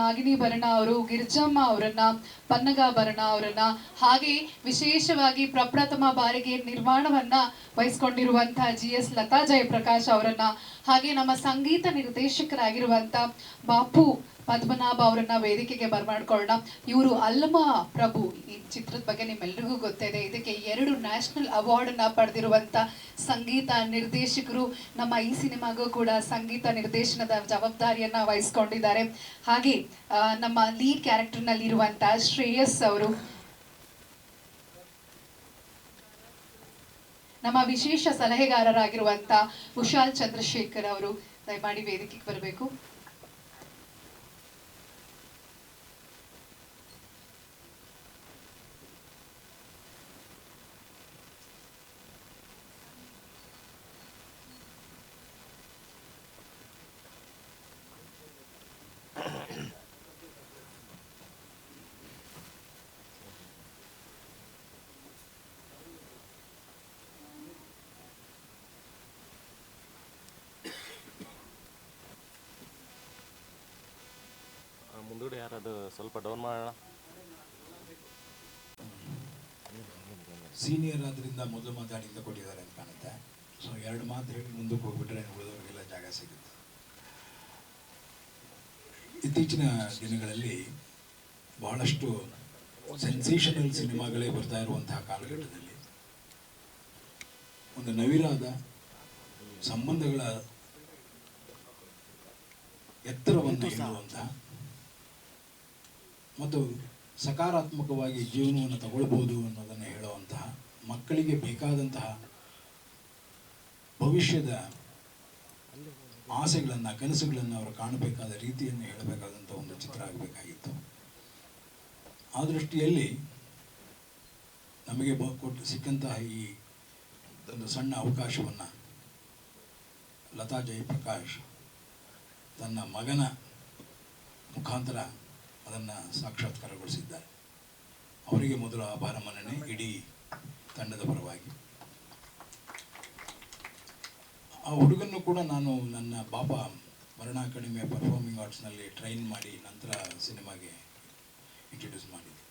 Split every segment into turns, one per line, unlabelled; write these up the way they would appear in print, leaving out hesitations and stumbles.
ನಾಗಿಣೀಭರಣ ಅವರು, ಗಿರಿಜಮ್ಮ ಅವರನ್ನ, ಪನ್ನಗಾಭರಣ ಅವರನ್ನ, ಹಾಗೆ ವಿಶೇಷವಾಗಿ ಪ್ರಪ್ರಥಮ ಬಾರಿಗೆ ನಿರ್ಮಾಣವನ್ನ ವಹಿಸಿಕೊಂಡಿರುವಂತಹ GS ಲತಾ ಜಯಪ್ರಕಾಶ್ ಅವರನ್ನ, ಹಾಗೆ ನಮ್ಮ ಸಂಗೀತ ನಿರ್ದೇಶಕರಾಗಿರುವಂತ ಬಾಪು ಪದ್ಮನಾಭ ಅವರನ್ನ ವೇದಿಕೆಗೆ ಬರಮಾಡ್ಕೊಳ್ಳೋಣ. ಇವರು ಅಲ್ಲಮ ಪ್ರಭು ಈ ಚಿತ್ರದ ಬಗ್ಗೆ ನಿಮ್ಮೆಲ್ಲರಿಗೂ ಗೊತ್ತಿದೆ. ಇದಕ್ಕೆ 2 ನ್ಯಾಷನಲ್ ಅವಾರ್ಡ್ ಅನ್ನ ಪಡೆದಿರುವಂತ ಸಂಗೀತ ನಿರ್ದೇಶಕರು. ನಮ್ಮ ಈ ಸಿನಿಮಾಗೂ ಕೂಡ ಸಂಗೀತ ನಿರ್ದೇಶನದ ಜವಾಬ್ದಾರಿಯನ್ನ ವಹಿಸ್ಕೊಂಡಿದ್ದಾರೆ. ಹಾಗೆ ನಮ್ಮ ಲೀಡ್ ಕ್ಯಾರೆಕ್ಟರ್ ನಲ್ಲಿ ಇರುವಂತಹ ಶ್ರೇಯಸ್ ಅವರು, ನಮ್ಮ ವಿಶೇಷ ಸಲಹೆಗಾರರಾಗಿರುವಂತ ವಿಶಾಲ್ ಚಂದ್ರಶೇಖರ್ ಅವರು ದಯಮಾಡಿ ವೇದಿಕೆಗೆ ಬರಬೇಕು.
ಮುಂದೂಡಿ ಯಾರದು ಸ್ವಲ್ಪ ಡೌನ್ ಮಾಡೋಣ.
ಸೀನಿಯರ್ ಆದ್ರಿಂದ ಮೊದಲು ಮಾತಾಡಿಂದ ಕೊಟ್ಟಿದ್ದಾರೆ ಅಂತ ಕಾಣುತ್ತೆ. ಸೊ 2 ಮಾತು ಹೇಳಿ ಮುಂದಕ್ಕೆ ಹೋಗ್ಬಿಟ್ರೆ ಉಳಿದವರಿಗೆಲ್ಲ ಜಾಗ ಸಿಗುತ್ತೆ. ಇತ್ತೀಚಿನ ದಿನಗಳಲ್ಲಿ ಬಹಳಷ್ಟು ಸೆನ್ಸೇಷನಲ್ ಸಿನಿಮಾಗಳೇ ಬರ್ತಾ ಇರುವಂತಹ ಕಾಲಘಟ್ಟದಲ್ಲಿ ಒಂದು ನವಿರಾದ ಸಂಬಂಧಗಳ ಎತ್ತರವನ್ನು ಹೇಳುವಂತಹ ಮತ್ತು ಸಕಾರಾತ್ಮಕವಾಗಿ ಜೀವನವನ್ನು ತಗೊಳ್ಬೋದು ಅನ್ನೋದನ್ನು ಹೇಳುವಂತಹ, ಮಕ್ಕಳಿಗೆ ಬೇಕಾದಂತಹ ಭವಿಷ್ಯದ ಆಸೆಗಳನ್ನು, ಕನಸುಗಳನ್ನು ಅವರು ಕಾಣಬೇಕಾದ ರೀತಿಯನ್ನು ಹೇಳಬೇಕಾದಂಥ ಒಂದು ಚಿತ್ರ ಆಗಬೇಕಾಗಿತ್ತು. ಆ ದೃಷ್ಟಿಯಲ್ಲಿ ನಮಗೆ ಸಿಕ್ಕಂತಹ ಈ ಒಂದು ಸಣ್ಣ ಅವಕಾಶವನ್ನು ಲತಾ ಜಯಪ್ರಕಾಶ್ ತನ್ನ ಮಗನ ಮುಖಾಂತರ ಅದನ್ನು ಸಾಕ್ಷಾತ್ಕಾರಗೊಳಿಸಿದ್ದಾರೆ. ಅವರಿಗೆ ಮೊದಲು ಆಭಾರ ಮನ್ನಣೆ ಇಡೀ ತಂಡದ ಪರವಾಗಿ. ಆ ಹುಡುಗನ್ನು ಕೂಡ ನಾನು ನನ್ನ ಬಾಬಾ ಮರಣ ಅಕಾಡೆಮಿಯ ಪರ್ಫಾರ್ಮಿಂಗ್ ಆರ್ಟ್ಸ್ನಲ್ಲಿ ಟ್ರೈನ್ ಮಾಡಿ ನಂತರ ಸಿನಿಮಾಗೆ ಇಂಟ್ರೊಡ್ಯೂಸ್ ಮಾಡಿದ್ದೆ.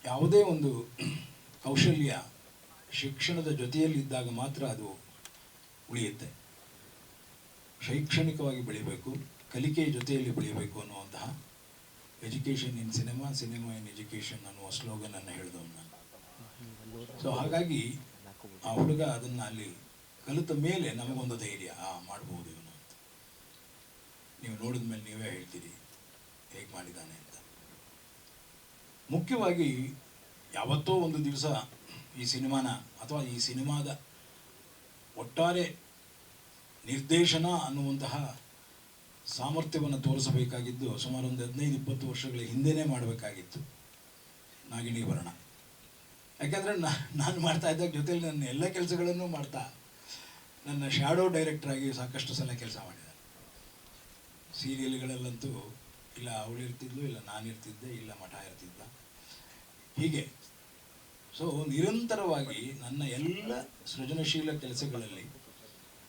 ಯಾವುದೇ ಒಂದು ಕೌಶಲ್ಯ ಶಿಕ್ಷಣದ ಜೊತೆಯಲ್ಲಿದ್ದಾಗ ಮಾತ್ರ ಅದು ಉಳಿಯುತ್ತೆ. ಶೈಕ್ಷಣಿಕವಾಗಿ ಬೆಳಿಬೇಕು, ಕಲಿಕೆಯ ಜೊತೆಯಲ್ಲಿ ಬೆಳೆಯಬೇಕು ಅನ್ನುವಂತಹ education in cinema, cinema in education ಅನ್ನುವ ಸ್ಲೋಗನನ್ನು ಹೇಳಿದವನು ನಾನು. ಸೊ ಹಾಗಾಗಿ ಆ ಹುಡುಗ ಅದನ್ನು ಅಲ್ಲಿ ಕಲಿತ ಮೇಲೆ ನಮಗೊಂದು ಧೈರ್ಯ, ಮಾಡ್ಬೋದು ಇವನು ಅಂತ. ನೀವು ನೋಡಿದ ಮೇಲೆ ನೀವೇ ಹೇಳ್ತೀರಿ ಹೇಗೆ ಮಾಡಿದ್ದಾನೆ ಅಂತ. ಮುಖ್ಯವಾಗಿ ಯಾವತ್ತೋ ಒಂದು ದಿವಸ ಈ ಸಿನಿಮಾನ ಅಥವಾ ಈ ಸಿನಿಮಾದ ಒಟ್ಟಾರೆ ನಿರ್ದೇಶನ ಅನ್ನುವಂತಹ ಸಾಮರ್ಥ್ಯವನ್ನು ತೋರಿಸಬೇಕಾಗಿದ್ದು ಸುಮಾರು ಒಂದು 15-20 ವರ್ಷಗಳ ಹಿಂದೆನೇ ಮಾಡಬೇಕಾಗಿತ್ತು ನಾಗಿಣೀಭರಣ. ಯಾಕೆಂದರೆ ನಾನು ಮಾಡ್ತಾ ಇದ್ದಾಗ ಜೊತೆಯಲ್ಲಿ ನನ್ನ ಎಲ್ಲ ಕೆಲಸಗಳನ್ನು ಮಾಡ್ತಾ ನನ್ನ ಶ್ಯಾಡೋ ಡೈರೆಕ್ಟ್ರಾಗಿ ಸಾಕಷ್ಟು ಸಲ ಕೆಲಸ ಮಾಡಿದ್ದಾರೆ. ಸೀರಿಯಲ್ಗಳಲ್ಲಂತೂ ಇಲ್ಲ ಅವಳಿರ್ತಿದ್ಲು, ಇಲ್ಲ ನಾನಿರ್ತಿದ್ದೆ, ಇಲ್ಲ ಮಠ ಇರ್ತಿದ್ದ, ಹೀಗೆ. ಸೊ ನಿರಂತರವಾಗಿ ನನ್ನ ಎಲ್ಲ ಸೃಜನಶೀಲ ಕೆಲಸಗಳಲ್ಲಿ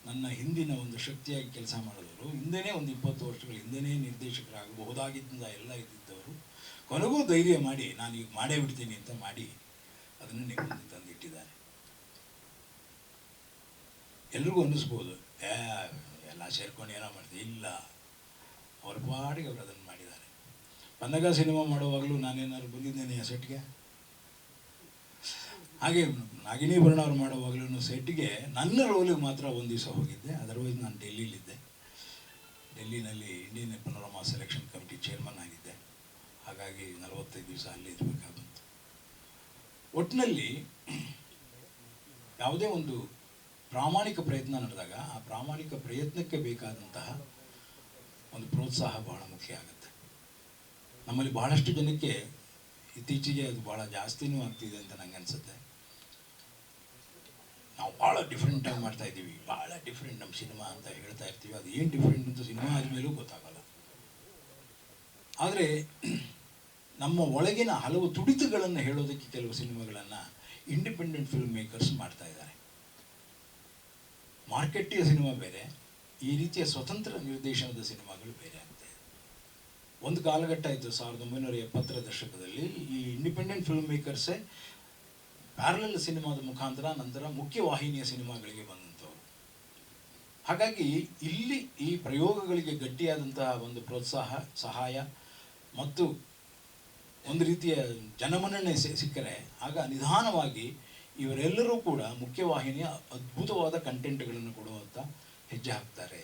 ನನ್ನ ಹಿಂದಿನ ಒಂದು ಶಕ್ತಿಯಾಗಿ ಕೆಲಸ ಮಾಡಿದವರು, ಹಿಂದೆನೇ ಒಂದು 20 ವರ್ಷಗಳ ಹಿಂದೆನೇ ನಿರ್ದೇಶಕರಾಗಬಹುದಾಗಿದ್ದ ಎಲ್ಲ ಇದ್ದಿದ್ದವರು ಕೊನೆಗೂ ಧೈರ್ಯ ಮಾಡಿ ನಾನು ಈಗ ಮಾಡೇ ಬಿಡ್ತೀನಿ ಅಂತ ಮಾಡಿ ಅದನ್ನು ನಿಮ್ಮ ಮುಂದೆ ತಂದಿಟ್ಟಿದ್ದಾರೆ. ಎಲ್ರಿಗೂ ಅನ್ನಿಸ್ಬೋದು ಎಲ್ಲ ಸೇರ್ಕೊಂಡು ಏನೋ ಮಾಡ್ತೀವಿ, ಇಲ್ಲ, ಅವ್ರ ಪಾಡಿಗೆ ಅವರು ಅದನ್ನು ಮಾಡಿದ್ದಾರೆ. ಪನ್ನಗ ಸಿನಿಮಾ ಮಾಡುವಾಗಲೂ ನಾನೇನಾದ್ರು ಬಂದಿದ್ದೇನೆ ಆ ಸೆಟ್ಗೆ. ಹಾಗೆ ನಾಗಿಣೀಭರಣ ಅವ್ರು ಮಾಡುವಾಗಲೂ ಸೆಟ್ಗೆ ನನ್ನ ರೋಲಿಗೆ ಮಾತ್ರ ಒಂದು ದಿವಸ ಹೋಗಿದ್ದೆ. ಅದರ್ವೈಸ್ ನಾನು ಡೆಲ್ಲಿಲಿದ್ದೆ. ಡೆಲ್ಲಿನಲ್ಲಿ Indian Panorama selection committee chairman ಆಗಿದ್ದೆ. ಹಾಗಾಗಿ 45 ದಿವಸ ಅಲ್ಲಿ ಇರಬೇಕಾದಂತು. ಒಟ್ಟಿನಲ್ಲಿ ಯಾವುದೇ ಒಂದು ಪ್ರಾಮಾಣಿಕ ಪ್ರಯತ್ನ ನಡೆದಾಗ ಆ ಪ್ರಾಮಾಣಿಕ ಪ್ರಯತ್ನಕ್ಕೆ ಬೇಕಾದಂತಹ ಒಂದು ಪ್ರೋತ್ಸಾಹ ಬಹಳ ಮುಖ್ಯ ಆಗುತ್ತೆ. ನಮ್ಮಲ್ಲಿ ಬಹಳಷ್ಟು ಜನಕ್ಕೆ ಇತ್ತೀಚೆಗೆ ಅದು ಭಾಳ ಜಾಸ್ತಿನೂ ಆಗ್ತಿದೆ ಅಂತ ನಂಗೆ ಅನಿಸುತ್ತೆ. ನಾವು ಭಾಳ ಡಿಫ್ರೆಂಟಾಗಿ ಮಾಡ್ತಾ ಇದ್ದೀವಿ, ಭಾಳ ಡಿಫ್ರೆಂಟ್ ನಮ್ಮ ಸಿನಿಮಾ ಅಂತ ಹೇಳ್ತಾ ಇರ್ತೀವಿ. ಅದು ಏನು ಡಿಫ್ರೆಂಟ್ ಅಂತ ಸಿನಿಮಾ ಆದಮೇಲೂ ಗೊತ್ತಾಗಲ್ಲ. ಆದರೆ ನಮ್ಮ ಒಳಗಿನ ಹಲವು ತುಡಿತಗಳನ್ನು ಹೇಳೋದಕ್ಕೆ ಕೆಲವು ಸಿನಿಮಾಗಳನ್ನು ಇಂಡಿಪೆಂಡೆಂಟ್ ಫಿಲ್ಮ್ ಮೇಕರ್ಸ್ ಮಾಡ್ತಾ ಇದ್ದಾರೆ. ಮಾರ್ಕೆಟಿಯ ಸಿನಿಮಾ ಬೇರೆ, ಈ ರೀತಿಯ ಸ್ವತಂತ್ರ ನಿರ್ದೇಶನದ ಸಿನಿಮಾಗಳು ಬೇರೆ ಆಗ್ತದೆ. ಒಂದು ಕಾಲಘಟ್ಟ ಇತ್ತು 1970ರ ದಶಕದಲ್ಲಿ ಈ ಇಂಡಿಪೆಂಡೆಂಟ್ ಫಿಲ್ಮ್ ಮೇಕರ್ಸೇ ಪ್ಯಾರಲಲ್ ಸಿನಿಮಾದ ಮುಖಾಂತರ ನಂತರ ಮುಖ್ಯವಾಹಿನಿಯ ಸಿನಿಮಾಗಳಿಗೆ ಬಂದಂಥವ್ರು. ಹಾಗಾಗಿ ಇಲ್ಲಿ ಈ ಪ್ರಯೋಗಗಳಿಗೆ ಗಟ್ಟಿಯಾದಂತಹ ಒಂದು ಪ್ರೋತ್ಸಾಹ, ಸಹಾಯ ಮತ್ತು ಒಂದು ರೀತಿಯ ಜನಮನ್ನಣೆ ಸಿಕ್ಕರೆ ಆಗ ನಿಧಾನವಾಗಿ ಇವರೆಲ್ಲರೂ ಕೂಡ ಮುಖ್ಯವಾಹಿನಿಯ ಅದ್ಭುತವಾದ ಕಂಟೆಂಟ್ಗಳನ್ನು ಕೊಡುವಂಥ ಹೆಜ್ಜೆ ಹಾಕ್ತಾರೆ.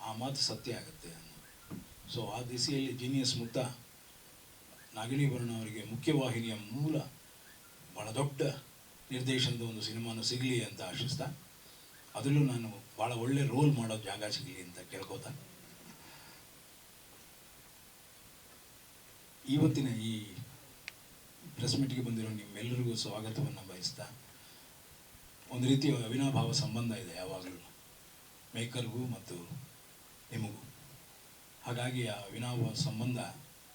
ಆ ಮಾತು ಸತ್ಯ ಆಗುತ್ತೆ ಅನ್ನೋದು. ಸೊ ಆ ದಿಸೆಯಲ್ಲಿ ಜೀನಿಯಸ್ ಮುತ್ತ ನಾಗಿಣಿ ಭರಣ ಅವರಿಗೆ ಮುಖ್ಯವಾಹಿನಿಯ ಮೂಲ ಭಾಳ ದೊಡ್ಡ ನಿರ್ದೇಶನದ ಒಂದು ಸಿನಿಮಾನು ಸಿಗಲಿ ಅಂತ ಆಶಿಸ್ತಾ, ಅದರಲ್ಲೂ ನಾನು ಭಾಳ ಒಳ್ಳೆ ರೋಲ್ ಮಾಡೋ ಜಾಗ ಸಿಗಲಿ ಅಂತ ಕೇಳ್ಕೋತಾ, ಇವತ್ತಿನ ಈ ಪ್ರೆಸ್ ಮೀಟ್ಗೆ ಬಂದಿರೋ ನಿಮ್ಮೆಲ್ಲರಿಗೂ ಸ್ವಾಗತವನ್ನು ಬಯಸ್ತಾ, ಒಂದು ರೀತಿಯ ಅವಿನಾಭಾವ ಸಂಬಂಧ ಇದೆ ಯಾವಾಗಲೂ ಮೇಕರ್ಗೂ ಮತ್ತು ನಿಮಗೂ. ಹಾಗಾಗಿ ಆ ಅವಿನಾಭಾವ ಸಂಬಂಧ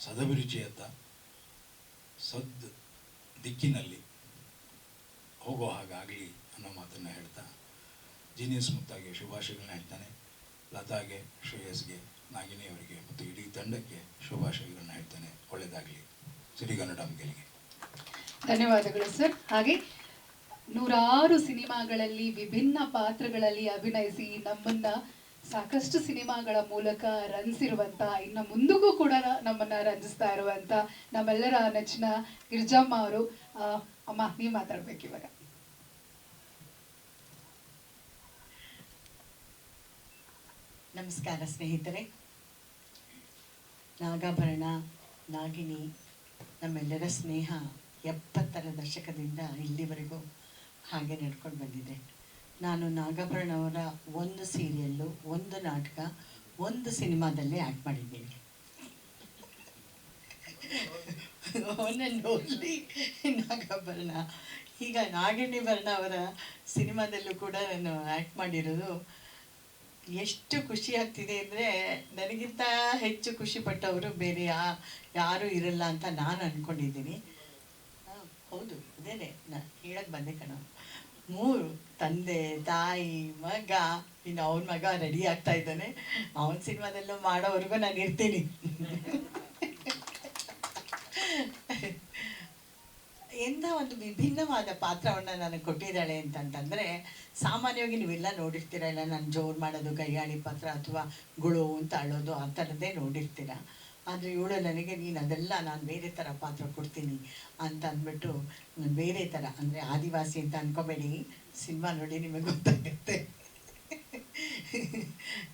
ಸದಭಿರುಚಿಯತ್ತ ಸದ್ ದಿಕ್ಕಿನಲ್ಲಿ ಹೋಗೋ ಹಾಗಾಗಲಿ ಅನ್ನೋ ಮಾತನ್ನು ಹೇಳ್ತಾ, ಜೀನಿಯಸ್ ಮುತ್ತಾಗೆ ಶುಭಾಶಯಗಳನ್ನ ಹೇಳ್ತಾನೆ. ಲತಾಗೆ, ಶ್ರೇಯಸ್ಗೆ, ನಾಗಿಣಿಯವರಿಗೆ ಮತ್ತು ಇಡೀ ತಂಡಕ್ಕೆ ಶುಭಾಶಯಗಳನ್ನ ಹೇಳ್ತಾನೆ. ಒಳ್ಳೆಯದಾಗಲಿ. ಸಿರಿಗನ್ನಡಂ ಗೆಲ್ಲಿಗೆ.
ಧನ್ಯವಾದಗಳು ಸರ್. ಹಾಗೆ ನೂರಾರು ಸಿನಿಮಾಗಳಲ್ಲಿ ವಿಭಿನ್ನ ಪಾತ್ರಗಳಲ್ಲಿ ಅಭಿನಯಿಸಿ ನಮ್ಮನ್ನ ಸಾಕಷ್ಟು ಸಿನಿಮಾಗಳ ಮೂಲಕ ರಂಜಿಸಿರುವಂತ, ಇನ್ನು ಮುಂದಕ್ಕೂ ಕೂಡ ನಮ್ಮನ್ನ ರಂಜಿಸ್ತಾ ಇರುವಂತ ನಮ್ಮೆಲ್ಲರ ನೆಚ್ಚಿನ ಗಿರಿಜಮ್ಮ ಅವರು. ಅಮ್ಮ, ನೀವು ಮಾತಾಡ್ಬೇಕು ಇವಾಗ.
ನಮಸ್ಕಾರ ಸ್ನೇಹಿತರೆ. ನಾಗಾಭರಣ, ನಾಗಿಣಿ ನಮ್ಮೆಲ್ಲರ ಸ್ನೇಹ 70ರ ದಶಕದಿಂದ ಇಲ್ಲಿವರೆಗೂ ಹಾಗೆ ನಡ್ಕೊಂಡು ಬಂದಿದೆ. ನಾನು ನಾಗಾಭರಣ ಅವರ ಒಂದು ಸೀರಿಯಲ್ಲು, ಒಂದು ನಾಟಕ, ಒಂದು ಸಿನಿಮಾದಲ್ಲಿ ಆ್ಯಕ್ಟ್ ಮಾಡಿದ್ದೀನಿ. ಒಂದೊಂದು ನಾಗಾಭರಣ. ಈಗ ನಾಗಿಣಿ ಭರಣ ಅವರ ಸಿನಿಮಾದಲ್ಲೂ ಕೂಡ ನಾನು ಆ್ಯಕ್ಟ್ ಮಾಡಿರೋದು ಎಷ್ಟು ಖುಷಿ ಆಗ್ತಿದೆ ಅಂದರೆ, ನನಗಿಂತ ಹೆಚ್ಚು ಖುಷಿ ಪಟ್ಟವರು ಬೇರೆ ಯಾರೂ ಇರಲ್ಲ ಅಂತ ನಾನು ಅಂದ್ಕೊಂಡಿದ್ದೀನಿ. ಹೌದು, ಅದೇನೆ ನಾನು ಹೇಳಕ್ಕೆ ಬಂದೆ ಕಣ. 3 ತಂದೆ, ತಾಯಿ, ಮಗ, ಇನ್ನು ಅವನ ಮಗ ರೆಡಿ ಆಗ್ತಾ ಇದ್ದಾನೆ. ಅವನ ಸಿನಿಮಾದಲ್ಲೂ ಮಾಡೋವರೆಗೂ ನಾನು ಇರ್ತೀನಿ. ಎಂಥ ಒಂದು ವಿಭಿನ್ನವಾದ ಪಾತ್ರವನ್ನು ನನಗೆ ಕೊಟ್ಟಿದ್ದಾಳೆ ಅಂತಂತಂದರೆ, ಸಾಮಾನ್ಯವಾಗಿ ನೀವೆಲ್ಲ ನೋಡಿರ್ತೀರ, ಇಲ್ಲ ನಾನು ಜೋರು ಮಾಡೋದು, ಕೈಯಾಳಿ ಪಾತ್ರ ಅಥವಾ ಗುಳು ಅಂತ ಅಳೋದು, ಆ ಥರದ್ದೇ ನೋಡಿರ್ತೀರ. ಆದರೆ ಇವಳು ನನಗೆ ನೀನು ಅದೆಲ್ಲ ನಾನು ಬೇರೆ ಥರ ಪಾತ್ರ ಕೊಡ್ತೀನಿ ಅಂತ ಅಂದ್ಬಿಟ್ಟು ಬೇರೆ ಥರ, ಅಂದರೆ ಆದಿವಾಸಿ ಅಂತ ಅಂದ್ಕೊಬೇಡಿ, ಸಿನಿಮಾ ನೋಡಿ ನಿಮಗೆ ಗೊತ್ತಾಗುತ್ತೆ.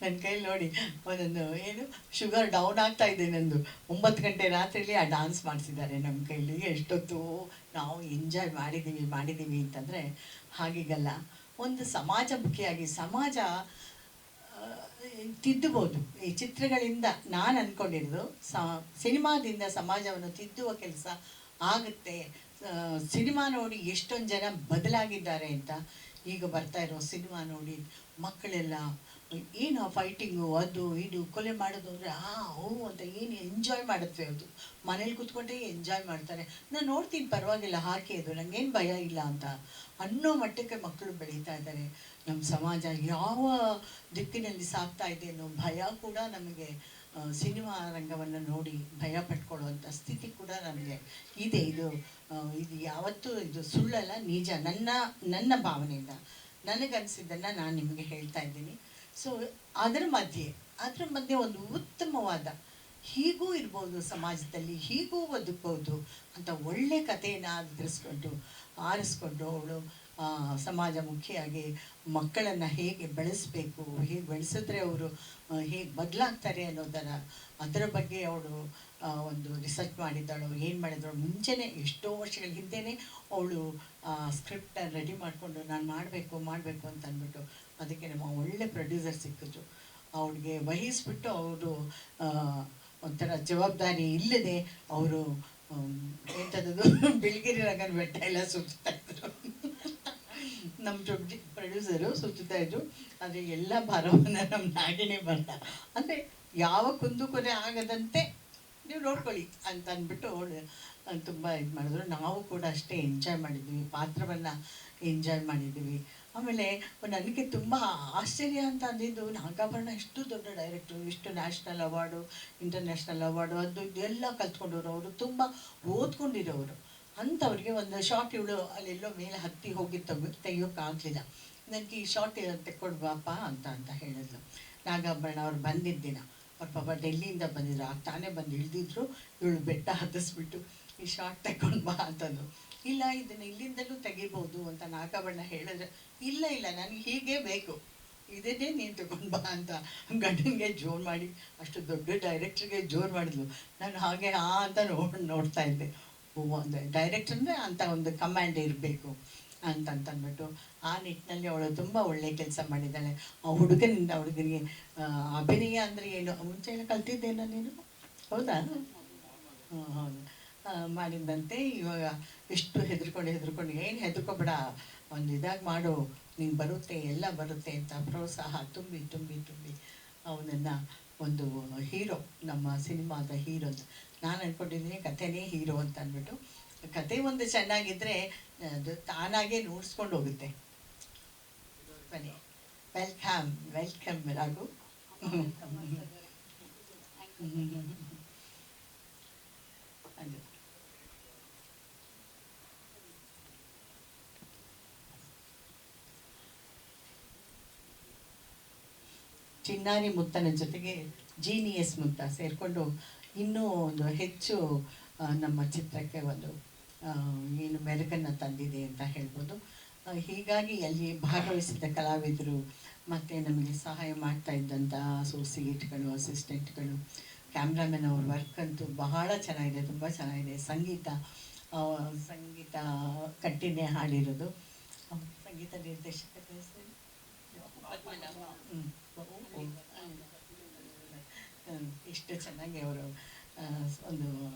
ನನ್ನ ಕೈಲಿ ನೋಡಿ ಒಂದೊಂದು ಏನು ಶುಗರ್ ಡೌನ್ ಆಗ್ತಾ ಇದೆ ನಂದು. 9 ಗಂಟೆ ರಾತ್ರಿಲಿ ಆ ಡಾನ್ಸ್ ಮಾಡಿಸಿದ್ದಾರೆ ನಮ್ಮ ಕೈಲಿ. ಎಷ್ಟೊತ್ತು ನಾವು ಎಂಜಾಯ್ ಮಾಡಿದ್ದೀವಿ ಅಂತಂದರೆ ಹಾಗೀಗಲ್ಲ. ಒಂದು ಸಮಾಜಮುಖಿಯಾಗಿ ಸಮಾಜ ತಿದ್ದಬೋದು. ಈ ಚಿತ್ರಗಳಿಂದ ನಾನು ಅಂದ್ಕೊಂಡಿರೋದು ಸಿನಿಮಾದಿಂದ ಸಮಾಜವನ್ನು ತಿದ್ದುವ ಕೆಲಸ ಆಗುತ್ತೆ. ಸಿನಿಮಾ ನೋಡಿ ಎಷ್ಟೊಂದು ಜನ ಬದಲಾಗಿದ್ದಾರೆ ಅಂತ. ಈಗ ಬರ್ತಾ ಇರೋ ಸಿನಿಮಾ ನೋಡಿ ಮಕ್ಕಳೆಲ್ಲ ಏನು ಫೈಟಿಂಗು, ಅದು ಇದು ಕೊಲೆ ಮಾಡೋದು ಅಂದರೆ ಅಂತ ಏನು ಎಂಜಾಯ್ ಮಾಡುತ್ತವೆ. ಅದು ಮನೇಲಿ ಕೂತ್ಕೊಂಡ್ರೆ ಎಂಜಾಯ್ ಮಾಡ್ತಾರೆ. ನಾನು ನೋಡ್ತೀನಿ, ಪರವಾಗಿಲ್ಲ, ಹಾಕಿ ಅದು ನನಗೇನು ಭಯ ಇಲ್ಲ ಅಂತ ಅನ್ನೋ ಮಟ್ಟಕ್ಕೆ ಮಕ್ಕಳು ಬೆಳೀತಾ ಇದ್ದಾರೆ. ನಮ್ಮ ಸಮಾಜ ಯಾವ ದಿಕ್ಕಿನಲ್ಲಿ ಸಾಗ್ತಾ ಇದೆ ಅನ್ನೋ ಭಯ ಕೂಡ ನಮಗೆ ಸಿನಿಮಾ ರಂಗವನ್ನು ನೋಡಿ ಭಯ ಪಟ್ಕೊಳ್ಳುವಂಥ ಸ್ಥಿತಿ ಕೂಡ ನಮಗೆ ಇದೆ. ಇದು ಯಾವತ್ತೂ ಇದು ಸುಳ್ಳಲ್ಲ, ನಿಜ. ನನ್ನ ಭಾವನೆಯಿಂದ ನನಗನ್ಸಿದ್ದನ್ನು ನಾನು ನಿಮಗೆ ಹೇಳ್ತಾ ಇದ್ದೀನಿ. ಸೊ ಅದರ ಮಧ್ಯೆ ಒಂದು ಉತ್ತಮವಾದ, ಹೀಗೂ ಇರ್ಬೋದು ಸಮಾಜದಲ್ಲಿ, ಹೀಗೂ ಬದುಕ್ಬೋದು ಅಂತ ಒಳ್ಳೆ ಕಥೆಯನ್ನು ಆರಿಸ್ಕೊಂಡು ಅವಳು ಸಮಾಜಮುಖಿಯಾಗಿ ಮಕ್ಕಳನ್ನು ಹೇಗೆ ಬೆಳೆಸಬೇಕು, ಹೇಗೆ ಬೆಳೆಸಿದ್ರೆ ಅವರು ಹೇಗೆ ಬದಲಾಗ್ತಾರೆ ಅದರ ಬಗ್ಗೆ ಅವಳು ಒಂದು ರಿಸರ್ಚ್ ಮಾಡಿದ್ದಾಳು. ಏನು ಮಾಡಿದಳು, ಮುಂಚೆನೇ ಎಷ್ಟೋ ವರ್ಷಗಳ ಹಿಂದೆಯೇ ಅವಳು ಸ್ಕ್ರಿಪ್ಟನ್ನು ರೆಡಿ ಮಾಡಿಕೊಂಡು ನಾನು ಮಾಡಬೇಕು ಅಂತ ಅಂದ್ಬಿಟ್ಟು ಅದಕ್ಕೆ ನಮ್ಮ ಒಳ್ಳೆ ಪ್ರೊಡ್ಯೂಸರ್ ಸಿಕ್ಕಿದ್ರು. ಅವ್ಳಿಗೆ ವಹಿಸ್ಬಿಟ್ಟು ಅವರು ಒಂಥರ ಜವಾಬ್ದಾರಿ ಇಲ್ಲದೆ ಅವರು ಎಂಥದ್ದು ಬಿಳಿಗಿರಿ ರಂಗನ ಬೆಟ್ಟ ಎಲ್ಲ ಸುತ್ತಾ ಇದ್ರು. ನಮ್ಮ ಪ್ರೊಡ್ಯೂಸರು ಸುತ್ತಾ ಇದ್ರು. ಆದರೆ ಎಲ್ಲ ಭಾರವನ್ನು ನಮ್ಮ ನಾಗಿಣಿ ಬಂದ, ಅಂದರೆ ಯಾವ ಕುಂದುಕೊರೆ ಆಗದಂತೆ ನೀವು ನೋಡ್ಕೊಳ್ಳಿ ಅಂತ ಅಂದ್ಬಿಟ್ಟು ಅವಳು ತುಂಬ ಇದು ಮಾಡಿದ್ರು. ನಾವು ಕೂಡ ಅಷ್ಟೇ ಎಂಜಾಯ್ ಮಾಡಿದ್ವಿ, ಪಾತ್ರವನ್ನು ಎಂಜಾಯ್ ಮಾಡಿದ್ದೀವಿ. ಆಮೇಲೆ ನನಗೆ ತುಂಬ ಆಶ್ಚರ್ಯ ಅಂತ ಅಂದಿದ್ದು, ನಾಗಾಭರಣ ಇಷ್ಟು ದೊಡ್ಡ ಡೈರೆಕ್ಟ್ರು, ಇಷ್ಟು ನ್ಯಾಷನಲ್ ಅವಾರ್ಡು, ಇಂಟರ್ನ್ಯಾಷನಲ್ ಅವಾರ್ಡು, ಅದು ಎಲ್ಲ ಕಲ್ತ್ಕೊಂಡವರು, ಅವರು ತುಂಬ ಓದ್ಕೊಂಡಿರೋರು. ಅಂಥವ್ರಿಗೆ ಒಂದು ಶಾರ್ಟ್ ಇವಳು ಅಲ್ಲೆಲ್ಲೋ ಮೇಲೆ ಹತ್ತಿ ಹೋಗಿ ತೆಗಿಯೋಕ್ಕಾಗಲಿಲ್ಲ. ನನಗೆ ಈ ಶಾರ್ಟ್ ತೆಕ್ಕೊಂಡು ಬಾಪ ಅಂತ ಹೇಳಿದ್ಲು. ನಾಗಾಭರಣ ಅವ್ರು ಬಂದಿದ್ದ ದಿನ, ಅವ್ರ ಪಾಪ ಡೆಲ್ಲಿಯಿಂದ ಬಂದಿದ್ರು, ತಾನೇ ಬಂದು ಇಳಿದಿದ್ರು. ಇವಳು ಬೆಟ್ಟ ಹತ್ತಿಸ್ಬಿಟ್ಟು ಈ ಶಾರ್ಟ್ ತೆಕ್ಕೊಂಡು ಬಾ ಅಂತಂದು. ಇಲ್ಲ, ಇದನ್ನು ಇಲ್ಲಿಂದಲೂ ತೆಗಿಬೋದು ಅಂತ ನಾಗಾಭರಣ ಹೇಳಿದ್ರೆ, ಇಲ್ಲ ನನಗೆ ಹೀಗೆ ಬೇಕು, ಇದೇ ನೀನು ತಗೊಂಡು ಬಾ ಅಂತ ಗಂಡನಿಗೆ ಜೋರು ಮಾಡಿ, ಅಷ್ಟು ದೊಡ್ಡ ಡೈರೆಕ್ಟ್ರಿಗೆ ಜೋರು ಮಾಡಿದ್ಲು. ನಾನು ಹಾಗೆ ಅಂತ ನೋಡ್ತಾ ಇದ್ದೆ. ಒಂದು ಡೈರೆಕ್ಟರ್ ಅಂದರೆ ಅಂಥ ಒಂದು ಕಮಾಂಡ್ ಇರಬೇಕು ಅಂತಂದ್ಬಿಟ್ಟು ಆ ನಿಟ್ಟಿನಲ್ಲಿ ಅವಳು ತುಂಬ ಒಳ್ಳೆಯ ಕೆಲಸ ಮಾಡಿದ್ದಾಳೆ. ಆ ಹುಡುಗನಿಂದ ಹುಡುಗನಿಗೆ ಅಭಿನಯ ಅಂದರೆ ಏನು ಮುಂಚೆ ಎಲ್ಲ ಕಲ್ತಿದ್ದೇನೋ ನೀನು, ಹೌದಾ? ಹೌದು. ಮಾಡಿದಂತೆ ಇವಾಗ ಎಷ್ಟು ಹೆದರ್ಕೊಂಡು ಏನು ಹೆದರ್ಕೊಬೇಡ, ಒಂದು ಇದಾಗಿ ಮಾಡು, ನಿಂಗೆ ಬರುತ್ತೆ, ಎಲ್ಲ ಬರುತ್ತೆ ಅಂತ ಪ್ರೋತ್ಸಾಹ ತುಂಬಿ ಅವನನ್ನು ಒಂದು ಹೀರೋ, ನಮ್ಮ ಸಿನಿಮಾದ ಹೀರೋ ಅಂತ ನಾನು ಅಂದ್ಕೊಂಡಿದ್ದೀನಿ. ಕಥೆನೇ ಹೀರೋ ಅಂತ ಅಂದ್ಬಿಟ್ಟು, ಕತೆ ಒಂದು ಚೆನ್ನಾಗಿದ್ದರೆ ಅದು ತಾನಾಗೇ ನೋಡಿಸ್ಕೊಂಡು ಹೋಗುತ್ತೆ. ಬನ್ನಿ, ವೆಲ್ಕಮ್ ರಾಘು. ಅದು ಚಿನ್ನಾರಿ ಮುತ್ತನ ಜೊತೆಗೆ ಜೀನಿಯಸ್ ಮುತ್ತ ಸೇರಿಕೊಂಡು ಇನ್ನೂ ಒಂದು ಹೆಚ್ಚು ನಮ್ಮ ಚಿತ್ರಕ್ಕೆ ಒಂದು ಏನು ಮೆರುಗನ್ನು ತಂದಿದೆ ಅಂತ ಹೇಳ್ಬೋದು. ಹೀಗಾಗಿ ಅಲ್ಲಿ ಭಾಗವಹಿಸಿದ ಕಲಾವಿದರು ಮತ್ತು ನಮಗೆ ಸಹಾಯ ಮಾಡ್ತಾ ಇದ್ದಂಥ ಅಸೋಸಿಯೇಟ್ಗಳು, ಅಸಿಸ್ಟೆಂಟ್ಗಳು, ಕ್ಯಾಮ್ರಾಮನ್ ಅವ್ರ ವರ್ಕ್ ಅಂತೂ ಬಹಳ ಚೆನ್ನಾಗಿದೆ, ತುಂಬ ಚೆನ್ನಾಗಿದೆ. ಸಂಗೀತ ಕಟ್ಟಿನೇ ಹಾಡಿರೋದು. ಸಂಗೀತ ನಿರ್ದೇಶಕರ ಇಷ್ಟು ಚೆನ್ನಾಗಿ ಅವರು ಒಂದು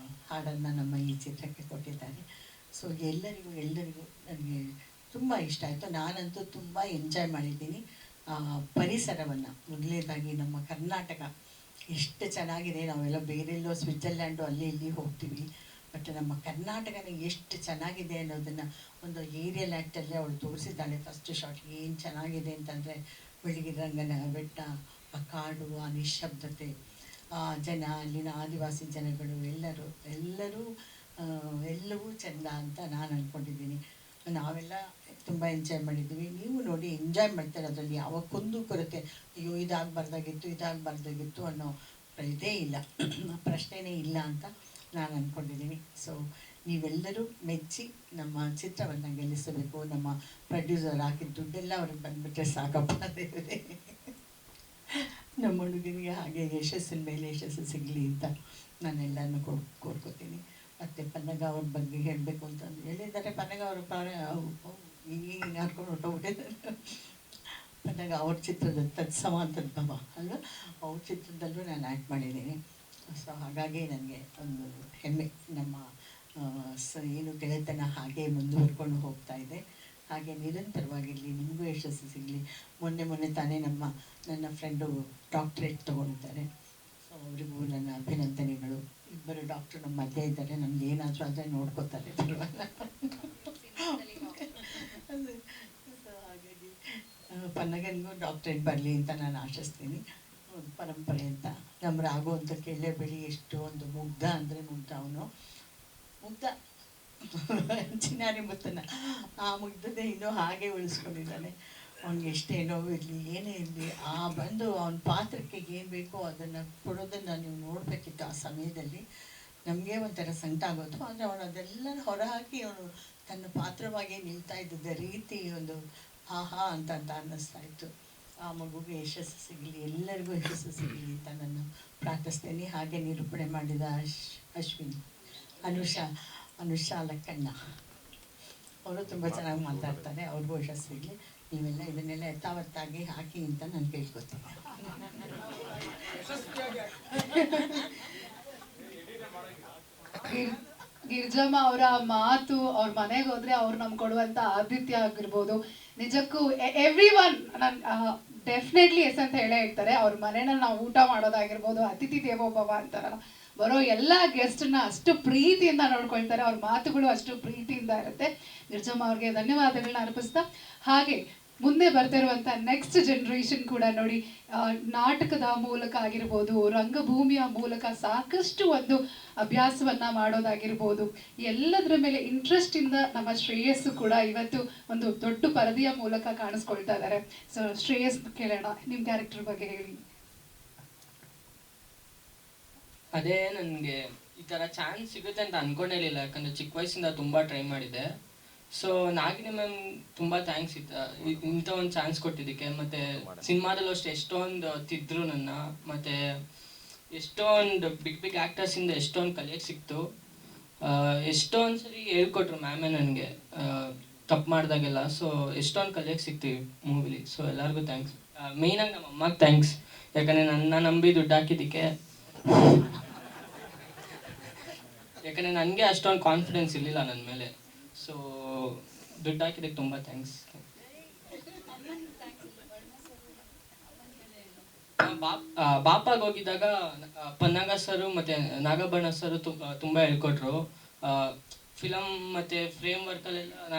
ಹಾಡನ್ನು ನಮ್ಮ ಈ ಚಿತ್ರಕ್ಕೆ ಕೊಟ್ಟಿದ್ದಾರೆ. ಸೊ ಎಲ್ಲರಿಗೂ ನನಗೆ ತುಂಬ ಇಷ್ಟ ಆಯಿತು. ನಾನಂತೂ ತುಂಬ ಎಂಜಾಯ್ ಮಾಡಿದ್ದೀನಿ ಪರಿಸರವನ್ನು. ಮೊದಲನೇದಾಗಿ ನಮ್ಮ ಕರ್ನಾಟಕ ಎಷ್ಟು ಚೆನ್ನಾಗಿದೆ. ನಾವೆಲ್ಲ ಬೇರೆಲ್ಲೋ ಸ್ವಿಟ್ಜರ್ಲ್ಯಾಂಡು ಅಲ್ಲಿ ಇಲ್ಲಿ ಹೋಗ್ತೀವಿ, ಬಟ್ ನಮ್ಮ ಕರ್ನಾಟಕನ ಎಷ್ಟು ಚೆನ್ನಾಗಿದೆ ಅನ್ನೋದನ್ನು ಒಂದು ಏರಿಯಲ್ ಆ್ಯಕ್ಟಲ್ಲೇ ಅವಳು ತೋರಿಸಿದ್ದಾಳೆ. ಫಸ್ಟ್ ಶಾರ್ಟ್ ಏನು ಚೆನ್ನಾಗಿದೆ ಅಂತಂದರೆ, ಬೆಳಗಿನ ರಂಗನ ಬೆಟ್ಟ, ಆ ಕಾಡು, ಆ ನಿಶ್ಶಬ್ದತೆ, ಆ ಜನ, ಅಲ್ಲಿನ ಆದಿವಾಸಿ ಜನಗಳು ಎಲ್ಲವೂ ಚೆಂದ ಅಂತ ನಾನು ಅಂದ್ಕೊಂಡಿದ್ದೀನಿ. ನಾವೆಲ್ಲ ತುಂಬ ಎಂಜಾಯ್ ಮಾಡಿದ್ದೀವಿ. ನೀವು ನೋಡಿ ಎಂಜಾಯ್ ಮಾಡ್ತಾರೆ. ಅದರಲ್ಲಿ ಯಾವ ಕುಂದು ಕೊರತೆ, ಅಯ್ಯೋ ಇದಾಗಬಾರ್ದಾಗಿತ್ತು ಅನ್ನೋ ಇದೇ ಇಲ್ಲ, ಪ್ರಶ್ನೆನೇ ಇಲ್ಲ ಅಂತ ನಾನು ಅಂದ್ಕೊಂಡಿದ್ದೀನಿ. ಸೊ ನೀವೆಲ್ಲರೂ ಮೆಚ್ಚಿ ನಮ್ಮ ಚಿತ್ರವನ್ನು ಗೆಲ್ಲಿಸಬೇಕು. ನಮ್ಮ ಪ್ರೊಡ್ಯೂಸರ್ ಹಾಕಿದ ದುಡ್ಡೆಲ್ಲ ಅವ್ರಿಗೆ ಬಂದುಬಿಟ್ರೆ ಸಾಕಪ್ಪ ದೇವರೇ. ನಮ್ಮ ಹುಡುಗನಿಗೆ ಹಾಗೆ ಯಶಸ್ಸಿನ ಮೇಲೆ ಯಶಸ್ಸು ಸಿಗಲಿ ಅಂತ ನಾನೆಲ್ಲನೂ ಕೋರ್ಕೋತೀನಿ. ಮತ್ತು ಪನ್ನಗ ಅವ್ರ ಬಗ್ಗೆ ಹೇಳಬೇಕು ಅಂತ ಹೇಳಿದ್ದಾರೆ. ಪನ್ನಗ ಅವ್ರ ಹಿಂಗೆ ಹಾಡ್ಕೊಂಡು ಹೊರಟೋಗ್ಬಿಟ್ಟಿದ್ದಾರೆ. ಪನ್ನಗ ಅವ್ರ ಚಿತ್ರದ ತತ್ಸಮ ಅಂತದ್ಭವ ಅಲ್ವಾ, ಅವ್ರ ಚಿತ್ರದಲ್ಲೂ ನಾನು ಆ್ಯಕ್ಟ್ ಮಾಡಿದ್ದೀನಿ. ಸೊ ಹಾಗಾಗಿ ನನಗೆ ಒಂದು ಹೆಮ್ಮೆ. ನಮ್ಮ ಏನು ಗೆಳೆತನ ಹಾಗೆ ಮುಂದುವರ್ಕೊಂಡು ಹೋಗ್ತಾ ಇದೆ, ಹಾಗೆ ನಿರಂತರವಾಗಿರಲಿ, ನಿಮಗೂ ಯಶಸ್ಸು ಸಿಗಲಿ. ಮೊನ್ನೆ ತಾನೇ ನನ್ನ ಫ್ರೆಂಡು ಡಾಕ್ಟ್ರೇಟ್ ತೊಗೊಂಡಿದ್ದಾರೆ. ಸೊ ಅವರಿಗೂ ನನ್ನ ಅಭಿನಂದನೆಗಳು. ಇಬ್ಬರು ಡಾಕ್ಟ್ರು ನಮ್ಮ ಮಧ್ಯೆ ಇದ್ದಾರೆ. ನಮ್ಗೆ ಏನಾದರೂ ಆದರೆ ನೋಡ್ಕೋತಾರೆ, ಪರವಾಗಿಲ್ಲ. ಸೊ ಹಾಗಾಗಿ ಪನ್ನಗನಿಗೂ ಡಾಕ್ಟ್ರೇಟ್ ಬರಲಿ ಅಂತ ನಾನು ಆಶಿಸ್ತೀನಿ. ಪರಂಪರೆ ಅಂತ ನಮ್ಮ ರಾಘು ಅಂತ ಕೇಳಲೇಬೇಡಿ, ಎಷ್ಟು ಒಂದು ಮುಗ್ಧ ಅಂದರೆ ಮುಗ್ಧ. ಅವನು ಮುಗ್ಧ ಚಿನ್ನಾರಿ ಮುತ್ತನ ಆ ಮುಗ್ಧತೆ ಇನ್ನೂ ಹಾಗೆ ಉಳಿಸ್ಕೊಂಡಿದ್ದಾನೆ. ಅವ್ನಿಗೆ ಎಷ್ಟೇ ನೋವು ಇರಲಿ, ಏನೇ ಇರಲಿ, ಬಂದು ಅವನ ಪಾತ್ರಕ್ಕೆ ಏನು ಬೇಕೋ ಅದನ್ನು ಕೊಡೋದನ್ನು ನೀವು ನೋಡಬೇಕಿತ್ತು. ಆ ಸಮಯದಲ್ಲಿ ನಮಗೆ ಒಂಥರ ಸಂಕಟ ಆಗೋದು. ಆದರೆ ಅವನು ಅದೆಲ್ಲ ಹೊರಹಾಕಿ ಅವನು ತನ್ನ ಪಾತ್ರವಾಗಿ ನಿಲ್ತಾ ಇದ್ದ ರೀತಿ ಒಂದು ಆಹಾ ಅಂತ ಅನ್ನಿಸ್ತಾ ಇತ್ತು. ಆ ಮಗುಗೆ ಯಶಸ್ಸು ಸಿಗಲಿ, ಎಲ್ಲರಿಗೂ ಯಶಸ್ಸು ಸಿಗಲಿ ಅಂತ ನಾನು ಪ್ರಾರ್ಥಿಸ್ತೇನೆ. ಹಾಗೆ ನಿರೂಪಣೆ ಮಾಡಿದ ಅಶ್ವಿನ್, ಅನುಷಾ ಲಕ್ಕಣ್ಣ ಅವರು ತುಂಬ ಚೆನ್ನಾಗಿ ಮಾತಾಡ್ತಾರೆ. ಅವ್ರಿಗೂ ಯಶಸ್ಸು ಸಿಗಲಿ. ನೀವೆಲ್ಲ ಇದನ್ನೆಲ್ಲ ಯಥಾವತ್ತಾಗಿ ಹಾಕಿ ಅಂತ ನಾನು ಕೇಳ್ಕೊತೀನಿ.
ಗಿರ್ಜಮ್ಮ ಅವರ ಮಾತು, ಅವ್ರ ಮನೆಗೆ ಹೋದ್ರೆ ಅವ್ರು ನಮ್ಗೆ ಕೊಡುವಂತ ಆತಿಥ್ಯ ಆಗಿರ್ಬೋದು, ನಿಜಕ್ಕೂ ಎವ್ರಿ ಒನ್ ಡೆಫಿನೆಟ್ಲಿ ಎಸ್ ಅಂತ ಹೇಳೇ ಹೇಳ್ತಾರೆ. ಅವ್ರ ಮನೆಯಲ್ಲಿ ನಾವು ಊಟ ಮಾಡೋದಾಗಿರ್ಬೋದು, ಅತಿಥಿ ದೇವೋಭವ ಅಂತಾರಲ್ಲ, ಬರೋ ಎಲ್ಲ ಗೆಸ್ಟನ್ನ ಅಷ್ಟು ಪ್ರೀತಿಯಿಂದ ನೋಡ್ಕೊಳ್ತಾರೆ. ಅವ್ರ ಮಾತುಗಳು ಅಷ್ಟು ಪ್ರೀತಿಯಿಂದ ಇರುತ್ತೆ. ಗಿರ್ಜಮ್ಮ ಅವ್ರಿಗೆ ಧನ್ಯವಾದಗಳನ್ನ ಅರ್ಪಿಸ್ತಾ, ಹಾಗೆ ಮುಂದೆ ಬರ್ತಿರುವಂಥ ನೆಕ್ಸ್ಟ್ ಜನರೇಷನ್ ಕೂಡ ನೋಡಿ ನಾಟಕದ ಮೂಲಕ ಆಗಿರ್ಬೋದು, ರಂಗಭೂಮಿಯ ಮೂಲಕ ಸಾಕಷ್ಟು ಒಂದು ಅಭ್ಯಾಸವನ್ನ ಮಾಡೋದಾಗಿರ್ಬೋದು, ಎಲ್ಲದರ ಮೇಲೆ ಇಂಟ್ರೆಸ್ಟ್ ಇಂದ ನಮ್ಮ ಶ್ರೇಯಸ್ಸು ಕೂಡ ಇವತ್ತು ಒಂದು ದೊಡ್ಡ ಪರದೆಯ ಮೂಲಕ ಕಾಣಿಸ್ಕೊಳ್ತಾ ಇದ್ದಾರೆ. ಸೊ ಶ್ರೇಯಸ್ ಕೇಳೋಣ, ನಿಮ್ಮ ಕ್ಯಾರೆಕ್ಟರ್ ಬಗ್ಗೆ ಹೇಳಿ.
ಅದೇ ನನಗೆ ಈ ಥರ ಚಾನ್ಸ್ ಸಿಗುತ್ತೆ ಅಂತ ಅನ್ಕೊಂಡಿರಲಿಲ್ಲ, ಯಾಕಂದರೆ ಚಿಕ್ಕ ವಯಸ್ಸಿಂದ ತುಂಬ ಟ್ರೈ ಮಾಡಿದೆ. ಸೊ ನಾಗಿನಿ ಮ್ಯಾಮ್ ತುಂಬ ಥ್ಯಾಂಕ್ಸ್ ಇಂಥ ಒಂದು ಚಾನ್ಸ್ ಕೊಟ್ಟಿದ್ದಕ್ಕೆ. ಮತ್ತು ಸಿನಿಮಾದಲ್ಲೂ ಅಷ್ಟೇ ಎಷ್ಟೊಂದು ತಿದ್ರು ನನ್ನ, ಮತ್ತು ಎಷ್ಟೊಂದು ಬಿಗ್ ಆ್ಯಕ್ಟರ್ಸಿಂದ ಎಷ್ಟೊಂದು ಕಲಿಯೋಕ್ಕೆ ಸಿಕ್ತು. ಎಷ್ಟೊಂದು ಸರಿ ಹೇಳ್ಕೊಟ್ರು ಮ್ಯಾಮೇ ನನಗೆ ತಪ್ಪು ಮಾಡಿದಾಗೆಲ್ಲ. ಸೊ ಎಷ್ಟೊಂದು ಕಲಿಯೋಕ್ಕೆ ಸಿಕ್ತೀವಿ ಮೂವಿಲಿ. ಸೊ ಎಲ್ಲರಿಗೂ ಥ್ಯಾಂಕ್ಸ್. ಮೇಯ್ನಾಗಿ ನಮ್ಮ ಅಮ್ಮಗೆ ಥ್ಯಾಂಕ್ಸ್, ಯಾಕಂದರೆ ನನ್ನ ನಂಬಿ ದುಡ್ಡು ಹಾಕಿದ್ದಕ್ಕೆ. ಯಾಕಂದರೆ ನನಗೆ ಅಷ್ಟೊಂದು ಕಾನ್ಫಿಡೆನ್ಸ್ ಇರಲಿಲ್ಲ ನನ್ನ ಮೇಲೆ. ಸೊ ದುಡ್ಡು ಹಾಕಿದ್ದಕ್ಕೆ ತುಂಬ ಥ್ಯಾಂಕ್ಸ್. ಬಾಪಾಗೆ ಹೋಗಿದ್ದಾಗ ಪನ್ನಗ ಸರು ಮತ್ತು ನಾಗಬಣ್ಣ ಸರು ತುಂಬ ಹೇಳ್ಕೊಟ್ರು. ಫಿಲಮ್ ಮತ್ತು ಫ್ರೇಮ್ ವರ್ಕಲ್ಲೆಲ್ಲ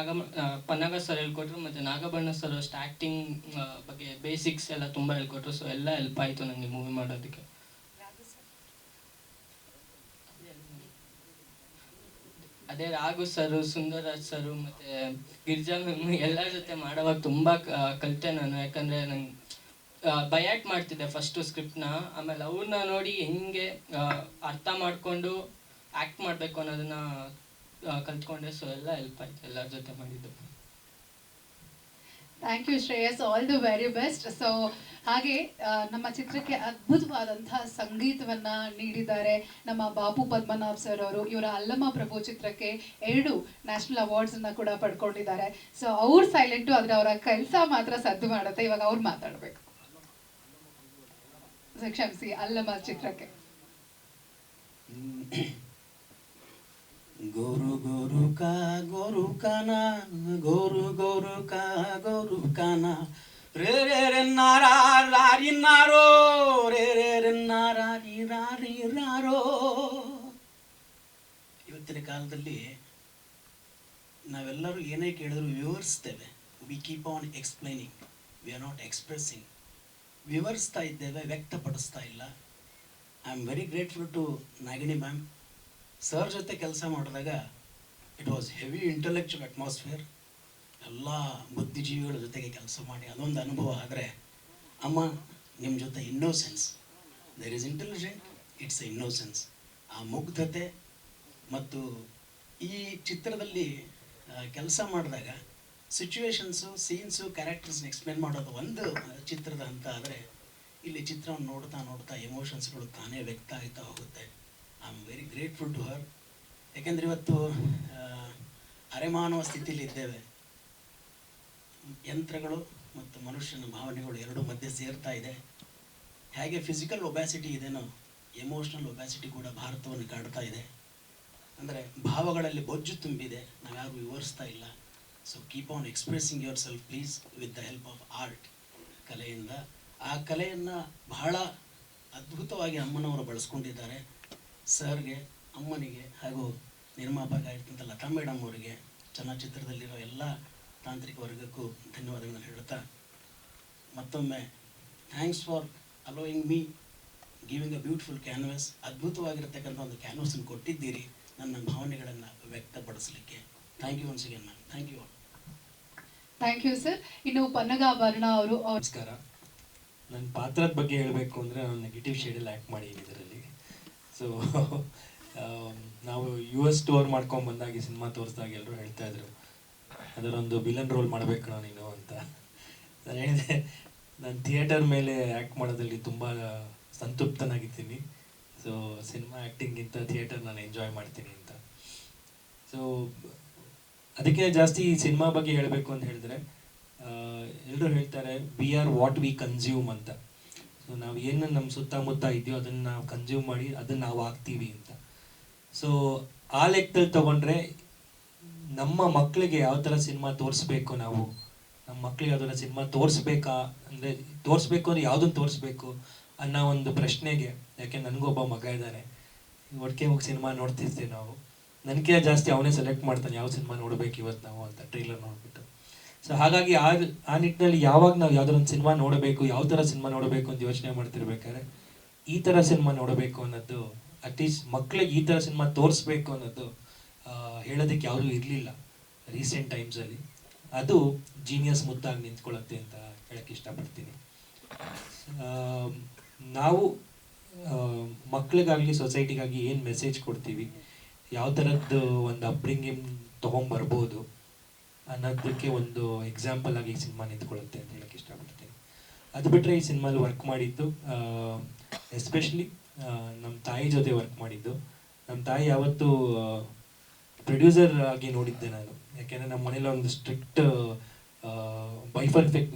ಪನ್ನಗ ಸರ್ ಹೇಳ್ಕೊಟ್ರು, ಮತ್ತು ನಾಗಬಣ್ಣ ಸರ್ ಅಷ್ಟು ಆ್ಯಕ್ಟಿಂಗ್ ಬಗ್ಗೆ ಬೇಸಿಕ್ಸ್ ಎಲ್ಲ ತುಂಬ ಹೇಳ್ಕೊಟ್ರು. ಸೊ ಎಲ್ಲ ಹೆಲ್ಪ್ ಆಯಿತು ನನಗೆ ಮೂವಿ ಮಾಡೋದಕ್ಕೆ. ಅದೇ ರಾಘು ಸರು, ಸುಂದರರಾಜ್ ಸರು ಮತ್ತು ಗಿರಿಜಾ ಮ್ಯಾಮ್ ಎಲ್ಲರ ಜೊತೆ ಮಾಡೋವಾಗ ತುಂಬ ಕಲಿತೆ ನಾನು. ಯಾಕಂದರೆ ನಂಗೆ ಬಯಾಟ್ ಮಾಡ್ತಿದ್ದೆ ಫಸ್ಟು ಸ್ಕ್ರಿಪ್ಟ್ನ, ಆಮೇಲೆ ಅವ್ರನ್ನ ನೋಡಿ ಹೆಂಗೆ ಅರ್ಥ ಮಾಡಿಕೊಂಡು ಆ್ಯಕ್ಟ್ ಮಾಡಬೇಕು ಅನ್ನೋದನ್ನು ಕಲ್ತ್ಕೊಂಡೆ. ಸೊ ಎಲ್ಲ ಹೆಲ್ಪ್ ಆಯಿತು ಎಲ್ಲರ ಜೊತೆ ಮಾಡಿದ್ದು.
Thank you Shreyas, all the very best. So ಹಾಗೆ ನಮ್ಮ ಚಿತ್ರಕ್ಕೆ ಅದ್ಭುತವಾದಂತಹ ಸಂಗೀತವನ್ನ ನೀಡಿದ್ದಾರೆ ನಮ್ಮ ಬಾಪು ಪದ್ಮನಾಭ್ ಸರ್ ಅವರು. ಇವರ ಅಲ್ಲಮ ಪ್ರಭು ಚಿತ್ರಕ್ಕೆ 2 ನ್ಯಾಷನಲ್ ಅವಾರ್ಡ್ಸ್ ಅನ್ನ ಕೂಡ ಪಡ್ಕೊಂಡಿದ್ದಾರೆ. ಸೊ ಅವ್ರು ಸೈಲೆಂಟು, ಆದ್ರೆ ಅವರ ಕೆಲಸ ಮಾತ್ರ ಸದ್ದು ಮಾಡುತ್ತೆ. ಇವಾಗ ಅವ್ರು ಮಾತಾಡ್ಬೇಕು. ಕ್ಷಮಿಸಿ, ಅಲ್ಲಮ ಚಿತ್ರಕ್ಕೆ.
गोरु गोरु काना गोरु गोरु काना रे रे रे नारा रारी नारो रे रे रे ನಾರಾರಿ ರಾರಿ ರಾರೋ. ಇವತ್ತಿನ ಕಾಲದಲ್ಲಿ ನಾವೆಲ್ಲರೂ ಏನೇ ಕೇಳಿದ್ರು ವಿವರಿಸ್ತೇವೆ. We keep on explaining, we are not expressing. ವಿವರಿಸ್ತಾ ಇದ್ದೇವೆ, ವ್ಯಕ್ತಪಡಿಸ್ತಾ ಇಲ್ಲ. I am very grateful to Nagini ma'am. Sir ಜೊತೆ ಕೆಲಸ ಮಾಡಿದಾಗ it was heavy intellectual atmosphere. ಎಲ್ಲ ಬುದ್ಧಿಜೀವಿಗಳ ಜೊತೆಗೆ ಕೆಲಸ ಮಾಡಿ ಅದೊಂದು ಅನುಭವ. ಆದರೆ ಅಮ್ಮ ನಿಮ್ಮ ಜೊತೆ innocence, there is intelligent, it's a innocence. ಆ ಮುಗ್ಧತೆ ಮತ್ತು ಈ ಚಿತ್ರದಲ್ಲಿ ಕೆಲಸ ಮಾಡಿದಾಗ ಸಿಚುವೇಶನ್ಸು, ಸೀನ್ಸು, ಕ್ಯಾರೆಕ್ಟರ್ಸ್ನ ಎಕ್ಸ್ಪ್ಲೇನ್ ಮಾಡೋದು ಒಂದು ಚಿತ್ರದ ಹಂತ. ಆದರೆ ಇಲ್ಲಿ ಚಿತ್ರವನ್ನು ನೋಡ್ತಾ ನೋಡ್ತಾ ಎಮೋಷನ್ಸ್ಗಳು ತಾನೇ ವ್ಯಕ್ತ ಆಗ್ತಾ ಹೋಗುತ್ತೆ. I am very grateful to her. ಯಾಕೆಂದರೆ ಇವತ್ತು ಅರೆಮಾನವ ಸ್ಥಿತಿಯಲ್ಲಿ ಇದ್ದೇವೆ. ಯಂತ್ರಗಳು ಮತ್ತು ಮನುಷ್ಯನ ಭಾವನೆಗಳು ಎರಡೂ ಮಧ್ಯೆ ಸೇರ್ತಾ ಇದೆ. ಹೇಗೆ ಫಿಸಿಕಲ್ ಒಬ್ಯಾಸಿಟಿ ಇದೆನೋ, ಎಮೋಷ್ನಲ್ ಒಬ್ಯಾಸಿಟಿ ಕೂಡ ಭಾರತವನ್ನು ಕಾಡ್ತಾ ಇದೆ. ಅಂದರೆ ಭಾವಗಳಲ್ಲಿ ಬೊಜ್ಜು ತುಂಬಿದೆ, ನಾವ್ಯಾರು ವಿವರಿಸ್ತಾ ಇಲ್ಲ. So keep on expressing yourself please with the help of art, ಕಲೆಯಿಂದ. ಆ ಕಲೆಯನ್ನು ಬಹಳ ಅದ್ಭುತವಾಗಿ ಅಮ್ಮನವರು ಬಳಸ್ಕೊಂಡಿದ್ದಾರೆ. ಸರ್ಗೆ, ಅಮ್ಮನಿಗೆ ಹಾಗೂ ನಿರ್ಮಾಪಕರಾಗಿರ್ತಂಥ ಲತಾ ಮೇಡಮ್ ಅವರಿಗೆ, ಚಲನಚಿತ್ರದಲ್ಲಿರೋ ಎಲ್ಲ ತಾಂತ್ರಿಕ ವರ್ಗಕ್ಕೂ ಧನ್ಯವಾದಗಳನ್ನು ಹೇಳುತ್ತಾ ಮತ್ತೊಮ್ಮೆ thanks for allowing me giving a beautiful canvas. ಅದ್ಭುತವಾಗಿರ್ತಕ್ಕಂಥ ಒಂದು ಕ್ಯಾನ್ವಸನ್ನು ಕೊಟ್ಟಿದ್ದೀರಿ ನನ್ನ ಭಾವನೆಗಳನ್ನು ವ್ಯಕ್ತಪಡಿಸಲಿಕ್ಕೆ. Thank you once again ma'am. Thank you.
Thank you sir. ಇನ್ನು ಪನ್ನಗಾಭರಣ ಅವರು.
ನಮಸ್ಕಾರ. ನನ್ನ ಪಾತ್ರದ ಬಗ್ಗೆ ಹೇಳಬೇಕು ಅಂದರೆ ನಾನು ನೆಗೆಟಿವ್ ಶೇಡಲ್ಲಿ ಆ್ಯಕ್ಟ್ ಮಾಡಿದ್ದೀನಿ ಇದರಲ್ಲಿ. ಸೊ ನಾವು US ಟೂರ್ ಮಾಡ್ಕೊಂಡು ಬಂದಾಗ ಈ ಸಿನಿಮಾ ತೋರಿಸಿದಾಗ ಎಲ್ಲರೂ ಹೇಳ್ತಾ ಇದ್ರು ಅದರೊಂದು ವಿಲನ್ ರೋಲ್ ಮಾಡಬೇಕು ನೀನು ಅಂತ. ನಾನು ಹೇಳಿದೆ ನಾನು ಥಿಯೇಟರ್ ಮೇಲೆ ಆ್ಯಕ್ಟ್ ಮಾಡೋದ್ರಲ್ಲಿ ತುಂಬ ಸಂತೃಪ್ತನಾಗಿದ್ದೀನಿ. ಸೊ ಸಿನಿಮಾ ಆ್ಯಕ್ಟಿಂಗಿಂತ ಥಿಯೇಟರ್ ನಾನು ಎಂಜಾಯ್ ಮಾಡ್ತೀನಿ ಅಂತ. ಸೊ ಅದಕ್ಕೆ ಜಾಸ್ತಿ ಈ ಸಿನಿಮಾ ಬಗ್ಗೆ ಹೇಳಬೇಕು ಅಂತ ಹೇಳಿದ್ರೆ, ಎಲ್ಲರೂ ಹೇಳ್ತಾರೆ we are what we consume ಅಂತ. ಸೊ ನಾವು ಏನು ನಮ್ಮ ಸುತ್ತಮುತ್ತ ಇದೆಯೋ ಅದನ್ನು ನಾವು ಕನ್ಸ್ಯೂಮ್ ಮಾಡಿ ಅದನ್ನು ನಾವು ಆಗ್ತೀವಿ ಅಂತ. ಸೊ ಆ ಲೆಕ್ಕದಲ್ಲಿ ತೊಗೊಂಡ್ರೆ ನಮ್ಮ ಮಕ್ಕಳಿಗೆ ಯಾವ ಥರ ಸಿನಿಮಾ ತೋರಿಸ್ಬೇಕು, ನಾವು ನಮ್ಮ ಮಕ್ಕಳಿಗೆ ಯಾವ್ದಾರ ಸಿನಿಮಾ ತೋರಿಸ್ಬೇಕಾ, ಅಂದರೆ ತೋರಿಸ್ಬೇಕು ಅಂದರೆ ಯಾವುದನ್ನು ತೋರಿಸ್ಬೇಕು ಅನ್ನೋ ಒಂದು ಪ್ರಶ್ನೆಗೆ, ಯಾಕೆ ನನಗೊಬ್ಬ ಮಗ ಇದ್ದಾನೆ, ಒಟ್ಟಿಗೆ ಹೋಗಿ ಸಿನಿಮಾ ನೋಡ್ತಿರ್ತೀವಿ ನಾವು. ನನಗೆ ಜಾಸ್ತಿ ಅವನೇ ಸೆಲೆಕ್ಟ್ ಮಾಡ್ತಾನೆ ಯಾವ ಸಿನಿಮಾ ನೋಡ್ಬೇಕು ಇವತ್ತು ನಾವು ಅಂತ ಟ್ರೈಲರ್ ನೋಡ್ಬಿಟ್ಟು. ಸೊ ಹಾಗಾಗಿ ಆ ನಿಟ್ಟಿನಲ್ಲಿ ಯಾವಾಗ ನಾವು ಯಾವ್ದಾರ ಒಂದು ಸಿನಿಮಾ ನೋಡಬೇಕು, ಯಾವ ಥರ ಸಿನಿಮಾ ನೋಡಬೇಕು ಅಂತ ಯೋಚನೆ ಮಾಡ್ತಿರ್ಬೇಕಾದ್ರೆ ಈ ಥರ ಸಿನಿಮಾ ನೋಡಬೇಕು ಅನ್ನೋದು, ಅಟ್ಲೀಸ್ಟ್ ಮಕ್ಳಿಗೆ ಈ ಥರ ಸಿನಿಮಾ ತೋರಿಸ್ಬೇಕು ಅನ್ನೋದು ಹೇಳೋದಕ್ಕೆ ಯಾವುದೂ ಇರಲಿಲ್ಲ ರೀಸೆಂಟ್ ಟೈಮ್ಸಲ್ಲಿ. ಅದು ಜೀನಿಯಸ್ ಮುತ್ತಾಗಿ ನಿಂತ್ಕೊಳ್ಳುತ್ತೆ ಅಂತ ಹೇಳಕ್ಕೆ ಇಷ್ಟಪಡ್ತೀನಿ. ನಾವು ಮಕ್ಳಿಗಾಗಲಿ ಸೊಸೈಟಿಗಾಗಿ ಏನು ಮೆಸೇಜ್ ಕೊಡ್ತೀವಿ, ಯಾವ ಥರದ್ದು ಒಂದು ಅಪ್ಬ್ರಿಂಗಿಂಗ್ ತೊಗೊಂಬರ್ಬೋದು ಅನ್ನೋದಕ್ಕೆ ಒಂದು ಎಕ್ಸಾಂಪಲ್ ಆಗಿ ಈ ಸಿನಿಮಾ ನಿಂತ್ಕೊಳ್ಳುತ್ತೆ ಅಂತ ಹೇಳಕ್ಕೆ ಇಷ್ಟಪಡ್ತೀನಿ. ಅದು ಬಿಟ್ಟರೆ ಈ ಸಿನಿಮಾಲಿ ವರ್ಕ್ ಮಾಡಿದ್ದು ಎಸ್ಪೆಷಲಿ ನಮ್ಮ ತಾಯಿ ಜೊತೆ ವರ್ಕ್ ಮಾಡಿದ್ದು. ನಮ್ಮ ತಾಯಿ ಯಾವತ್ತೂ ಪ್ರೊಡ್ಯೂಸರ್ ಆಗಿ ನೋಡಿದ್ದೆ ನಾನು, ಯಾಕೆಂದರೆ ನಮ್ಮ ಮನೇಲಿ ಒಂದು ಸ್ಟ್ರಿಕ್ಟ್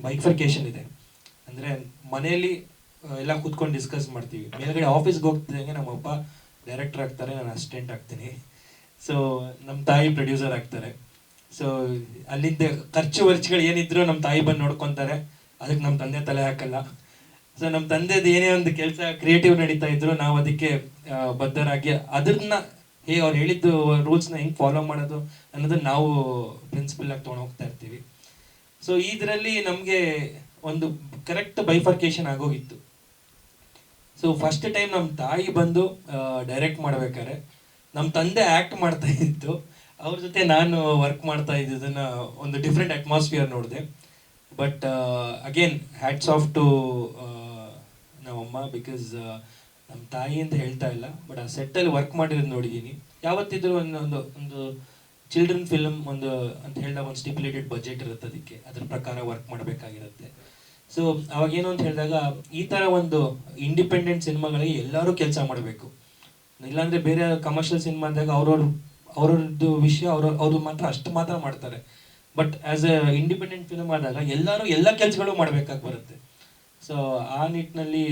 ಬೈಫರ್ಕೇಶನ್ ಇದೆ. ಅಂದರೆ ಮನೆಯಲ್ಲಿ ಎಲ್ಲ ಕೂತ್ಕೊಂಡು ಡಿಸ್ಕಸ್ ಮಾಡ್ತೀವಿ, ಮೇಲ್ಗಡೆ ಆಫೀಸ್ಗೆ ಹೋಗ್ತಿದ್ದಂಗೆ ನಮ್ಮಪ್ಪ ಡೈರೆಕ್ಟರ್ ಆಗ್ತಾರೆ, ನಾನು ಅಸಿಸ್ಟೆಂಟ್ ಆಗ್ತೀನಿ. ಸೊ ನಮ್ಮ ತಾಯಿ ಪ್ರೊಡ್ಯೂಸರ್ ಆಗ್ತಾರೆ. ಸೊ ಅಲ್ಲಿಂದ ಖರ್ಚುಗಳು ಏನಿದ್ರು ನಮ್ಮ ತಾಯಿ ಬಂದು ನೋಡ್ಕೊತಾರೆ, ಅದಕ್ಕೆ ನಮ್ಮ ತಂದೆ ತಲೆ ಹಾಕಲ್ಲ. ಸೊ ನಮ್ಮ ತಂದೆದು ಏನೇ ಒಂದು ಕೆಲಸ ಕ್ರಿಯೇಟಿವ್ ನಡೀತಾ ಇದ್ರು ನಾವು ಅದಕ್ಕೆ ಬದ್ಧರಾಗಿ ಅದನ್ನ ಹೇಗೆ ಅವ್ರು ಹೇಳಿದ್ದು ರೂಲ್ಸ್ನ ಹೆಂಗೆ ಫಾಲೋ ಮಾಡೋದು ಅನ್ನೋದನ್ನ ನಾವು ಪ್ರಿನ್ಸಿಪಲ್ ಆಗಿ ತೊಗೊಂಡು ಹೋಗ್ತಾ ಇರ್ತೀವಿ. ಸೊ ಇದರಲ್ಲಿ ನಮಗೆ ಒಂದು ಕರೆಕ್ಟ್ ಬೈಫರ್ಕೇಶನ್ ಆಗೋಗಿತ್ತು. ಸೊ ಫಸ್ಟ್ ಟೈಮ್ ನಮ್ಮ ತಾಯಿ ಬಂದು ಡೈರೆಕ್ಟ್ ಮಾಡ್ಬೇಕಾದ್ರೆ ನಮ್ಮ ತಂದೆ ಆ್ಯಕ್ಟ್ ಮಾಡ್ತಾ ಇದ್ದು, ಅವ್ರ ಜೊತೆ ನಾನು ವರ್ಕ್ ಮಾಡ್ತಾ ಇದ್ದದನ್ನ ಒಂದು ಡಿಫ್ರೆಂಟ್ ಅಟ್ಮಾಸ್ಫಿಯರ್ ನೋಡಿದೆ. But again hats off to ನಮ್ಮಮ್ಮ, ಬಿಕಾಸ್ ನಮ್ಮ ತಾಯಿ ಅಂತ ಹೇಳ್ತಾ ಇಲ್ಲ, ಬಟ್ ಆ ಸೆಟ್ಟಲ್ಲಿ ವರ್ಕ್ ಮಾಡಿರೋದು ನೋಡಿದ್ದೀನಿ. ಯಾವತ್ತಿದ್ರು ಒಂದು ಚಿಲ್ಡ್ರನ್ ಫಿಲ್ಮ್ ಒಂದು ಅಂತ ಹೇಳಿದಾಗ ಒಂದು ಸ್ಟಿಪ್ಯುಲೇಟೆಡ್ ಬಜೆಟ್ ಇರುತ್ತೆ, ಅದಕ್ಕೆ ಅದ್ರ ಪ್ರಕಾರ ವರ್ಕ್ ಮಾಡಬೇಕಾಗಿರುತ್ತೆ. ಸೊ ಅವಾಗ ಏನು ಅಂತ ಹೇಳಿದಾಗ ಈ ಥರ ಒಂದು ಇಂಡಿಪೆಂಡೆಂಟ್ ಸಿನಿಮಾಗಳಿಗೆ ಎಲ್ಲರೂ ಕೆಲಸ ಮಾಡಬೇಕು. ಇಲ್ಲಾಂದರೆ ಬೇರೆ ಕಮರ್ಷಿಯಲ್ ಸಿನಿಮಾ ಅಂದಾಗ ಅವ್ರವ್ರದ್ದು ವಿಷಯ ಅವರು ಮಾತ್ರ ಮಾಡ್ತಾರೆ. But as A independent film ಆದಾಗ ಎಲ್ಲರೂ ಎಲ್ಲ ಕೆಲಸಗಳು ಮಾಡಬೇಕಾಗಿ ಬರುತ್ತೆ. ಸೊ ಆ ನಿಟ್ಟಿನಲ್ಲಿ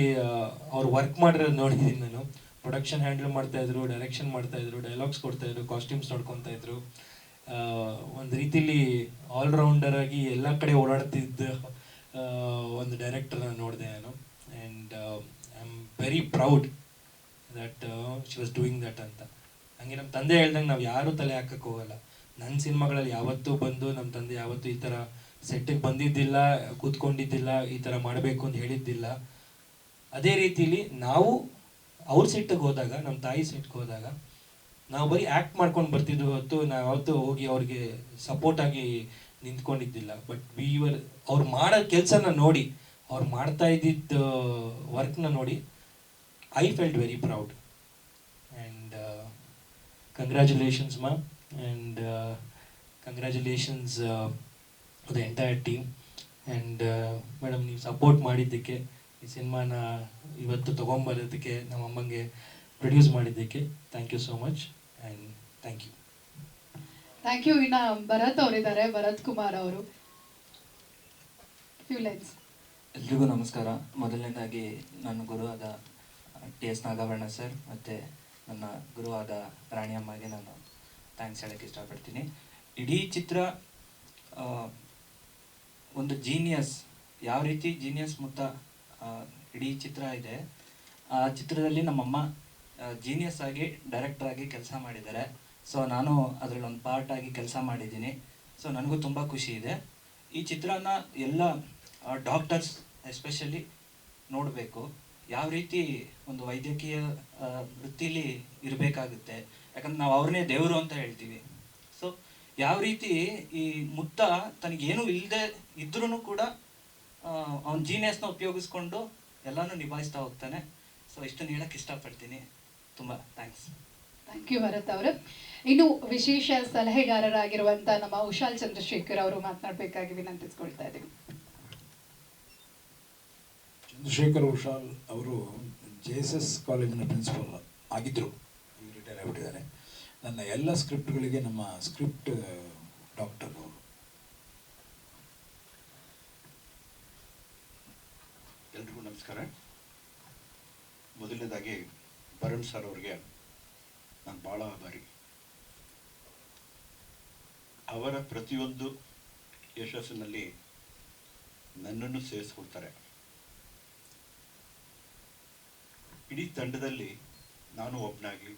ಅವ್ರು ವರ್ಕ್ ಮಾಡಿರೋದು ನೋಡಿದ್ದೀನಿ ನಾನು. ಪ್ರೊಡಕ್ಷನ್ ಹ್ಯಾಂಡಲ್ ಮಾಡ್ತಾಯಿದ್ರು, ಡೈರೆಕ್ಷನ್ ಮಾಡ್ತಾಯಿದ್ರು, ಡೈಲಾಗ್ಸ್ ಕೊಡ್ತಾಯಿದ್ರು, ಕಾಸ್ಟ್ಯೂಮ್ಸ್ ನೋಡ್ಕೊತಾ ಇದ್ರು. ಒಂದು ರೀತಿಲಿ ಆಲ್ರೌಂಡರ್ ಆಗಿ ಎಲ್ಲ ಕಡೆ ಓಡಾಡ್ತಿದ್ದ ಒಂದು ಡೈರೆಕ್ಟರ್ನ ನೋಡಿದೆ ನಾನು. And I am very proud that she was doing that ಅಂತ. ಹಂಗೆ ನಮ್ಮ ತಂದೆ ಹೇಳ್ದಂಗೆ ನಾವು ಯಾರೂ ತಲೆ ಹಾಕಕ್ಕೆ ಹೋಗಲ್ಲ. ನನ್ನ ಸಿನಿಮಾಗಳಲ್ಲಿ ಯಾವತ್ತೂ ಬಂದು ನಮ್ಮ ತಂದೆ ಯಾವತ್ತೂ ಈ ಥರ ಸೆಟ್ಟಿಗೆ ಬಂದಿದ್ದಿಲ್ಲ, ಕೂತ್ಕೊಂಡಿದ್ದಿಲ್ಲ, ಈ ಥರ ಮಾಡಬೇಕು ಅಂತ ಹೇಳಿದ್ದಿಲ್ಲ. ಅದೇ ರೀತಿಲಿ ನಾವು ಅವ್ರ ಸೆಟ್ಟಿಗೆ ಹೋದಾಗ, ನಮ್ಮ ತಾಯಿ ಸೆಟ್ಗೆ ಹೋದಾಗ ನಾವು ಬರೀ ಆ್ಯಕ್ಟ್ ಮಾಡ್ಕೊಂಡು ಬರ್ತಿದ್ವಿ ಹೊತ್ತು ನಾವು ಯಾವತ್ತೂ ಹೋಗಿ ಅವ್ರಿಗೆ ಸಪೋರ್ಟಾಗಿ ನಿಂತ್ಕೊಂಡಿದ್ದಿಲ್ಲ. ಬಟ್ ಅವ್ರು ಮಾಡೋ ಕೆಲಸನ ನೋಡಿ, ಅವ್ರು ಮಾಡ್ತಾ ಇದ್ದಿದ್ದ ವರ್ಕ್ನ ನೋಡಿ I felt very proud. And congratulations ಮಾ, and congratulations the entire team. And madam, ನೀವು ಸಪೋರ್ಟ್ ಮಾಡಿದ್ದಕ್ಕೆ, ಈ ಸಿನಿಮಾನ ಇವತ್ತು ತೊಗೊಂಬರೋದಕ್ಕೆ, ನಮ್ಮ ಅಮ್ಮಂಗೆ ಪ್ರೊಡ್ಯೂಸ್ ಮಾಡಿದ್ದಕ್ಕೆ thank you so much and thank you.
Thank you. ಇನ್ನು ಭರತ್ ಅವರಿದ್ದಾರೆ, ಭರತ್ ಕುಮಾರ್ ಅವರು. Few lines.
ಎಲ್ರಿಗೂ ನಮಸ್ಕಾರ. ಮೊದಲನೇದಾಗಿ ನನ್ನ ಗುರುವಾದ TS ನಾಗಾಭರಣ ಸರ್ ಮತ್ತು ನನ್ನ ಗುರುವಾದ ರಾಣಿಯಮ್ಮಗೆ ನಾನು ಥ್ಯಾಂಕ್ಸ್ ಹೇಳೋಕ್ಕೆ ಇಷ್ಟಪಡ್ತೀನಿ. ಇಡೀ ಚಿತ್ರ ಒಂದು ಜೀನಿಯಸ್, ಯಾವ ರೀತಿ ಜೀನಿಯಸ್ ಮುತ್ತ ಇಡೀ ಚಿತ್ರ ಇದೆ. ಆ ಚಿತ್ರದಲ್ಲಿ ನಮ್ಮಮ್ಮ ಜೀನಿಯಸ್ ಆಗಿ ಡೈರೆಕ್ಟರ್ ಆಗಿ ಕೆಲಸ ಮಾಡಿದ್ದಾರೆ. ಸೊ ನಾನು ಅದರಲ್ಲಿ ಒಂದು ಪಾರ್ಟ್ ಆಗಿ ಕೆಲಸ ಮಾಡಿದ್ದೀನಿ. ಸೊ ನನಗೂ ತುಂಬ ಖುಷಿ ಇದೆ. ಈ ಚಿತ್ರನ ಎಲ್ಲ ಡಾಕ್ಟರ್ಸ್ ಎಸ್ಪೆಷಲಿ ನೋಡಬೇಕು. ಯಾವ ರೀತಿ ಒಂದು ವೈದ್ಯಕೀಯ ವೃತ್ತಿಲಿ ಇರಬೇಕಾಗುತ್ತೆ, ಯಾಕಂದ್ರೆ ನಾವು ಅವ್ರನ್ನೇ ದೇವರು ಅಂತ ಹೇಳ್ತೀವಿ. ಸೊ ಯಾವ ರೀತಿ ಈ ಮುತ್ತ ತನಗೇನು ಇಲ್ಲದೆ ಇದ್ರೂ ಕೂಡ ಅವನ ಜೀನಿಯಸ್ನ ಉಪಯೋಗಿಸ್ಕೊಂಡು ಎಲ್ಲನೂ ನಿಭಾಯಿಸ್ತಾ ಹೋಗ್ತಾನೆ. ಸೊ ಇಷ್ಟನ್ನು ಹೇಳಕ್ಕೆ ಇಷ್ಟಪಡ್ತೀನಿ. ತುಂಬ ಥ್ಯಾಂಕ್ಸ್.
ಥ್ಯಾಂಕ್ ಯು ಭರತ್ ಅವರು. ಇನ್ನು ವಿಶೇಷ ಸಲಹೆಗಾರರಾಗಿರುವಂಥ ನಮ್ಮ ಉಷಾಲ್ ಚಂದ್ರಶೇಖರ್ ಅವರು ಮಾತನಾಡಬೇಕಾಗಿ ವಿನಂತಿಸ್ಕೊಳ್ತಾ ಇದ್ದೀವಿ.
ಚಂದ್ರಶೇಖರ್ ಉಷಾಲ್ ಅವರು JSS ಕಾಲೇಜಿನ ಪ್ರಿನ್ಸಿಪಲ್ ಆಗಿದ್ದರು, ಈಗ ರಿಟೈರ್ ಆಗಿಬಿಟ್ಟಿದ್ದಾರೆ. ನನ್ನ ಎಲ್ಲ ಸ್ಕ್ರಿಪ್ಟ್ಗಳಿಗೆ ನಮ್ಮ ಸ್ಕ್ರಿಪ್ಟ್ ಡಾಕ್ಟರ್ ಅವರು.
ಎಲ್ರಿಗೂ ನಮಸ್ಕಾರ. ಮೊದಲನೇದಾಗಿ ಭರಣ್ ಸರ್ ಅವ್ರಿಗೆ ನಾನು ಭಾಳ ಆಭಾರಿ. ಅವರ ಪ್ರತಿಯೊಂದು ಯಶಸ್ಸಿನಲ್ಲಿ ನನ್ನನ್ನು ಸೇರಿಸ್ಕೊಳ್ತಾರೆ. ಇಡೀ ತಂಡದಲ್ಲಿ ನಾನು ಒಬ್ಬನಾಗಿ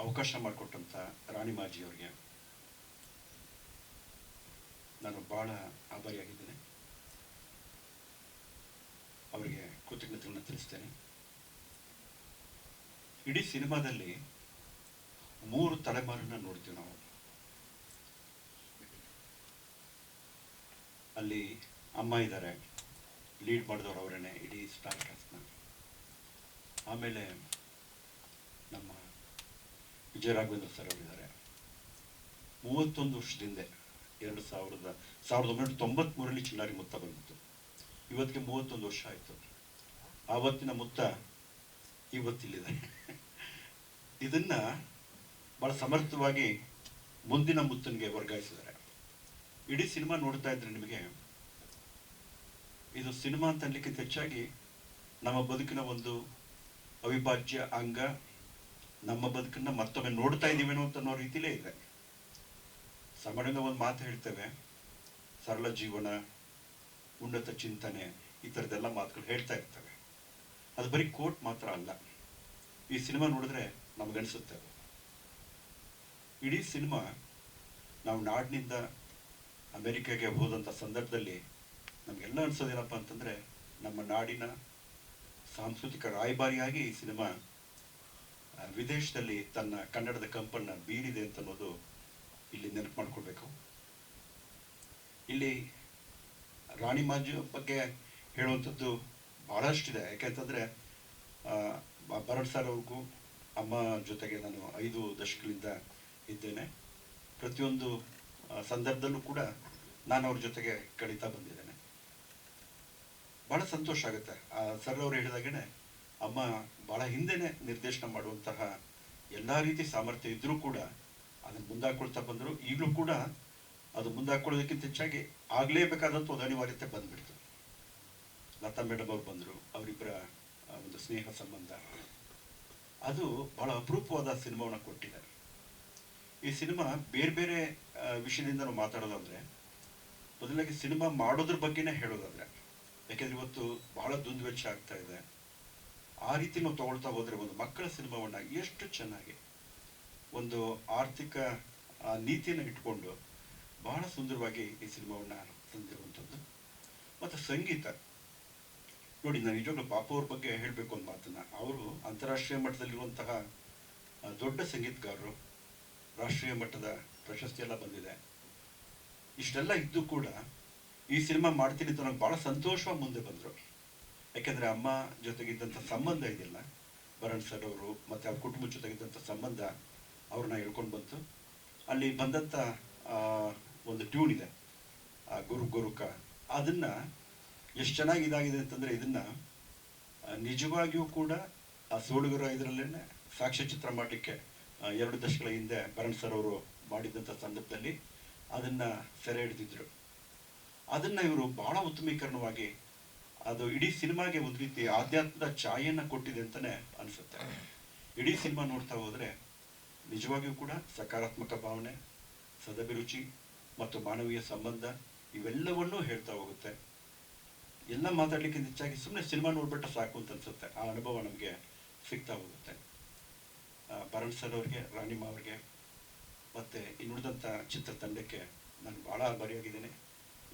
ಅವಕಾಶ ಮಾಡಿಕೊಟ್ಟಂಥ ರಾಣಿ ಮಾಜಿ ಅವ್ರಿಗೆ, ನಾನು ಭಾಳ ಆಭಾರಿಯಾಗಿದ್ದೇನೆ. ಅವರಿಗೆ ಕೃತಜ್ಞತೆಗಳನ್ನು ತಿಳಿಸ್ತೇನೆ. ಇಡೀ ಸಿನಿಮಾದಲ್ಲಿ 3 ತಲೆಮಾರನ್ನ ನೋಡ್ತೀವಿ ನಾವು. ಅಲ್ಲಿ ಅಮ್ಮ ಇದ್ದಾರೆ, ಲೀಡ್ ಮಾಡಿದವರು ಅವರೇನೆ ಇಡೀ ಸ್ಟಾರ್ ಕಾಸ್ಟ್ನ. ಆಮೇಲೆ ನಮ್ಮ ವಿಜಯ ರಾಘವೇಂದ್ರ ಸರ್ ಅವರಿದ್ದಾರೆ. 31 ವರ್ಷದಿಂದ 1993ರಲ್ಲಿ ಚಿನ್ನಾರಿ ಮುತ್ತ ಬಂದಿತ್ತು. ಇವತ್ತಿಗೆ 31 ವರ್ಷ ಆಯಿತು. ಆವತ್ತಿನ ಮುತ್ತ ಇವತ್ತಿಲ್ಲಿದೆ. ಇದನ್ನ ಬಹಳ ಸಮರ್ಥವಾಗಿ ಮುಂದಿನ ಮುತ್ತನಿಗೆ ವರ್ಗಾಯಿಸಿದ್ದಾರೆ. ಇಡೀ ಸಿನಿಮಾ ನೋಡ್ತಾ ಇದ್ರೆ ನಿಮಗೆ ಇದು ಸಿನಿಮಾ ಅಂತ ಅನ್ಲಿಕ್ಕಿಂತ ಹೆಚ್ಚಾಗಿ ನಮ್ಮ ಬದುಕಿನ ಒಂದು ಅವಿಭಾಜ್ಯ ಅಂಗ, ನಮ್ಮ ಬದುಕನ್ನ ಮತ್ತೊಮ್ಮೆ ನೋಡ್ತಾ ಇದ್ದೀವೇನೋ ಅಂತ ಅನ್ನೋ ರೀತಿಲೇ ಇದೆ. ಸಾಮಾನ್ಯವಾಗಿ ಒಂದು ಮಾತು ಹೇಳ್ತೇವೆ, ಸರಳ ಜೀವನ, ಉನ್ನತ ಚಿಂತನೆ, ಈ ಥರದ್ದೆಲ್ಲ ಮಾತುಗಳು ಹೇಳ್ತಾ ಇರ್ತವೆ. ಅದು ಬರೀ ಕೋಟ್ ಮಾತ್ರ ಅಲ್ಲ. ಈ ಸಿನಿಮಾ ನೋಡಿದ್ರೆ ನಮಗನ್ಸುತ್ತೆ ಇಡೀ ಸಿನಿಮಾ ನಾವು ನಾಡಿನಿಂದ ಅಮೆರಿಕಾಗೆ ಹೋದಂಥ ಸಂದರ್ಭದಲ್ಲಿ ನಮಗೆಲ್ಲ ಅನ್ಸೋದೇನಪ್ಪ ಅಂತಂದರೆ, ನಮ್ಮ ನಾಡಿನ ಸಾಂಸ್ಕೃತಿಕ ರಾಯಭಾರಿಯಾಗಿ ಈ ಸಿನಿಮಾ ವಿದೇಶದಲ್ಲಿ ತನ್ನ ಕನ್ನಡದ ಕಂಪನ್ನು ಬೀರಿದೆ ಅಂತ ಅನ್ನೋದು ಇಲ್ಲಿ ನೆನಪು ಮಾಡ್ಕೊಳ್ಬೇಕು. ಇಲ್ಲಿ ರಾಣಿ ಮಾಂಜು ಬಗ್ಗೆ ಹೇಳುವಂಥದ್ದು ಬಹಳಷ್ಟಿದೆ. ಯಾಕೆಂತಂದರೆ ಭರಣ್ ಸರ್ ಅವ್ರಿಗೂ ಅಮ್ಮ ಜೊತೆಗೆ ನಾನು 5 ದಶಕಗಳಿಂದ ಇದ್ದೇನೆ. ಪ್ರತಿಯೊಂದು ಸಂದರ್ಭದಲ್ಲೂ ಕೂಡ ನಾನು ಅವ್ರ ಜೊತೆಗೆ ಕಳೀತಾ ಬಂದಿದ್ದೇನೆ. ಭಾಳ ಸಂತೋಷ ಆಗುತ್ತೆ. ಸರ್ ಅವರು ಹೇಳಿದಾಗೇ ಅಮ್ಮ ಭಾಳ ಹಿಂದೆನೆ ನಿರ್ದೇಶನ ಮಾಡುವಂತಹ ಎಲ್ಲ ರೀತಿ ಸಾಮರ್ಥ್ಯ ಇದ್ದರೂ ಕೂಡ ಅದನ್ನು ಮುಂದಾಕೊಳ್ತಾ ಬಂದರು. ಈಗಲೂ ಕೂಡ ಅದು ಮುಂದಾಕೊಳ್ಳೋದಕ್ಕಿಂತ ಹೆಚ್ಚಾಗಿ ಆಗಲೇಬೇಕಾದಂಥ ಒಂದು ಅನಿವಾರ್ಯತೆ ಬಂದ್ಬಿಡ್ತು. ಲತಾ ಮೇಡಮ್ ಅವ್ರು ಬಂದರು, ಅವರಿಬ್ಬರ ಒಂದು ಸ್ನೇಹ ಸಂಬಂಧ ಅದು ಬಹಳ ಅಪರೂಪವಾದ ಸಿನಿಮಾವನ್ನು ಕೊಟ್ಟಿದ್ದಾರೆ. ಈ ಸಿನಿಮಾ ಬೇರೆ ಬೇರೆ ವಿಷಯದಿಂದ ನಾವು ಮಾತಾಡೋದಾದ್ರೆ, ಮೊದಲಾಗಿ ಸಿನಿಮಾ ಮಾಡೋದ್ರ ಬಗ್ಗೆನೇ ಹೇಳೋದಾದ್ರೆ, ಯಾಕೆಂದ್ರೆ ಇವತ್ತು ಬಹಳ ದುಂದುವೆಚ್ಚ ಆಗ್ತಾ ಇದೆ. ಆ ರೀತಿ ನಾವು ತಗೊಳ್ತಾ ಹೋದ್ರೆ ಒಂದು ಮಕ್ಕಳ ಸಿನಿಮಾವನ್ನ ಎಷ್ಟು ಚೆನ್ನಾಗಿ ಒಂದು ಆರ್ಥಿಕ ನೀತಿಯನ್ನು ಇಟ್ಕೊಂಡು ಬಹಳ ಸುಂದರವಾಗಿ ಈ ಸಿನಿಮಾವನ್ನ ತಂದಿರುವಂಥದ್ದು. ಮತ್ತು ಸಂಗೀತ ನೋಡಿ, ನಾನು ನಿಜವಾಗ್ಲೂ ಪಾಪು ಅವ್ರ ಬಗ್ಗೆ ಹೇಳಬೇಕು ಒಂದು ಮಾತನ್ನ. ಅವರು ಅಂತಾರಾಷ್ಟ್ರೀಯ ಮಟ್ಟದಲ್ಲಿರುವಂತಹ ದೊಡ್ಡ ಸಂಗೀತಗಾರರು, ರಾಷ್ಟ್ರೀಯ ಮಟ್ಟದ ಪ್ರಶಸ್ತಿ ಎಲ್ಲ ಬಂದಿದೆ. ಇಷ್ಟೆಲ್ಲ ಇದ್ದು ಕೂಡ ಈ ಸಿನಿಮಾ ಮಾಡ್ತೀನಿ ಅಂತ ನನಗೆ ಭಾಳ ಸಂತೋಷವಾಗಿ ಮುಂದೆ ಬಂದರು. ಯಾಕೆಂದರೆ ಅಮ್ಮ ಜೊತೆಗಿದ್ದಂಥ ಸಂಬಂಧ ಇದೆಯಲ್ಲ, ಭರಣ್ ಸರ್ ಅವರು ಮತ್ತು ಅವ್ರ ಕುಟುಂಬದ ಜೊತೆಗಿದ್ದಂಥ ಸಂಬಂಧ ಅವ್ರನ್ನ ಹೇಳ್ಕೊಂಡು ಬಂತು. ಅಲ್ಲಿ ಬಂದಂಥ ಒಂದು ಟ್ಯೂನ್ ಇದೆ, ಗುರುಕ, ಅದನ್ನು ಎಷ್ಟು ಚೆನ್ನಾಗಿ ಇದಾಗಿದೆ ಅಂತಂದರೆ, ಇದನ್ನು ನಿಜವಾಗಿಯೂ ಕೂಡ ಆ ಸೋಡುಗರ ಇದರಲ್ಲೇ ಸಾಕ್ಷ್ಯಚಿತ್ರ ಮಾಡಲಿಕ್ಕೆ 2 ದಶಕಗಳ ಹಿಂದೆ ಭರಣ್ ಸರ್ ಅವರು ಮಾಡಿದಂಥ ಸಂದರ್ಭದಲ್ಲಿ ಅದನ್ನು ಸೆರೆ ಹಿಡಿದಿದ್ರು. ಅದನ್ನು ಇವರು ಬಹಳ ಉತ್ತಮೀಕರಣವಾಗಿ ಅದು ಇಡೀ ಸಿನಿಮಾಗೆ ಒಂದು ರೀತಿ ಆಧ್ಯಾತ್ಮದ ಛಾಯೆಯನ್ನು ಕೊಟ್ಟಿದೆ ಅಂತಲೇ ಅನಿಸುತ್ತೆ. ಇಡೀ ಸಿನಿಮಾ ನೋಡ್ತಾ ಹೋದರೆ ನಿಜವಾಗಿಯೂ ಕೂಡ ಸಕಾರಾತ್ಮಕ ಭಾವನೆ, ಸದಭಿರುಚಿ ಮತ್ತು ಮಾನವೀಯ ಸಂಬಂಧ ಇವೆಲ್ಲವನ್ನೂ ಹೇಳ್ತಾ ಹೋಗುತ್ತೆ. ಎಲ್ಲ ಮಾತಾಡ್ಲಿಕ್ಕಿಂತ ಹೆಚ್ಚಾಗಿ ಸುಮ್ಮನೆ ಸಿನಿಮಾ ನೋಡ್ಬಿಟ್ಟ ಸಾಕು ಅಂತ ಅನ್ಸುತ್ತೆ. ಆ ಅನುಭವ ನಮಗೆ ಸಿಗ್ತಾ ಹೋಗುತ್ತೆ. ಭರಣ್ ಸರ್ ಅವ್ರಿಗೆ, ರಾಣಿಮಾ ಅವ್ರಿಗೆ ಮತ್ತು ಇನ್ನುಳಿದಂಥ ಚಿತ್ರತಂಡಕ್ಕೆ ನಾನು ಭಾಳ ಆಭಾರಿಯಾಗಿದ್ದೇನೆ.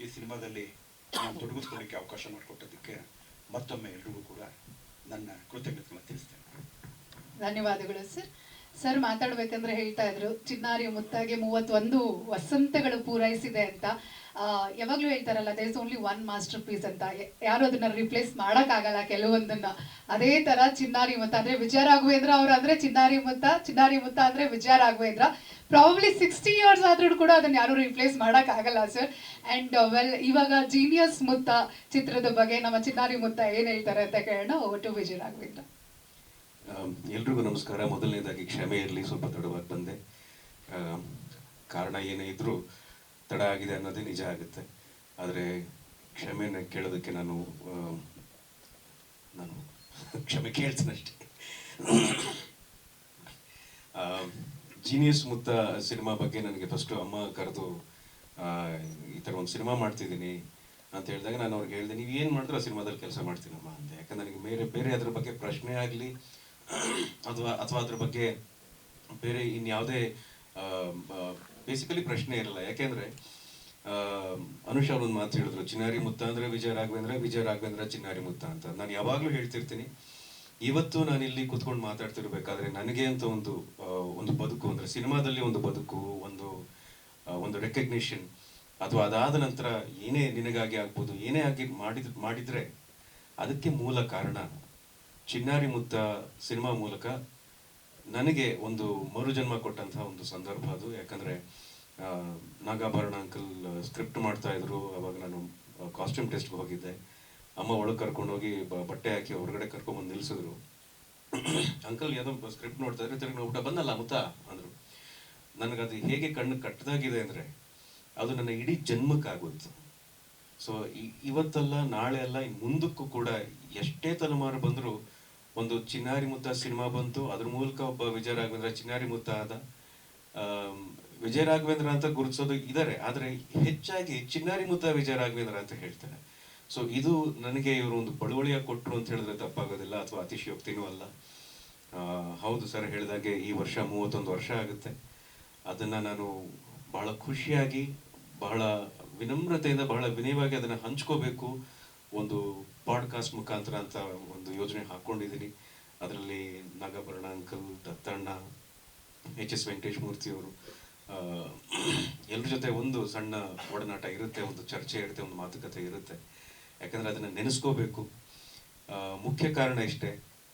ಈ ಸಿನಿಮಾದಲ್ಲಿ ನಾನು ತೊಡಗಿಸ್ಕೊಳ್ಳಿಕ್ಕೆ ಅವಕಾಶ ಮಾಡಿಕೊಟ್ಟದಕ್ಕೆ ಮತ್ತೊಮ್ಮೆ ಎಲ್ರಿಗೂ ಕೂಡ ನನ್ನ ಕೃತಜ್ಞತೆಗಳನ್ನು ತಿಳಿಸ್ತೇನೆ.
ಧನ್ಯವಾದಗಳು ಸರ್. ಸರ್ ಮಾತಾಡ್ಬೇಕಂದ್ರೆ ಹೇಳ್ತಾ ಇದ್ರು, ಚಿನ್ನಾರಿ ಮುತ್ತಾಗೆ 31 ವಸಂತಗಳು ಪೂರೈಸಿದೆ ಅಂತ. ಯಾವಾಗ್ಲೂ ಹೇಳ್ತಾರಲ್ಲ, there is only one masterpiece ಅಂತ. ಯಾರು ಅದನ್ನ ರಿಪ್ಲೇಸ್ ಮಾಡೋಕ್ಕಾಗಲ್ಲ ಕೆಲವೊಂದನ್ನ. ಅದೇ ತರ ಚಿನ್ನಾರಿ ಮುತ್ತ ಅಂದ್ರೆ ವಿಜಯ ರಾಘವೇಂದ್ರ ಅವ್ರು ಅಂದ್ರೆ ಚಿನ್ನಾರಿ ಮುತ್ತ ಅಂದ್ರೆ ವಿಜಯ ರಾಘವೇಂದ್ರ. ಪ್ರಾಬಬ್ಲಿ 60 years ಆದ್ರೂ ಕೂಡ ಅದನ್ನ ಯಾರು ರಿಪ್ಲೇಸ್ ಮಾಡೋಕ್ಕಾಗಲ್ಲ ಸರ್. ಅಂಡ್ ಇವಾಗ ಜೀನಿಯಸ್ ಮುತ್ತ ಚಿತ್ರದ ಬಗ್ಗೆ ನಮ್ಮ ಚಿನ್ನಾರಿ ಮುತ್ತ ಏನ್ ಹೇಳ್ತಾರೆ ಅಂತ ಕೇಳೋಣ. ಓವರ್ ಟು ವಿಜಯ ರಾಘವೇಂದ್ರ.
ಎಲ್ರಿಗೂ ನಮಸ್ಕಾರ. ಮೊದಲನೇದಾಗಿ ಕ್ಷಮೆ ಇರಲಿ, ಸ್ವಲ್ಪ ತಡವಾಗಿ ಬಂದೆ. ಕಾರಣ ಏನೇ ಇದ್ರೂ ತಡ ಆಗಿದೆ ಅನ್ನೋದೇ ನಿಜ ಆಗುತ್ತೆ. ಆದರೆ ಕ್ಷಮೆನ ಕೇಳೋದಕ್ಕೆ ನಾನು ಕ್ಷಮೆ ಕೇಳ್ತೀನಿ ಅಷ್ಟೇ. ಜೀನಿಯಸ್ ಮುತ್ತ ಸಿನಿಮಾ ಬಗ್ಗೆ ನನಗೆ ಫಸ್ಟು ಅಮ್ಮ ಕರೆದು ಈ ಥರ ಒಂದು ಸಿನಿಮಾ ಮಾಡ್ತಿದ್ದೀನಿ ಅಂತ ಹೇಳಿದಾಗ ನಾನು ಅವ್ರಿಗೆ ಹೇಳಿದೆ, ನೀವು ಏನು ಮಾಡಿದ್ರು ಆ ಸಿನಿಮಾದಲ್ಲಿ ಕೆಲಸ ಮಾಡ್ತೀನಮ್ಮ ಅಂದೆ. ಯಾಕಂದ್ರೆ ನನಗೆ ಬೇರೆ ಅದ್ರ ಬಗ್ಗೆ ಪ್ರಶ್ನೆ ಆಗಲಿ ಅಥವಾ ಅದ್ರ ಬಗ್ಗೆ ಬೇರೆ ಇನ್ಯಾವುದೇ ಬೇಸಿಕಲಿ ಪ್ರಶ್ನೆ ಇರಲ್ಲ. ಯಾಕೆಂದರೆ ಅನುಷ್ ಅವ್ರೊಂದು ಮಾತು ಹೇಳಿದ್ರು, ಚಿನ್ನಾರಿ ಮುತ್ತ ಅಂದ್ರೆ ವಿಜಯ ರಾಘವೇಂದ್ರ, ವಿಜಯ ರಾಘವೇಂದ್ರ ಚಿನ್ನಾರಿ ಮುತ್ತ ಅಂತ. ನಾನು ಯಾವಾಗಲೂ ಹೇಳ್ತಿರ್ತೀನಿ, ಇವತ್ತು ನಾನು ಇಲ್ಲಿ ಕೂತ್ಕೊಂಡು ಮಾತಾಡ್ತಿರ್ಬೇಕಾದ್ರೆ ನನಗೆ ಅಂತ ಒಂದು ಬದುಕು, ಅಂದ್ರೆ ಸಿನಿಮಾದಲ್ಲಿ ಒಂದು ಬದುಕು, ಒಂದು ರೆಕಗ್ನಿಷನ್, ಅಥವಾ ಅದಾದ ನಂತರ ಏನೇ ನಿನಗಾಗಿ ಆಗ್ಬೋದು, ಏನೇ ಆಗಿ ಮಾಡಿದ್ರೆ ಅದಕ್ಕೆ ಮೂಲ ಕಾರಣ ಚಿನ್ನಾರಿ ಮುತ್ತ ಸಿನಿಮಾ ಮೂಲಕ ನನಗೆ ಒಂದು ಮರುಜನ್ಮ ಕೊಟ್ಟಂತಹ ಒಂದು ಸಂದರ್ಭ ಅದು. ಯಾಕಂದ್ರೆ ನಾಗಾಭರಣ ಅಂಕಲ್ ಸ್ಕ್ರಿಪ್ಟ್ ಮಾಡ್ತಾ ಇದ್ರು, ಅವಾಗ ನಾನು ಕಾಸ್ಟ್ಯೂಮ್ ಟೆಸ್ಟ್ಗೆ ಹೋಗಿದ್ದೆ. ಅಮ್ಮ ಒಳಗೆ ಕರ್ಕೊಂಡೋಗಿ ಬಟ್ಟೆ ಹಾಕಿ ಹೊರಗಡೆ ಕರ್ಕೊಂಡ್ಬಂದು ನಿಲ್ಸಿದ್ರು. ಅಂಕಲ್ ಯಾವುದೋ ಸ್ಕ್ರಿಪ್ಟ್ ನೋಡ್ತಾ ಇದ್ರೆ ತಿರುಗಿ ನೋಡ್ಬಿಟ್ಟ, ಬಂದಲ್ಲ ಮುತ್ತ ಅಂದ್ರು. ನನಗದು ಹೇಗೆ ಕಣ್ಣು ಕಟ್ಟದಾಗಿದೆ ಅಂದ್ರೆ ಅದು ನನ್ನ ಇಡೀ ಜನ್ಮಕ್ಕಾಗೋಯ್ತು. ಸೊ ಇವತ್ತಲ್ಲ ನಾಳೆ ಅಲ್ಲ ಇನ್ನು ಮುಂದಕ್ಕೂ ಕೂಡ ಎಷ್ಟೇ ತಲೆಮಾರು ಬಂದರೂ ಒಂದು ಚಿನ್ನಾರಿ ಮುತ್ತ ಸಿನಿಮಾ ಬಂತು, ಅದ್ರ ಮೂಲಕ ಒಬ್ಬ ವಿಜಯ ರಾಘವೇಂದ್ರ ಚಿನ್ನಾರಿ ಮುತ್ತ ಆದ. ವಿಜಯ ರಾಘವೇಂದ್ರ ಅಂತ ಗುರುತಿಸೋದು ಇದ್ದಾರೆ, ಆದರೆ ಹೆಚ್ಚಾಗಿ ಚಿನ್ನಾರಿ ಮುತ್ತ ವಿಜಯ ರಾಘವೇಂದ್ರ ಅಂತ ಹೇಳ್ತಾರೆ. ಸೊ ಇದು ನನಗೆ ಇವರು ಒಂದು ಬಳುವಳಿಯಾಗಿ ಕೊಟ್ಟರು ಅಂತ ಹೇಳಿದ್ರೆ ತಪ್ಪಾಗೋದಿಲ್ಲ, ಅಥವಾ ಅತಿಶಯೋಕ್ತಿನೂ ಅಲ್ಲ. ಹೌದು ಸರ್ ಹೇಳಿದಾಗೆ ಈ ವರ್ಷ 31 ವರ್ಷ ಆಗುತ್ತೆ. ಅದನ್ನ ನಾನು ಬಹಳ ಖುಷಿಯಾಗಿ, ಬಹಳ ವಿನಮ್ರತೆಯಿಂದ, ಬಹಳ ವಿನಯವಾಗಿ ಅದನ್ನ ಹಂಚ್ಕೋಬೇಕು ಒಂದು ಪಾಡ್ಕಾಸ್ಟ್ ಮುಖಾಂತರ ಅಂತ ಒಂದು ಯೋಜನೆ ಹಾಕೊಂಡಿದ್ದೀನಿ. ಅದರಲ್ಲಿ ನಾಗಾಭರಣ ಅಂಕಲ್, ದತ್ತಣ್ಣ, HS ವೆಂಕಟೇಶ್ ಮೂರ್ತಿ ಅವರು ಎಲ್ಲರ ಜೊತೆ ಒಂದು ಸಣ್ಣ ಒಡನಾಟ ಇರುತ್ತೆ, ಒಂದು ಚರ್ಚೆ ಇರುತ್ತೆ, ಒಂದು ಮಾತುಕತೆ ಇರುತ್ತೆ. ಯಾಕಂದ್ರೆ ಅದನ್ನ ನೆನೆಸ್ಕೋಬೇಕು. ಮುಖ್ಯ ಕಾರಣ ಇಷ್ಟೇ,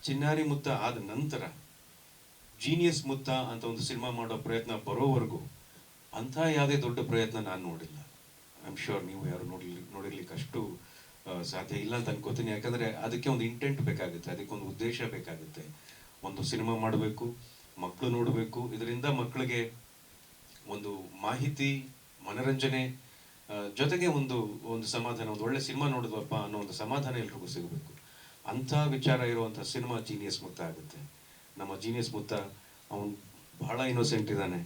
ಚಿನ್ನಾರಿ ಮುತ್ತ ಆದ ನಂತರ ಜೀನಿಯಸ್ ಮುತ್ತ ಅಂತ ಒಂದು ಸಿನಿಮಾ ಮಾಡೋ ಪ್ರಯತ್ನ ಬರೋವರೆಗೂ ಅಂಥ ಯಾವುದೇ ದೊಡ್ಡ ಪ್ರಯತ್ನ ನಾನು ನೋಡಿಲ್ಲ. ಐ ಆಮ್ ಶ್ಯೂರ್ ನೀವು ಯಾರು ನೋಡಿರ್ಲಿಕ್ಕೆ ಅಷ್ಟು ಸಾಧ್ಯ ಇಲ್ಲ ಅಂತ ಅನ್ಕೋತೀನಿ. ಯಾಕಂದ್ರೆ ಅದಕ್ಕೆ ಒಂದು ಇಂಟೆಂಟ್ ಬೇಕಾಗುತ್ತೆ, ಅದಕ್ಕೆ ಒಂದು ಉದ್ದೇಶ ಬೇಕಾಗುತ್ತೆ. ಒಂದು ಸಿನಿಮಾ ಮಾಡಬೇಕು, ಮಕ್ಕಳು ನೋಡಬೇಕು, ಇದರಿಂದ ಮಕ್ಕಳಿಗೆ ಒಂದು ಮಾಹಿತಿ, ಮನರಂಜನೆ ಜೊತೆಗೆ ಒಂದು ಸಮಾಧಾನ, ಒಂದು ಒಳ್ಳೆ ಸಿನಿಮಾ ನೋಡಿದ್ವಪ್ಪ ಅನ್ನೋ ಒಂದು ಸಮಾಧಾನ ಎಲ್ರಿಗೂ ಸಿಗಬೇಕು. ಅಂಥ ವಿಚಾರ ಇರುವಂಥ ಸಿನಿಮಾ ಜೀನಿಯಸ್ ಮುತ್ತ ಆಗುತ್ತೆ. ನಮ್ಮ ಜೀನಿಯಸ್ ಮುತ್ತ ಅವನು ಬಹಳ ಇನ್ನೋಸೆಂಟ್ ಇದ್ದಾನೆ,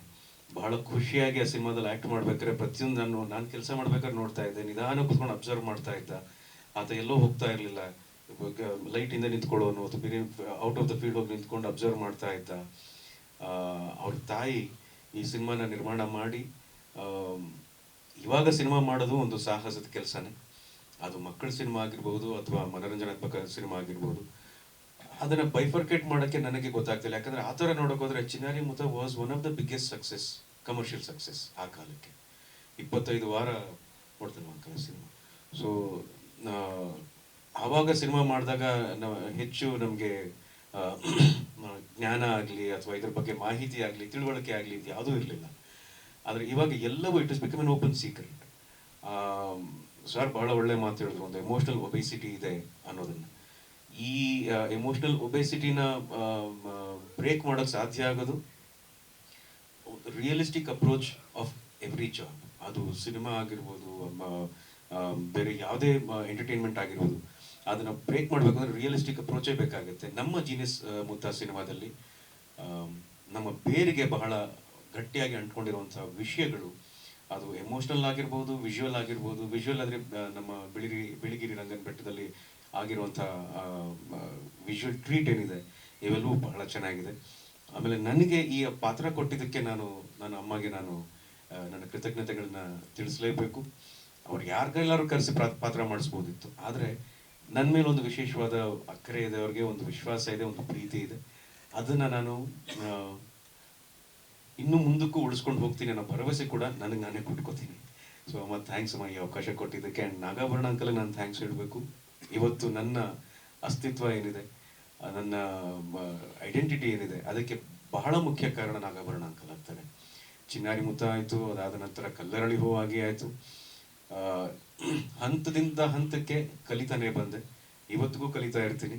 ಬಹಳ ಖುಷಿಯಾಗಿ ಆ ಸಿನಿಮಾದಲ್ಲಿ ಆ್ಯಕ್ಟ್ ಮಾಡ್ಬೇಕಾದ್ರೆ ಪ್ರತಿಯೊಂದು ನಾನು ಕೆಲಸ ಮಾಡ್ಬೇಕಾದ್ರೆ ನೋಡ್ತಾ ಇದ್ದೆ, ನಿಧಾನ ಕೂತ್ಕೊಂಡು ಅಬ್ಸರ್ವ್ ಮಾಡ್ತಾ ಇದ್ದ. ಆತ ಎಲ್ಲೋ ಹೋಗ್ತಾ ಇರಲಿಲ್ಲ, ಲೈಟಿಂದ ನಿಂತ್ಕೊಳ್ಳೋನು ಅಥವಾ ಬೇರೆ ಔಟ್ ಆಫ್ ದ ಫೀಲ್ಡ್ ಹೋಗಿ ನಿಂತ್ಕೊಂಡು ಅಬ್ಸರ್ವ್ ಮಾಡ್ತಾ ಇದ್ದ. ಅವ್ರ ತಾಯಿ ಈ ಸಿನಿಮಾನ ನಿರ್ಮಾಣ ಮಾಡಿ, ಇವಾಗ ಸಿನಿಮಾ ಮಾಡೋದು ಒಂದು ಸಾಹಸದ ಕೆಲಸನೇ. ಅದು ಮಕ್ಕಳ ಸಿನಿಮಾ ಆಗಿರ್ಬೋದು ಅಥವಾ ಮನೋರಂಜನಾತ್ಮಕ ಸಿನಿಮಾ ಆಗಿರ್ಬೋದು. ಅದನ್ನ ಬೈಫರ್ಕೇಟ್ ಮಾಡೋಕ್ಕೆ ನನಗೆ ಗೊತ್ತಾಗ್ತಿಲ್ಲ. ಯಾಕಂದ್ರೆ ಆ ಥರ ನೋಡೋಕೆ ಹೋದ್ರೆ ಚಿನ್ನಾರಿ ಮುತ್ತ was one of the biggest success, commercial success ಆ ಕಾಲಕ್ಕೆ. 25 ವಾರ ನೋಡ್ತಾನೆ ಅಂಕಲ್ ಸಿನಿಮಾ. ಸೊ ಆವಾಗ ಸಿನಿಮಾ ಮಾಡಿದಾಗ ಹೆಚ್ಚು ನಮಗೆ ಜ್ಞಾನ ಆಗಲಿ ಅಥವಾ ಇದ್ರ ಬಗ್ಗೆ ಮಾಹಿತಿ ಆಗಲಿ, ತಿಳುವಳಿಕೆ ಆಗಲಿ, ಇದು ಯಾವುದೂ ಇರಲಿಲ್ಲ. ಆದರೆ ಇವಾಗ ಎಲ್ಲವೂ it is become an open secret. Sir ಬಹಳ ಒಳ್ಳೆ ಮಾತು ಹೇಳಿದ್ರು, ಒಂದು ಎಮೋಷನಲ್ ಒಬೆಸಿಟಿ ಇದೆ ಅನ್ನೋದನ್ನ. ಈ ಎಮೋಷನಲ್ ಒಬೆಸಿಟಿನ ಬ್ರೇಕ್ ಮಾಡೋಕ್ಕೆ ಸಾಧ್ಯ ಆಗೋದು realistic approach of every job. ಅದು ಸಿನಿಮಾ ಆಗಿರ್ಬೋದು, ಬೇರೆ ಯಾವುದೇ ಎಂಟರ್ಟೈನ್ಮೆಂಟ್ ಆಗಿರ್ಬೋದು, ಅದನ್ನ ಬ್ರೇಕ್ ಮಾಡಬೇಕಂದ್ರೆ ರಿಯಲಿಸ್ಟಿಕ್ ಅಪ್ರೋಚೇ ಬೇಕಾಗುತ್ತೆ. ನಮ್ಮ ಜೀನಿಯಸ್ ಮುತ್ತ ಸಿನಿಮಾದಲ್ಲಿ ನಮ್ಮ ಬೇರಿಗೆ ಬಹಳ ಗಟ್ಟಿಯಾಗಿ ಅಂಟ್ಕೊಂಡಿರುವಂತಹ ವಿಷಯಗಳು, ಅದು ಎಮೋಷನಲ್ ಆಗಿರ್ಬೋದು, ವಿಜುವಲ್ ಆಗಿರ್ಬೋದು. ವಿಜುವಲ್ ಆದರೆ ನಮ್ಮ ಬಿಳಿಗಿರಿ ರಂಗನ ಬೆಟ್ಟದಲ್ಲಿ ಆಗಿರುವಂಥ ವಿಜುವಲ್ ಟ್ರೀಟ್ ಏನಿದೆ, ಇವೆಲ್ಲವೂ ಬಹಳ ಚೆನ್ನಾಗಿದೆ. ಆಮೇಲೆ ನನಗೆ ಈ ಪಾತ್ರ ಕೊಟ್ಟಿದ್ದಕ್ಕೆ ನನ್ನ ಅಮ್ಮಗೆ ನನ್ನ ಕೃತಜ್ಞತೆಗಳನ್ನ ತಿಳಿಸಲೇಬೇಕು. ಅವ್ರು ಯಾರ ಕೈಲಾರು ಕರೆಸಿ ಪಾತ್ರ ಮಾಡಿಸ್ಬೋದಿತ್ತು, ಆದರೆ ನನ್ನ ಮೇಲೆ ಒಂದು ವಿಶೇಷವಾದ ಅಕ್ಕರೆ ಇದೆ, ಅವ್ರಿಗೆ ಒಂದು ವಿಶ್ವಾಸ ಇದೆ, ಒಂದು ಪ್ರೀತಿ ಇದೆ. ಅದನ್ನ ನಾನು ಇನ್ನು ಮುಂದಕ್ಕೂ ಉಳಿಸ್ಕೊಂಡು ಹೋಗ್ತೀನಿ ಅನ್ನೋ ಭರವಸೆ ಕೂಡ ನನಗೆ ನಾನೇ ಕೊಟ್ಕೋತೀನಿ. ಸೊ ಅಮ್ಮ, ಥ್ಯಾಂಕ್ಸ್ ಅಮ್ಮ ಈ ಅವಕಾಶ ಕೊಟ್ಟಿದ್ದಕ್ಕೆ. ಆ್ಯಂಡ್ ನಾಗಾಭರಣ ಅಂಕಲ್ ನಾನು ಥ್ಯಾಂಕ್ಸ್ ಹೇಳಬೇಕು. ಇವತ್ತು ನನ್ನ ಅಸ್ತಿತ್ವ ಏನಿದೆ, ನನ್ನ ಐಡೆಂಟಿಟಿ ಏನಿದೆ, ಅದಕ್ಕೆ ಬಹಳ ಮುಖ್ಯ ಕಾರಣ ನಾಗಾಭರಣ ಅಂಕಲ್ ಆಗ್ತಾರೆ. ಚಿನ್ನಾರಿ ಮುತ್ತ ಆಯಿತು, ಅದಾದ ನಂತರ ಕಲ್ಲರಳಿ ಹೂವಾಗಿ ಆಯಿತು. ಹಂತದಿಂದ ಹಂತಕ್ಕೆ ಕಲಿತಾನೆ ಬಂದೆ, ಇವತ್ತಿಗೂ ಕಲಿತಾ ಇರ್ತೀನಿ.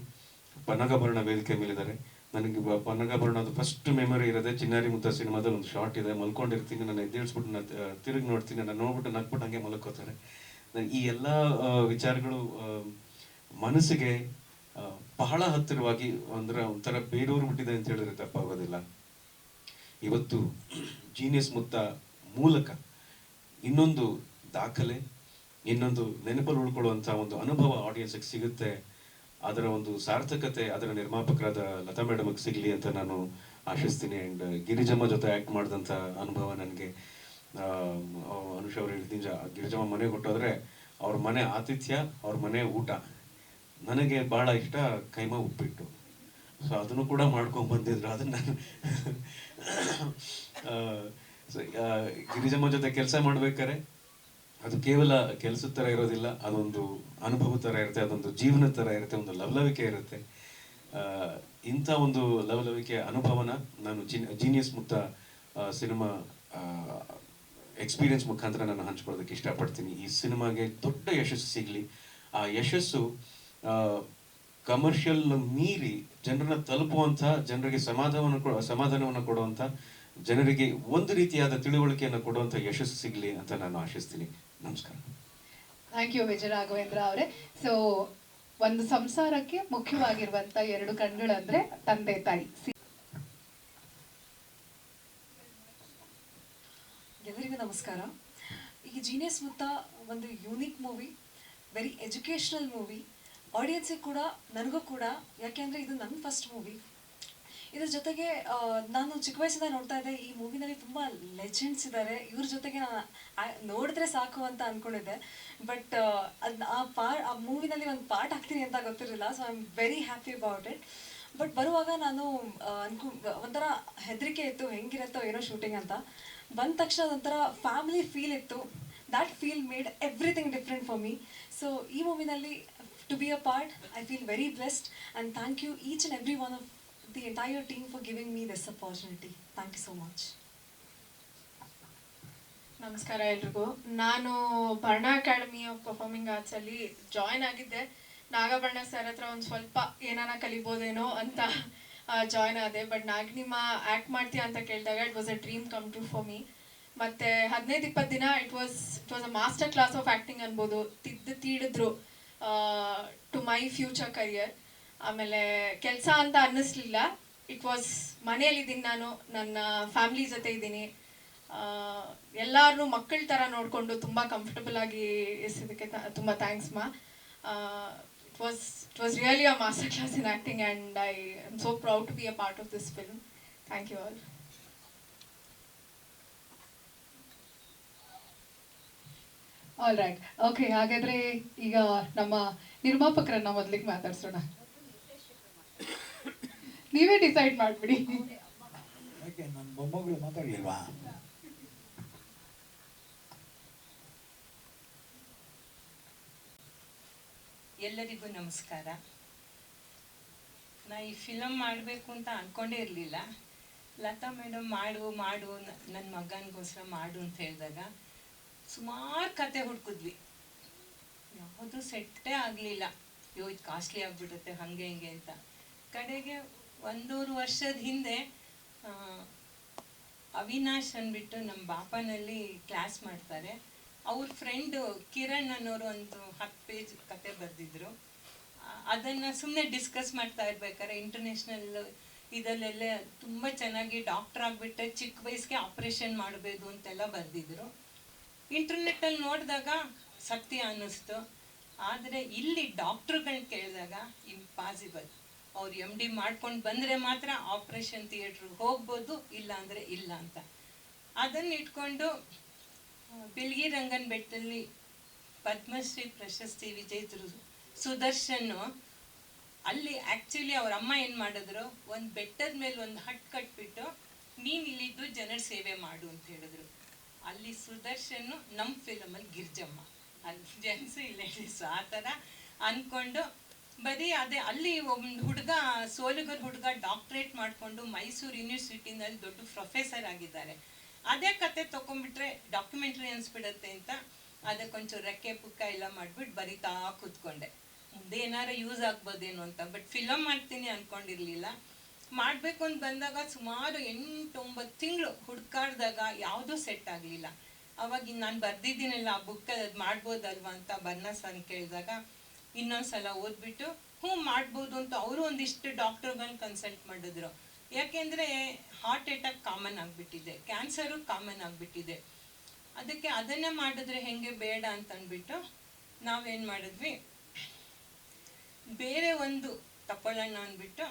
ಪನ್ನಗಾಭರಣ ವೇದಿಕೆ ಮೇಲಿದ್ದಾರೆ. ನನಗೆ ಪನ್ನಗಾಭರಣದ ಫಸ್ಟ್ ಮೆಮೊರಿ ಇರೋದೆ ಚಿನ್ನಾರಿ ಮುತ್ತ ಸಿನಿಮಾದಲ್ಲಿ ಒಂದು ಶಾರ್ಟ್ ಇದೆ. ಮಲ್ಕೊಂಡಿರ್ತೀನಿ, ನಾನು ಎದ್ದೇಳಿಸ್ಬಿಟ್ಟು ತಿರುಗಿ ನೋಡ್ತೀನಿ, ನಾನು ನೋಡ್ಬಿಟ್ಟು ನಕ್ಬಿಟ್ಟು ಹಂಗೆ ಮಲ್ಕೋತಾರೆ. ಈ ಎಲ್ಲ ವಿಚಾರಗಳು ಮನಸ್ಸಿಗೆ ಬಹಳ ಹತ್ತಿರವಾಗಿ, ಅಂದ್ರೆ ಒಂಥರ ಬೇರೂರು ಬಿಟ್ಟಿದೆ ಅಂತ ಹೇಳಿದ್ರೆ ತಪ್ಪಾಗೋದಿಲ್ಲ. ಇವತ್ತು ಜೀನಿಯಸ್ ಮುತ್ತ ಮೂಲಕ ಇನ್ನೊಂದು ದಾಖಲೆ, ಇನ್ನೊಂದು ನೆನಪಲ್ಲಿ ಉಳ್ಕೊಳ್ಳುವಂಥ ಒಂದು ಅನುಭವ ಆಡಿಯನ್ಸ್ಗೆ ಸಿಗುತ್ತೆ. ಅದರ ಒಂದು ಸಾರ್ಥಕತೆ ಅದರ ನಿರ್ಮಾಪಕರಾದ ಲತಾ ಮೇಡಮ್ಗೆ ಸಿಗಲಿ ಅಂತ ನಾನು ಆಶಿಸ್ತೀನಿ. ಆ್ಯಂಡ್ ಗಿರಿಜಮ್ಮ ಜೊತೆ ಆ್ಯಕ್ಟ್ ಮಾಡಿದಂಥ ಅನುಭವ ನನಗೆ ಅನುಷ್ ಅವ್ರು ನಿಜ, ಗಿರಿಜಮ್ಮ ಮನೆಗೆ ಹೊಟ್ಟೋದ್ರೆ ಅವ್ರ ಮನೆ ಆತಿಥ್ಯ, ಅವ್ರ ಮನೆ ಊಟ. ನನಗೆ ಭಾಳ ಇಷ್ಟ ಕೈಮಾ ಉಪ್ಪಿಟ್ಟು. ಸೊ ಅದನ್ನು ಕೂಡ ಮಾಡ್ಕೊಂಡು ಬಂದಿದ್ರು. ಅದನ್ನ ಗಿರಿಜಮ್ಮ ಜೊತೆ ಕೆಲಸ ಮಾಡ್ಬೇಕಾರೆ ಅದು ಕೇವಲ ಕೆಲಸದ ಥರ ಇರೋದಿಲ್ಲ, ಅದೊಂದು ಅನುಭವ ಥರ ಇರುತ್ತೆ, ಅದೊಂದು ಜೀವನದ ಥರ ಇರುತ್ತೆ, ಒಂದು ಲವಲವಿಕೆ ಇರುತ್ತೆ. ಇಂಥ ಒಂದು ಲವಲವಿಕೆ ಅನುಭವನ ನಾನು ಜೀನಿಯಸ್ ಮುತ್ತ ಸಿನಿಮಾ ಎಕ್ಸ್ಪೀರಿಯನ್ಸ್ ಮುಖಾಂತರ ನಾನು ಹಂಚ್ಕೊಳ್ಳೋದಕ್ಕೆ ಇಷ್ಟಪಡ್ತೀನಿ. ಈ ಸಿನಿಮಾಗೆ ದೊಡ್ಡ ಯಶಸ್ಸು ಸಿಗಲಿ. ಆ ಯಶಸ್ಸು ಕಮರ್ಷಿಯಲ್ ಮೀರಿ ಜನರನ್ನ ತಲುಪುವಂಥ, ಜನರಿಗೆ ಸಮಾಧಾನವನ್ನು ಕೊಡುವಂಥ, ಜನರಿಗೆ ಒಂದು ರೀತಿಯಾದ ತಿಳುವಳಿಕೆಯನ್ನು ಕೊಡುವಂಥ ಯಶಸ್ಸು ಸಿಗಲಿ ಅಂತ ನಾನು ಆಶಿಸ್ತೀನಿ. ನಮಸ್ಕಾರ.
ಥ್ಯಾಂಕ್ ಯು ವಿಜಯ ರಾಘವೇಂದ್ರ ಅವರೇ. ಸೊ ಒಂದು ಸಂಸಾರಕ್ಕೆ ಮುಖ್ಯವಾಗಿರುವಂತ ಎರಡು ಕಣ್ಗಳಂದ್ರೆ ತಂದೆ ತಾಯಿ.
ಎಲ್ಲರಿಗೂ ನಮಸ್ಕಾರ. ಈ ಜೀನಿಯಸ್ ಮುತ್ತ ಒಂದು unique movie, very educational movie. ಆಡಿಯನ್ಸಿಗೆ ಕೂಡ, ನನಗೂ ಕೂಡ, ಯಾಕೆಂದರೆ ಇದು ನನ್ನ ಫಸ್ಟ್ ಮೂವಿ. ಇದ್ರ ಜೊತೆಗೆ ನಾನು ಚಿಕ್ಕ ವಯಸ್ಸಿಂದ ನೋಡ್ತಾ ಇದ್ದೆ, ಈ ಮೂವಿನಲ್ಲಿ ತುಂಬ ಲೆಜೆಂಡ್ಸ್ ಇದ್ದಾರೆ, ಇವ್ರ ಜೊತೆಗೆ ನಾನು ನೋಡಿದ್ರೆ ಸಾಕು ಅಂತ ಅಂದ್ಕೊಂಡಿದ್ದೆ. ಬಟ್ ಆ ಮೂವಿನಲ್ಲಿ ಒಂದು ಪಾರ್ಟ್ ಆಗ್ತೀನಿ ಅಂತ ಗೊತ್ತಿರಲಿಲ್ಲ. So I am very happy about it. But ಬರುವಾಗ ನಾನು ಒಂಥರ ಹೆದರಿಕೆ ಇತ್ತು, ಹೆಂಗಿರುತ್ತೋ ಏನೋ ಶೂಟಿಂಗ್ ಅಂತ. ಬಂದ ತಕ್ಷಣ ಒಂಥರ ಫ್ಯಾಮಿಲಿ ಫೀಲ್ ಇತ್ತು. That feel made everything different for me. So ಈ ಮೂವಿನಲ್ಲಿ to be a part, I feel very blessed and thank you each and every one of the entire team for giving me this opportunity. Thank you so much.
ನಮಸ್ಕಾರ ಎಲ್ರಿಗೂ. ನಾನು ಬರ್ಣ academy of performing ಆರ್ಟ್ಸಲ್ಲಿ join ಆಗಿದ್ದೆ. ನಾಗಬರ್ಣ sir ಹತ್ರ ಒಂದು ಸ್ವಲ್ಪ ಏನಾನ ಕಲಿಬೋದೇನೋ ಅಂತ join ಆದೆ. ಬಟ್ ನಾಗಿನಿಮ್ಮ ಆ್ಯಕ್ಟ್ ಮಾಡ್ತೀಯಾ ಅಂತ ಕೇಳಿದಾಗ it was a dream come true for me. ಮತ್ತು 15-20 ದಿನ it was a master class of acting ಅನ್ಬೋದು. ತೀಡಿದ್ರು ಟು ಮೈ ಫ್ಯೂಚರ್ ಕರಿಯರ್. ಆಮೇಲೆ ಕೆಲಸ ಅಂತ ಅನ್ನಿಸ್ಲಿಲ್ಲ. ಇಟ್ ವಾಸ್ ಮನೆಯಲ್ಲಿದ್ದೀನಿ, ನಾನು ನನ್ನ ಫ್ಯಾಮ್ಲಿ ಜೊತೆ ಇದ್ದೀನಿ, ಎಲ್ಲರನ್ನೂ ಮಕ್ಕಳ ಥರ ನೋಡಿಕೊಂಡು ತುಂಬ ಕಂಫರ್ಟಬಲ್ ಆಗಿ ಇರಿಸಿದ್ದಕ್ಕೆ ತುಂಬ ಥ್ಯಾಂಕ್ಸ್ ಮಾ. It was really a master class in acting and I am so proud to be a part of this film. Thank you all.
All right, okay. ಹಾಗಾದ್ರೆ ಈಗ ನಮ್ಮ ನಿರ್ಮಾಪಕರನ್ನ ಮೊದಲಿಗೆ ಮಾತಾಡ್ಸೋಣ. ನೀವೇ ಡಿಸೈಡ್ ಮಾಡ್ಬಿಡಿ.
ಯಾಕೆ ನನ್ನ ಮೊಮ್ಮಗಳು ಮಾತಾಡ್ಲಿಲ್ವಾ?
ಎಲ್ಲರಿಗೂ ನಮಸ್ಕಾರ. ನಾ ಈ ಫಿಲಮ್ ಮಾಡಬೇಕು ಅಂತ ಅಂದ್ಕೊಂಡೇ ಇರಲಿಲ್ಲ. ಲತಾ ಮೇಡಮ್ ಮಾಡು ನನ್ನ ಮಗನಿಗೋಸ್ಕರ ಮಾಡು ಅಂತ ಹೇಳಿದಾಗ ಸುಮಾರು ಕತೆ ಹುಡ್ಕಿದ್ವಿ, ಯಾವುದು ಸೆಟ್ಟೇ ಆಗಲಿಲ್ಲ. ಇದು ಕಾಸ್ಟ್ಲಿ ಆಗಿಬಿಡುತ್ತೆ ಹಾಗೆ ಹಿಂಗೆ ಅಂತ. ಕಡೆಗೆ 1.5 ವರ್ಷದ ಹಿಂದೆ ಅವಿನಾಶ್ ಅಂದ್ಬಿಟ್ಟು ನಮ್ಮ ಬಾಪನಲ್ಲಿ ಕ್ಲಾಸ್ ಮಾಡ್ತಾರೆ, ಅವ್ರ ಫ್ರೆಂಡು ಕಿರಣ್ ಅನ್ನೋರು ಒಂದು 10 ಪೇಜ್ ಕತೆ ಬರೆದಿದ್ರು. ಅದನ್ನು ಸುಮ್ಮನೆ ಡಿಸ್ಕಸ್ ಮಾಡ್ತಾ ಇರ್ಬೇಕಾದ್ರೆ ಇಂಟರ್ನ್ಯಾಷನಲ್ ಇದರಲ್ಲೆಲ್ಲ ತುಂಬ ಚೆನ್ನಾಗಿ ಡಾಕ್ಟರ್ ಆಗಿಬಿಟ್ಟೆ ಚಿಕ್ಕ ವಯಸ್ಸಿಗೆ ಆಪ್ರೇಷನ್ ಮಾಡಬೇಕು ಅಂತೆಲ್ಲ ಬರೆದಿದ್ರು. ಇಂಟರ್ನೆಟ್ಟಲ್ಲಿ ನೋಡಿದಾಗ ಸತ್ಯ ಅನ್ನಿಸ್ತು. ಆದರೆ ಇಲ್ಲಿ ಡಾಕ್ಟ್ರುಗಳನ್ನ ಕೇಳಿದಾಗ ಇಂಪಾಸಿಬಲ್. ಅವ್ರು MD ಮಾಡ್ಕೊಂಡು ಬಂದರೆ ಮಾತ್ರ ಆಪ್ರೇಷನ್ ಥಿಯೇಟ್ರಿಗೆ ಹೋಗ್ಬೋದು, ಇಲ್ಲ ಅಂದರೆ ಇಲ್ಲ ಅಂತ. ಅದನ್ನು ಇಟ್ಕೊಂಡು ಬಿಳ್ಗಿ ರಂಗನ ಬೆಟ್ಟದಲ್ಲಿ ಪದ್ಮಶ್ರೀ ಪ್ರಶಸ್ತಿ ವಿಜೇತರು ಸುದರ್ಶನ್ನು ಅಲ್ಲಿ ಆ್ಯಕ್ಚುಲಿ ಅವ್ರ ಅಮ್ಮ ಏನು ಮಾಡಿದ್ರು, ಒಂದು ಬೆಟ್ಟದ ಮೇಲೆ ಒಂದು ಹಟ್ ಕಟ್ಬಿಟ್ಟು ನೀನು ಇಲ್ಲಿದ್ದು ಜನರ ಸೇವೆ ಮಾಡು ಅಂತ ಹೇಳಿದ್ರು. ಅಲ್ಲಿ ಸುದರ್ಶನ್ನು ನಮ್ಮ ಫಿಲಮಲ್ಲಿ ಗಿರ್ಜಮ್ಮ, ಅಲ್ಲಿ ಜೆಂಟ್ಸು ಇಲ್ಲ ಲೇಡೀಸು ಆ ಥರ ಅಂದ್ಕೊಂಡು ಬರೀ ಅದೇ ಅಲ್ಲಿ ಒಂದು ಹುಡುಗ ಸೋಲುಗರ್ ಹುಡುಗ ಡಾಕ್ಟ್ರೇಟ್ ಮಾಡಿಕೊಂಡು ಮೈಸೂರು ಯೂನಿವರ್ಸಿಟಿನಲ್ಲಿ ದೊಡ್ಡ ಪ್ರೊಫೆಸರ್ ಆಗಿದ್ದಾರೆ. ಅದೇ ಕತೆ ತೊಗೊಂಡ್ಬಿಟ್ರೆ ಡಾಕ್ಯುಮೆಂಟ್ರಿ ಅನಿಸ್ಬಿಡತ್ತೆ ಅಂತ ಅದಕ್ಕೊಂಚೂರು ರೆಕ್ಕೆ ಪುಕ್ಕ ಎಲ್ಲ ಮಾಡಿಬಿಟ್ಟು ಬರಿತಾ ಕೂತ್ಕೊಂಡೆ, ಮುಂದೆ ಏನಾರು ಯೂಸ್ ಆಗ್ಬೋದೇನೋ ಅಂತ. ಬಟ್ ಫಿಲಮ್ ಮಾಡ್ತೀನಿ ಅಂದ್ಕೊಂಡಿರಲಿಲ್ಲ. ಮಾಡಬೇಕು ಅಂತ ಬಂದಾಗ ಸುಮಾರು 8-9 ತಿಂಗಳು ಹುಡ್ಕಾಡ್ದಾಗ ಯಾವುದೂ ಸೆಟ್ ಆಗಲಿಲ್ಲ. ಅವಾಗ ನಾನು ಬರ್ದಿದ್ದೀನಲ್ಲ ಆ ಬುಕ್ ಅದು ಮಾಡ್ಬೋದಲ್ವಾ ಅಂತ ಬರ್ಣ ಸರ್ ಕೇಳಿದಾಗ ಇನ್ನೊಂದ್ಸಲ ಓದ್ಬಿಟ್ಟು ಮಾಡ್ಬೋದು ಅಂತ ಅವರು ಒಂದಿಷ್ಟು ಡಾಕ್ಟರ್ಗಳನ್ನ ಕನ್ಸಲ್ಟ್ ಮಾಡಿದ್ರು. ಯಾಕೆಂದರೆ ಹಾರ್ಟ್ ಅಟ್ಯಾಕ್ ಕಾಮನ್ ಆಗಿಬಿಟ್ಟಿದೆ, ಕ್ಯಾನ್ಸರು ಕಾಮನ್ ಆಗಿಬಿಟ್ಟಿದೆ. ಅದಕ್ಕೆ ಅದನ್ನೇ ಮಾಡಿದ್ರೆ ಹೆಂಗೆ ಬೇಡ ಅಂತ ಅಂದ್ಬಿಟ್ಟು ನಾವೇನು ಮಾಡಿದ್ವಿ, ಬೇರೆ ಒಂದು ತಗೊಳ್ಳೋಣ ಅಂದ್ಬಿಟ್ಟು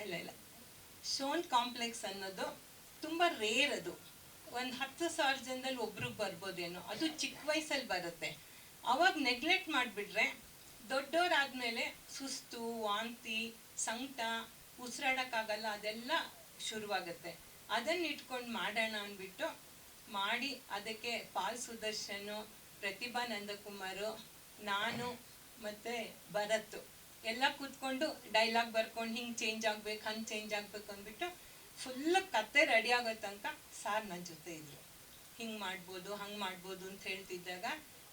ಇಲ್ಲ ಶೋನ್ ಕಾಂಪ್ಲೆಕ್ಸ್ ಅನ್ನೋದು ತುಂಬ ರೇರ್. ಅದು ಒಂದು 10,000 ಜನದಲ್ಲಿ ಒಬ್ರಿಗೆ ಬರ್ಬೋದೇನೋ, ಅದು ಚಿಕ್ಕ ವಯಸ್ಸಲ್ಲಿ ಬರುತ್ತೆ. ಅವಾಗ ನೆಗ್ಲೆಕ್ಟ್ ಮಾಡಿಬಿಟ್ರೆ ದೊಡ್ಡವರಾದ್ಮೇಲೆ ಸುಸ್ತು, ವಾಂತಿ, ಸಂಕಟ, ಉಸಿರಾಡೋಕ್ಕಾಗಲ್ಲ, ಅದೆಲ್ಲ ಶುರುವಾಗುತ್ತೆ. ಅದನ್ನ ಇಟ್ಕೊಂಡು ಮಾಡೋಣ ಅಂದ್ಬಿಟ್ಟು ಮಾಡಿ ಅದಕ್ಕೆ ಪಾಲ್ ಸುದರ್ಶನ್, ಪ್ರತಿಭಾ ನಂದಕುಮಾರು, ನಾನು ಮತ್ತು ಭರತ್ ಎಲ್ಲ ಕೂತ್ಕೊಂಡು ಡೈಲಾಗ್ ಬರ್ಕೊಂಡು ಹಿಂಗೆ ಚೇಂಜ್ ಆಗ್ಬೇಕು, ಹಂಗೆ ಚೇಂಜ್ ಆಗ್ಬೇಕು ಅಂದ್ಬಿಟ್ಟು ಫುಲ್ ಕತೆ ರೆಡಿ ಆಗೋ ತನಕ ಸಾರ್ ನನ್ನ ಜೊತೆ ಇದ್ರು. ಹಿಂಗೆ ಮಾಡ್ಬೋದು, ಹಂಗೆ ಮಾಡ್ಬೋದು ಅಂತ ಹೇಳ್ತಿದ್ದಾಗ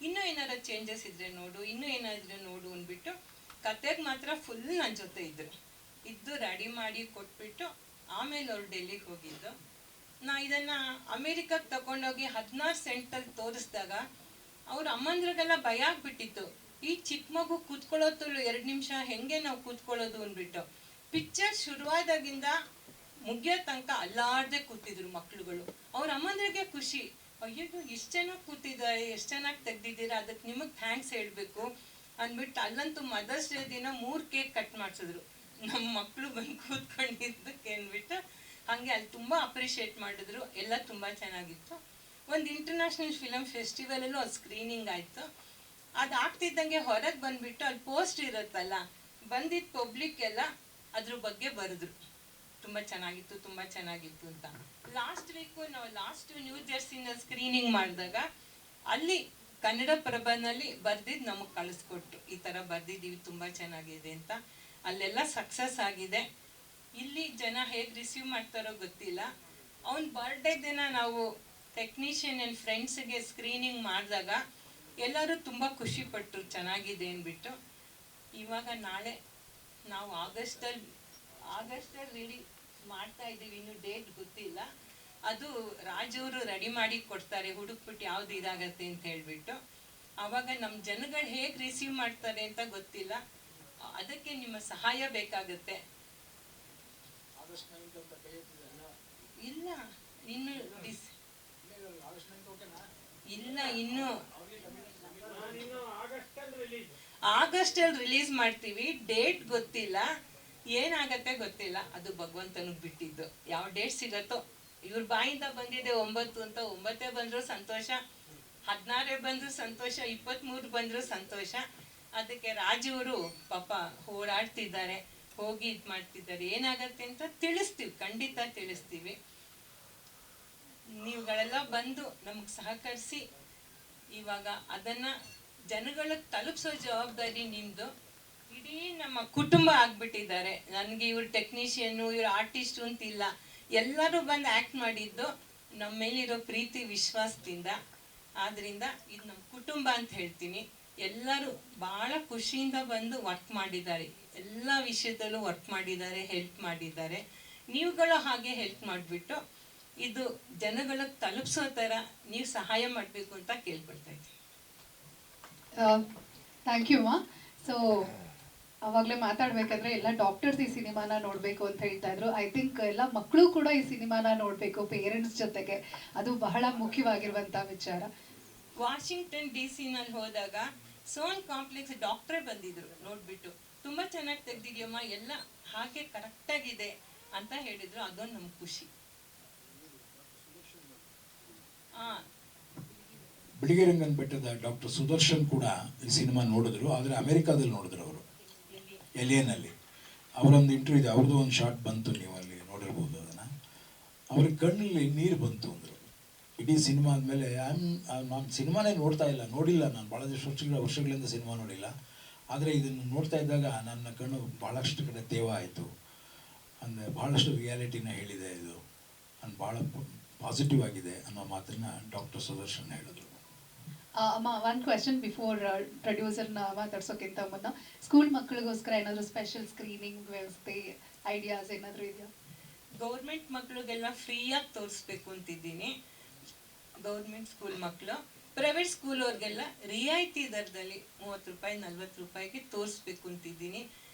ಇನ್ನೂ ಏನಾರ ಚೇಂಜಸ್ ಇದ್ರೆ ನೋಡು, ಇನ್ನೂ ಏನಾದ್ರೆ ನೋಡು ಅಂದ್ಬಿಟ್ಟು ಕತೆಗೆ ಮಾತ್ರ ಫುಲ್ ನನ್ನ ಜೊತೆ ಇದ್ದು ರೆಡಿ ಮಾಡಿ ಕೊಟ್ಬಿಟ್ಟು ಆಮೇಲೆ ಅವ್ರು ಡೆಲ್ಲಿಗೆ ಹೋಗಿದ್ದು. ನಾ ಇದನ್ನು ಅಮೇರಿಕಕ್ಕೆ ತಗೊಂಡೋಗಿ 16 ಸೆಂಟಲ್ಲಿ ತೋರಿಸಿದಾಗ ಅವ್ರ ಅಮ್ಮಂದ್ರಿಗೆಲ್ಲ ಭಯ ಆಗ್ಬಿಟ್ಟಿತ್ತು. ಈ ಚಿಕ್ಕ ಮಗು ಕೂತ್ಕೊಳ್ಳೋತಲ್ಲೂ 2 ನಿಮಿಷ ಹೆಂಗೆ ನಾವು ಕೂತ್ಕೊಳ್ಳೋದು ಅಂದ್ಬಿಟ್ಟು. ಪಿಕ್ಚರ್ ಶುರುವಾದಾಗಿಂದ ಮುಗಿಯೋ ತನಕ ಅಲ್ಲಾಡ್ದೆ ಕೂತಿದ್ರು ಮಕ್ಳುಗಳು. ಅವ್ರ ಅಮ್ಮಂದ್ರಿಗೆ ಖುಷಿ, ಅಯ್ಯೋ ಎಷ್ಟು ಚೆನ್ನಾಗಿ ಕೂತಿದ್ದಾರೆ, ಎಷ್ಟು ಚೆನ್ನಾಗಿ ತೆಗ್ದಿದ್ದೀರಾ, ಅದಕ್ಕೆ ನಿಮಗೆ ಥ್ಯಾಂಕ್ಸ್ ಹೇಳಬೇಕು ಅಂದ್ಬಿಟ್ಟು ಅಲ್ಲಂತೂ ಮದರ್ಸ್ ಡೇ ದಿನ 3 ಕೇಕ್ ಕಟ್ ಮಾಡಿಸಿದ್ರು ನಮ್ಮ ಮಕ್ಕಳು ಬಂದು ಕೂತ್ಕೊಂಡಿದ್ದಕ್ಕೆ ಅಂದ್ಬಿಟ್ಟು. ಹಾಗೆ ಅಲ್ಲಿ ತುಂಬ ಅಪ್ರಿಷಿಯೇಟ್ ಮಾಡಿದ್ರು, ಎಲ್ಲ ತುಂಬ ಚೆನ್ನಾಗಿತ್ತು. ಒಂದು ಇಂಟರ್ನ್ಯಾಷನಲ್ ಫಿಲಮ್ ಫೆಸ್ಟಿವಲಲ್ಲೂ ಅದು ಸ್ಕ್ರೀನಿಂಗ್ ಆಯಿತು. ಅದು ಆಗ್ತಿದ್ದಂಗೆ ಹೊರಗೆ ಬಂದುಬಿಟ್ಟು ಅಲ್ಲಿ ಪೋಸ್ಟ್ ಇರುತ್ತಲ್ಲ, ಬಂದಿದ್ದ ಪಬ್ಲಿಕ್ ಎಲ್ಲ ಅದ್ರ ಬಗ್ಗೆ ಬರೆದ್ರು, ತುಂಬ ಚೆನ್ನಾಗಿತ್ತು, ತುಂಬ ಚೆನ್ನಾಗಿತ್ತು ಅಂತ. ಲಾಸ್ಟ್ ವೀಕು ನಾವು ನ್ಯೂ ಜೆರ್ಸಿನ ಸ್ಕ್ರೀನಿಂಗ್ ಮಾಡಿದಾಗ ಅಲ್ಲಿ ಕನ್ನಡ ಪ್ರಭನಲ್ಲಿ ಬರ್ದಿದ್ದು ನಮಗೆ ಕಳಿಸ್ಕೊಟ್ರು, ಈ ಥರ ಬರ್ದಿದ್ದೀವಿ, ತುಂಬ ಚೆನ್ನಾಗಿದೆ ಅಂತ. ಅಲ್ಲೆಲ್ಲ ಸಕ್ಸಸ್ ಆಗಿದೆ. ಇಲ್ಲಿ ಜನ ಹೇಗೆ ರಿಸೀವ್ ಮಾಡ್ತಾರೋ ಗೊತ್ತಿಲ್ಲ. ಅವನ ಬರ್ಡೇ ದಿನ ನಾವು ಟೆಕ್ನಿಷಿಯನ್ ಆ್ಯಂಡ್ ಫ್ರೆಂಡ್ಸ್ಗೆ ಸ್ಕ್ರೀನಿಂಗ್ ಮಾಡಿದಾಗ ಎಲ್ಲರೂ ತುಂಬ ಖುಷಿಪಟ್ಟರು, ಚೆನ್ನಾಗಿದೆ ಅಂದ್ಬಿಟ್ಟು. ಇವಾಗ ನಾಳೆ ನಾವು ಆಗಸ್ಟಲ್ಲಿ ರಿಲೀಸ್ ಮಾಡ್ತಾ ಇದ್ದೀವಿ, ಇನ್ನೂ ಡೇಟ್ ಗೊತ್ತಿಲ್ಲ. ಅದು ರಾಜವರು ರೆಡಿ ಮಾಡಿ ಕೊಡ್ತಾರೆ, ಹುಡುಕ್ಬಿಟ್ಟು ಯಾವ್ದು ಇದಾಗತ್ತೆ ಅಂತ ಹೇಳ್ಬಿಟ್ಟು. ಆವಾಗ ನಮ್ಮ ಜನಗಳು ಹೇಗೆ ರಿಸೀವ್ ಮಾಡ್ತಾರೆ ಅಂತ ಗೊತ್ತಿಲ್ಲ, ಅದಕ್ಕೆ ನಿಮ್ಮ ಸಹಾಯ ಬೇಕಾಗುತ್ತೆ. ಇಲ್ಲ ಇನ್ನು ಇನ್ನು ಆಗಸ್ಟಲ್ಲಿ ರಿಲೀಸ್ ಮಾಡ್ತೀವಿ, ಡೇಟ್ ಗೊತ್ತಿಲ್ಲ, ಏನಾಗತ್ತೆ ಗೊತ್ತಿಲ್ಲ, ಅದು ಭಗವಂತನಿಗೆ ಬಿಟ್ಟಿದ್ದು. ಯಾವ ಡೇಟ್ ಸಿಗತ್ತೋ, ಇವ್ರ ಬಾಯಿಂದ ಬಂದಿದೆ 9 ಅಂತ, 9 ಬಂದರೂ ಸಂತೋಷ, 16 ಬಂದರೂ ಸಂತೋಷ, 23 ಬಂದರೂ ಸಂತೋಷ. ಅದಕ್ಕೆ ರಾಜವರು ಪಾಪ ಓಡಾಡ್ತಿದ್ದಾರೆ, ಹೋಗಿ ಇದು ಮಾಡ್ತಿದ್ದಾರೆ, ಏನಾಗತ್ತೆ ಅಂತ ತಿಳಿಸ್ತೀವಿ, ಖಂಡಿತ ತಿಳಿಸ್ತೀವಿ. ನೀವುಗಳೆಲ್ಲ ಬಂದು ನಮಗೆ ಸಹಕರಿಸಿ ಇವಾಗ ಅದನ್ನು ಜನಗಳಿಗೆ ತಲುಪಿಸೋ ಜವಾಬ್ದಾರಿ ನಿಮ್ಮದು. ಇಡೀ ನಮ್ಮ ಕುಟುಂಬ ಆಗ್ಬಿಟ್ಟಿದ್ದಾರೆ. ನನಗೆ ಇವ್ರು ಟೆಕ್ನಿಷಿಯನ್ನು, ಇವ್ರು ಆರ್ಟಿಸ್ಟು ಅಂತಿಲ್ಲ, ಎಲ್ಲರೂ ಬಂದು ಆ್ಯಕ್ಟ್ ಮಾಡಿದ್ದು ನಮ್ಮ ಮೇಲಿರೋ ಪ್ರೀತಿ ವಿಶ್ವಾಸದಿಂದ. ಆದ್ದರಿಂದ ಇದು ನಮ್ಮ ಕುಟುಂಬ ಅಂತ ಹೇಳ್ತೀನಿ. ಎಲ್ಲರೂ ಭಾಳ ಖುಷಿಯಿಂದ ಬಂದು ವರ್ಕ್ ಮಾಡಿದ್ದಾರೆ, ಎಲ್ಲ ವಿಷಯದಲ್ಲೂ ವರ್ಕ್ ಮಾಡಿದ್ದಾರೆ, ಹೆಲ್ಪ್ ಮಾಡಿದ್ದಾರೆ. ನೀವುಗಳು ಹಾಗೆ ಹೆಲ್ಪ್ ಮಾಡಿಬಿಟ್ಟು ಇದು ಜನಗಳಿಗೆ ತಲುಪಿಸೋ ಥರ ನೀವು ಸಹಾಯ ಮಾಡಬೇಕು ಅಂತ ಕೇಳ್ಕೊಳ್ತಾ ಇದ್ದೀನಿ.
ಥ್ಯಾಂಕ್ ಯು ಮಾ. ಸೊ ಅವಾಗಲೇ ಮಾತಾಡ್ಬೇಕಾದ್ರೆ ಎಲ್ಲ ಡಾಕ್ಟರ್ಸ್ ಈ ಸಿನಿಮಾನ ನೋಡಬೇಕು ಅಂತ ಹೇಳ್ತಾ ಇದ್ರು. ಐ ಥಿಂಕ್ ಎಲ್ಲ ಮಕ್ಕಳು ಕೂಡ ಈ ಸಿನಿಮಾನ ನೋಡಬೇಕು ಪೇರೆಂಟ್ಸ್ ಜೊತೆಗೆ, ಅದು ಬಹಳ ಮುಖ್ಯವಾಗಿರುವಂಥ ವಿಚಾರ.
ವಾಷಿಂಗ್ಟನ್ DC ಹೋದಾಗ ಸೋನ್ ಕಾಂಪ್ಲೆಕ್ಸ್ ಡಾಕ್ಟ್ರೇ ಬಂದಿದ್ರು, ನೋಡ್ಬಿಟ್ಟು ತುಂಬ ಚೆನ್ನಾಗಿ ತೆಗ್ದಿದ್ಯಮ್ಮ, ಎಲ್ಲ ಹಾಗೆ ಕರೆಕ್ಟಾಗಿದೆ ಅಂತ ಹೇಳಿದ್ರು. ಅದೊಂದು ನಮ್ಗೆ ಖುಷಿ.
ಬಿಳಿಗಿರಂಗನ ಬೆಟ್ಟದ ಡಾಕ್ಟರ್ ಸುದರ್ಶನ್ ಕೂಡ ಈ ಸಿನಿಮಾ ನೋಡಿದ್ರು, ಆದರೆ ಅಮೆರಿಕಾದಲ್ಲಿ ನೋಡಿದ್ರು ಅವರು, ಎಲಿಯನಲ್ಲಿ. ಅವರೊಂದು ಇಂಟರ್ವ್ಯೂ ಇದೆ, ಅವ್ರದ್ದು ಒಂದು ಶಾರ್ಟ್ ಬಂತು, ನೀವು ಅಲ್ಲಿ ನೋಡಿರ್ಬೋದು ಅದನ್ನು. ಅವ್ರಿಗೆ ಕಣ್ಣಲ್ಲಿ ನೀರು ಬಂತು ಅಂದರು. ಇಡೀ ಸಿನಿಮಾ ಆದಮೇಲೆ ನಾನು ಸಿನಿಮಾನೇ ನೋಡಿಲ್ಲ ನಾನು ಭಾಳಷ್ಟು ವರ್ಷಗಳಿಂದ ಸಿನಿಮಾ ನೋಡಿಲ್ಲ. ಆದರೆ ಇದನ್ನು ನೋಡ್ತಾ ಇದ್ದಾಗ ನನ್ನ ಕಣ್ಣು ಭಾಳಷ್ಟು ಕಡೆ ತೇವ ಆಯಿತು. ಅಂದರೆ ಭಾಳಷ್ಟು ರಿಯಾಲಿಟಿನ ಹೇಳಿದೆ ಇದು, ಭಾಳ ಪಾಸಿಟಿವ್ ಆಗಿದೆ ಅನ್ನೋ ಮಾತನ್ನ ಡಾಕ್ಟರ್ ಸುದರ್ಶನ್ ಹೇಳಿದ್ರು.
ಅಮ್ಮ, ಒಂದು ಕ್ವೆಶನ್ ಬಿಫೋರ್ ಪ್ರೊಡ್ಯೂಸರ್ನ ಮಾತಾಡ್ಸೋಕ್ಕಿಂತ ಮುನ್ನ, ಸ್ಕೂಲ್ ಮಕ್ಕಳಿಗೋಸ್ಕರ ಏನಾದರೂ ಸ್ಪೆಷಲ್ ಸ್ಕ್ರೀನಿಂಗ್ ವ್ಯವಸ್ಥೆ ಐಡಿಯಾಸ್ ಏನಾದರೂ ಇದೆಯಾ?
ಗೌರ್ಮೆಂಟ್ ಮಕ್ಕಳಿಗೆಲ್ಲ ಫ್ರೀಯಾಗಿ ತೋರಿಸ್ಬೇಕು ಅಂತಿದ್ದೀನಿ. ಗೌರ್ಮೆಂಟ್ ಸ್ಕೂಲ್ ಮಕ್ಕಳು, ಪ್ರೈವೇಟ್ ಸ್ಕೂಲ್ ಅವ್ರಿಗೆಲ್ಲ ರಿಯಾಯಿತಿ ದರದಲ್ಲಿ 30 ರೂಪಾಯಿ 40 ರೂಪಾಯಿಗೆ ತೋರಿಸ್ಬೇಕು ಅಂತಿದ್ದೀನಿ.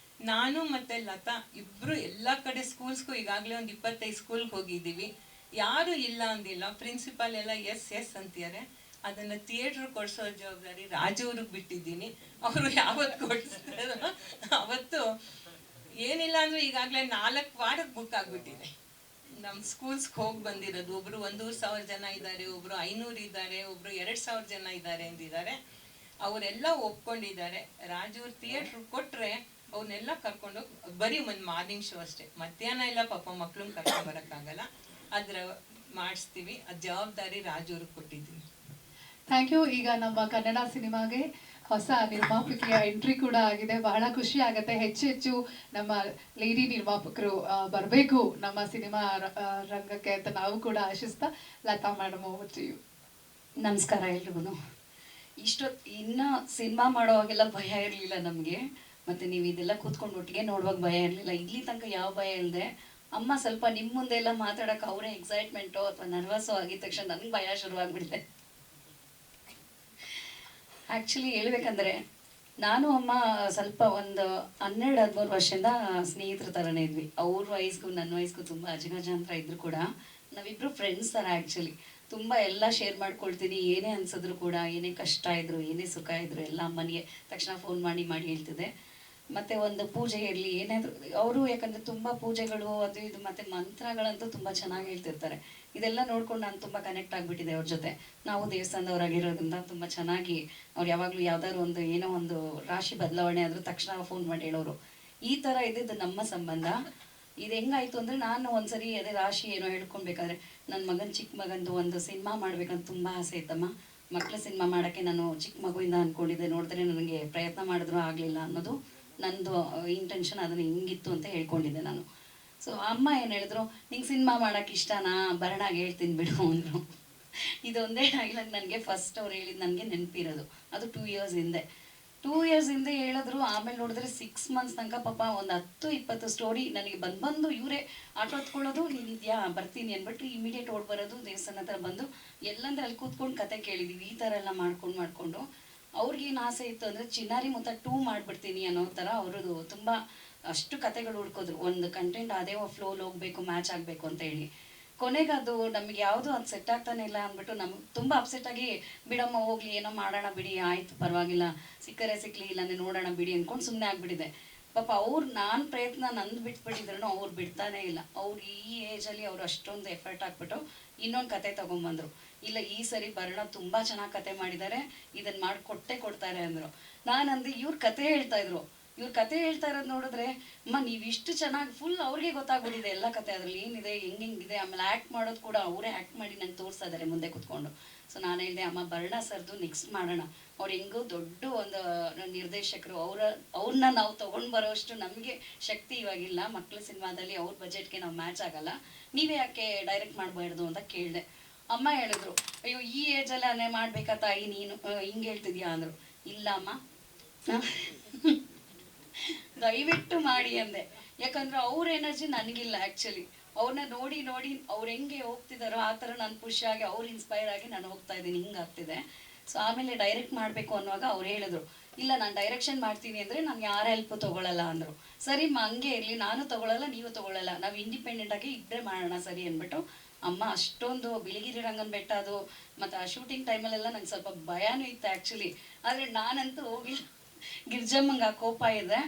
ನಾನು ಮತ್ತು ಲತಾ ಇಬ್ಬರು ಎಲ್ಲ ಕಡೆ ಸ್ಕೂಲ್ಸ್ಗೂ ಈಗಾಗಲೇ ಒಂದು 25 ಸ್ಕೂಲ್ಗೆ ಹೋಗಿದ್ದೀವಿ. ಯಾರು ಇಲ್ಲ ಅಂದಿಲ್ಲ, ಪ್ರಿನ್ಸಿಪಾಲ್ ಎಲ್ಲ ಎಸ್ ಅಂತಿದ್ದಾರೆ. ಅದನ್ನು ಥಿಯೇಟ್ರ್ ಕೊಡಿಸೋ ಜವಾಬ್ದಾರಿ ರಾಜವ್ರಿಗೆ ಬಿಟ್ಟಿದ್ದೀನಿ. ಅವರು ಯಾವತ್ತು ಕೊಡಿಸ್ತಾರೋ ಅವತ್ತು ಏನಿಲ್ಲ ಅಂದರೆ ಈಗಾಗಲೇ 4 ವಾರಕ್ಕೆ ಬುಕ್ ಆಗಿಬಿಟ್ಟಿದೆ. ನಮ್ಮ ಸ್ಕೂಲ್ಸ್ಗೆ ಹೋಗಿ ಬಂದಿರೋದು ಒಬ್ಬರು 1,000 ಜನ ಇದ್ದಾರೆ, ಒಬ್ಬರು 500 ಇದ್ದಾರೆ, ಒಬ್ಬರು 2,000 ಜನ ಇದ್ದಾರೆ ಅಂದಿದ್ದಾರೆ. ಅವರೆಲ್ಲ ಒಪ್ಕೊಂಡಿದ್ದಾರೆ. ರಾಜೂರ್ ಥಿಯೇಟ್ರ್ ಕೊಟ್ಟರೆ ಅವನ್ನೆಲ್ಲ ಕರ್ಕೊಂಡು ಬರೀ ಒಂದು ಮಾರ್ನಿಂಗ್ ಶೋ ಅಷ್ಟೇ, ಮಧ್ಯಾಹ್ನ ಎಲ್ಲ ಪಾಪ ಮಕ್ಳನ್ನ ಕರ್ಕೊಂಡು ಬರೋಕ್ಕಾಗಲ್ಲ. ಅದರ ಮಾಡಿಸ್ತೀವಿ, ಅದು ಜವಾಬ್ದಾರಿ ರಾಜೂರಿಗೆ ಕೊಟ್ಟಿದ್ದೀವಿ.
Thank you. ಈಗ ನಮ್ಮ ಕನ್ನಡ ಸಿನಿಮಾಗೆ ಹೊಸ ನಿರ್ಮಾಪಕಿಯ ಎಂಟ್ರಿ ಕೂಡ ಆಗಿದೆ. ಬಹಳ ಖುಷಿ ಆಗುತ್ತೆ. ಹೆಚ್ಚು ನಮ್ಮ ಲೇಡಿ ನಿರ್ಮಾಪಕರು ಬರಬೇಕು ನಮ್ಮ ಸಿನಿಮಾ ರಂಗಕ್ಕೆ ಅಂತ ನಾವು ಕೂಡ ಆಶಿಸ್ತಾ, Lata madam over to you.
ನಮಸ್ಕಾರ ಎಲ್ರಿಗೂ. ಇನ್ನು ಸಿನಿಮಾ ಮಾಡೋವಾಗೆಲ್ಲ ಭಯ ಇರಲಿಲ್ಲ ನಮಗೆ, ಮತ್ತು ನೀವು ಇದೆಲ್ಲ ಕೂತ್ಕೊಂಡು ಒಟ್ಟಿಗೆ ನೋಡುವಾಗ ಭಯ ಇರಲಿಲ್ಲ. ಇಲ್ಲಿ ತನಕ ಯಾವ ಭಯ ಇಲ್ಲದೆ ಅಮ್ಮ ಸ್ವಲ್ಪ ನಿಮ್ಮ ಮುಂದೆ ಎಲ್ಲ ಮಾತಾಡೋಕೆ ಅವರೇ ಎಕ್ಸೈಟ್ಮೆಂಟು ಅಥವಾ ನರ್ವಸ್ಸು ಆಗಿದ ತಕ್ಷಣ ನನಗೆ ಭಯ ಶುರುವಾಗ್ಬಿಟ್ಟಿದೆ. ಆ್ಯಕ್ಚುಲಿ ಹೇಳ್ಬೇಕಂದ್ರೆ ನಾನು ಅಮ್ಮ ಸ್ವಲ್ಪ ಒಂದು 12-13 ವರ್ಷದಿಂದ ಸ್ನೇಹಿತರ ಥರನೇ ಇದ್ವಿ. ಅವ್ರ ವಯಸ್ಸಿಗೂ ನನ್ನ ವಯಸ್ಸಿಗೂ ತುಂಬ ಅಜಗಜಾಂತರ ಇದ್ರು ಕೂಡ ನಾವಿಬ್ಬರು ಫ್ರೆಂಡ್ಸ್ ಥರ. ಆ್ಯಕ್ಚುಲಿ ತುಂಬ ಎಲ್ಲ ಶೇರ್ ಮಾಡ್ಕೊಳ್ತೀನಿ. ಏನೇ ಅನ್ಸಿದ್ರು ಕೂಡ, ಏನೇ ಕಷ್ಟ ಇದ್ರು, ಏನೇ ಸುಖ ಇದ್ರು ಎಲ್ಲ ಅಮ್ಮನಿಗೆ ತಕ್ಷಣ ಫೋನ್ ಮಾಡಿ ಹೇಳ್ತಿದ್ದೆ. ಮತ್ತು ಒಂದು ಪೂಜೆ ಇರಲಿ ಏನಾದರೂ ಅವರು, ಯಾಕಂದರೆ ತುಂಬ ಪೂಜೆಗಳು ಅದು ಇದು ಮತ್ತು ಮಂತ್ರಗಳಂತೂ ತುಂಬ ಚೆನ್ನಾಗಿ ಹೇಳ್ತಿರ್ತಾರೆ. ಇದೆಲ್ಲ ನೋಡ್ಕೊಂಡು ನಾನು ತುಂಬ ಕನೆಕ್ಟ್ ಆಗಿಬಿಟ್ಟಿದೆ ಅವ್ರ ಜೊತೆ. ನಾವು ದೇವಸ್ಥಾನದವರಾಗಿರೋದ್ರಿಂದ ತುಂಬ ಚೆನ್ನಾಗಿ ಅವ್ರು ಯಾವಾಗಲೂ ಯಾವ್ದಾದ್ರು ಒಂದು ಏನೋ ಒಂದು ರಾಶಿ ಬದಲಾವಣೆ ಆದರೂ ತಕ್ಷಣ ಫೋನ್ ಮಾಡಿ ಹೇಳೋರು. ಈ ಥರ ಇದ್ದಿದ್ದು ನಮ್ಮ ಸಂಬಂಧ. ಇದು ಹೆಂಗಾಯಿತು ಅಂದರೆ, ನಾನು ಒಂದ್ಸರಿ ಅದೇ ರಾಶಿ ಏನೋ ಹೇಳ್ಕೊಳ್ಬೇಕಾದ್ರೆ ನನ್ನ ಮಗನ ಚಿಕ್ಕ ಮಗಂದು ಒಂದು ಸಿನಿಮಾ ಮಾಡ್ಬೇಕಂತ ತುಂಬ ಆಸೆ ಇತ್ತಮ್ಮ. ಮಕ್ಕಳ ಸಿನಿಮಾ ಮಾಡೋಕ್ಕೆ ನಾನು ಚಿಕ್ಕ ಮಗುವಿಂದ ಅಂದ್ಕೊಂಡಿದ್ದೆ. ನೋಡಿದ್ರೆ ನನಗೆ ಪ್ರಯತ್ನ ಮಾಡಿದ್ರೂ ಆಗಲಿಲ್ಲ ಅನ್ನೋದು ನಂದು ಇಂಟೆನ್ಷನ್. ಅದನ್ನು ಹಿಂಗಿತ್ತು ಅಂತ ಹೇಳ್ಕೊಂಡಿದ್ದೆ ನಾನು. ಸೊ ಅಮ್ಮ ಏನು ಹೇಳಿದ್ರು, ನಿಂಗೆ ಸಿನಿಮಾ ಮಾಡೋಕ್ಕೆ ಇಷ್ಟನಾ, ಬರೋಣಾಗ ಹೇಳ್ತೀನಿ ಬಿಡು ಅಂದರು. ಇದೊಂದೇ ಡೈಲಾಗ್ ನನಗೆ ಫಸ್ಟ್ ಅವ್ರು ಹೇಳಿದ್ದು ನನಗೆ ನೆನಪಿರೋದು. ಅದು 2 ಇಯರ್ಸ್ ಹಿಂದೆ. 2 ಇಯರ್ಸ್ ಹಿಂದೆ ಹೇಳಿದ್ರು. ಆಮೇಲೆ ನೋಡಿದ್ರೆ 6 ಮಂತ್ಸ್ ತನಕ ಪಾಪ ಒಂದು 10-20 ಸ್ಟೋರಿ ನನಗೆ ಬಂದು ಇವರೇ ಆಟೋ ಹೊತ್ಕೊಳ್ಳೋದು, ನೀನಿದ್ಯಾ ಬರ್ತೀನಿ ಅಂದ್ಬಿಟ್ಟು ಇಮಿಡಿಯೇಟ್ ಓಡ್ ಬರೋದು, ದೇವಸ್ಥಾನ ಹತ್ರ ಬಂದು ಎಲ್ಲಂದ್ರೆ ಅಲ್ಲಿ ಕೂತ್ಕೊಂಡು ಕತೆ ಕೇಳಿದ್ದೀವಿ. ಈ ಥರ ಎಲ್ಲ ಮಾಡ್ಕೊಂಡು ಅವ್ರಿಗೇನು ಆಸೆ ಇತ್ತು ಅಂದರೆ ಚಿನ್ನಾರಿ ಮುತ್ತ 2 ಮಾಡಿಬಿಡ್ತೀನಿ ಅನ್ನೋ ಥರ ಅವ್ರದ್ದು ತುಂಬ ಅಷ್ಟು ಕತೆಗಳು ಹುಡ್ಕೋದ್ರು. ಒಂದು ಕಂಟೆಂಟ್ ಅದೇ ಫ್ಲೋಲ್ ಹೋಗಬೇಕು, ಮ್ಯಾಚ್ ಆಗಬೇಕು ಅಂತ ಹೇಳಿ. ಕೊನೆಗೆ ಅದು ನಮಗೆ ಯಾವುದು ಅದು ಸೆಟ್ ಆಗ್ತಾನೆ ಇಲ್ಲ ಅಂದ್ಬಿಟ್ಟು ನಮ್ಗೆ ತುಂಬ ಅಪ್ಸೆಟ್ ಆಗಿ, ಬಿಡಮ್ಮ ಹೋಗ್ಲಿ, ಏನೋ ಮಾಡೋಣ ಬಿಡಿ, ಆಯಿತು ಪರವಾಗಿಲ್ಲ, ಸಿಕ್ಕರೆ ಸಿಕ್ಕಲಿ, ಇಲ್ಲಾಂದರೆ ನೋಡೋಣ ಬಿಡಿ ಅಂದ್ಕೊಂಡು ಸುಮ್ಮನೆ ಆಗಿಬಿಟ್ಟಿದೆ. ಪಾಪ ಅವ್ರು ನಾನು ಪ್ರಯತ್ನ ನಂದು ಬಿಟ್ಬಿಟ್ಟಿದ್ರು, ಅವ್ರು ಬಿಡ್ತಾನೇ ಇಲ್ಲ. ಅವ್ರು ಈ ಏಜಲ್ಲಿ ಅವರು ಅಷ್ಟೊಂದು ಎಫರ್ಟ್ ಹಾಕ್ಬಿಟ್ಟು ಇನ್ನೊಂದು ಕತೆ ತೊಗೊಂಬಂದರು. ಇಲ್ಲ ಈ ಸರಿ ಬರೋಣ, ತುಂಬ ಚೆನ್ನಾಗಿ ಕತೆ ಮಾಡಿದ್ದಾರೆ, ಇದನ್ನು ಮಾಡಿ ಕೊಡ್ತಾರೆ ಅಂದರು. ನಾನಂದು ಇವ್ರು ಕತೆ ಹೇಳ್ತಾಯಿದ್ರು. ಇವ್ರು ಕತೆ ಹೇಳ್ತಾ ಇರೋದು ನೋಡಿದ್ರೆ, ಅಮ್ಮ ನೀವಿಷ್ಟು ಚೆನ್ನಾಗಿ ಫುಲ್ ಅವ್ರಿಗೆ ಗೊತ್ತಾಗ್ಬಿಟ್ಟಿದೆ ಎಲ್ಲ ಕತೆ, ಅದರಲ್ಲಿ ಏನಿದೆ, ಹೆಂಗಿದೆ. ಆಮೇಲೆ ಆ್ಯಕ್ಟ್ ಮಾಡೋದು ಕೂಡ ಅವರೇ ಆ್ಯಕ್ಟ್ ಮಾಡಿ ನಂಗೆ ತೋರಿಸ್ತಾ ಇದ್ದಾರೆ ಮುಂದೆ ಕೂತ್ಕೊಂಡು. ಸೊ ನಾನು ಹೇಳಿದೆ, ಅಮ್ಮ ಬರೋಣ ಸರ್ದು ನೆಕ್ಸ್ಟ್ ಮಾಡೋಣ. ಅವ್ರು ಹೆಂಗೋ ದೊಡ್ಡ ಒಂದು ನಿರ್ದೇಶಕರು, ಅವ್ರನ್ನ ನಾವು ತೊಗೊಂಡು ಬರೋಷ್ಟು ನಮಗೆ ಶಕ್ತಿ ಇವಾಗಿಲ್ಲ. ಮಕ್ಕಳ ಸಿನಿಮಾದಲ್ಲಿ ಅವ್ರ ಬಜೆಟ್ಗೆ ನಾವು ಮ್ಯಾಚ್ ಆಗಲ್ಲ, ನೀವೇ ಯಾಕೆ ಡೈರೆಕ್ಟ್ ಮಾಡಬಾರ್ದು ಅಂತ ಕೇಳಿದೆ. ಅಮ್ಮ ಹೇಳಿದ್ರು, ಅಯ್ಯೋ ಈ ಏಜಲ್ಲೇ ಮಾಡ್ಬೇಕಾ ತಾಯಿ ನೀನು ಹಿಂಗೆ ಹೇಳ್ತಿದ್ಯಾ ಅಂದರು. ಇಲ್ಲ ಅಮ್ಮ, ದಯವಿಟ್ಟು ಮಾಡಿ ಅಂದೆ. ಯಾಕಂದ್ರೆ ಅವ್ರ ಎನರ್ಜಿ ನನಗಿಲ್ಲ. ಆ್ಯಕ್ಚುಲಿ ಅವ್ರನ್ನ ನೋಡಿ ಅವ್ರು ಹೆಂಗೆ ಹೋಗ್ತಿದ್ದಾರೋ ಆ ಥರ ನಾನು ಖುಷಿಯಾಗಿ ಅವ್ರು ಇನ್ಸ್ಪೈರ್ ಆಗಿ ನಾನು ಹೋಗ್ತಾ ಇದ್ದೀನಿ, ಹಿಂಗಾಗ್ತಿದೆ. ಸೊ ಆಮೇಲೆ ಡೈರೆಕ್ಟ್ ಮಾಡಬೇಕು ಅನ್ನುವಾಗ ಅವ್ರು ಹೇಳಿದ್ರು, ಇಲ್ಲ ನಾನು ಡೈರೆಕ್ಷನ್ ಮಾಡ್ತೀನಿ ಅಂದರೆ ನಾನು ಯಾರ ಹೆಲ್ಪು ತೊಗೊಳ್ಳಲ್ಲ ಅಂದರು. ಸರಿ ಹಂಗೆ ಇರಲಿ, ನಾನು ತೊಗೊಳ್ಳಲ್ಲ, ನೀವು ತೊಗೊಳ್ಳಲ್ಲ, ನಾವು ಇಂಡಿಪೆಂಡೆಂಟಾಗಿ ಇಬ್ಬರೇ ಮಾಡೋಣ ಸರಿ ಅಂದ್ಬಿಟ್ಟು. ಅಮ್ಮ ಅಷ್ಟೊಂದು ಬಿಳಿಗಿರಿ ರಂಗನ ಬೆಟ್ಟ ಅದು ಮತ್ತು ಆ ಶೂಟಿಂಗ್ ಟೈಮಲ್ಲೆಲ್ಲ ನಂಗೆ ಸ್ವಲ್ಪ ಭಯನೂ ಇತ್ತು ಆ್ಯಕ್ಚುಲಿ. ಆದರೆ ನಾನಂತೂ ಹೋಗಿಲ್ಲ. ಗಿರ್ಜಮ್ಮಂಗೆ ಆ ಕೋಪ ಇದೆ.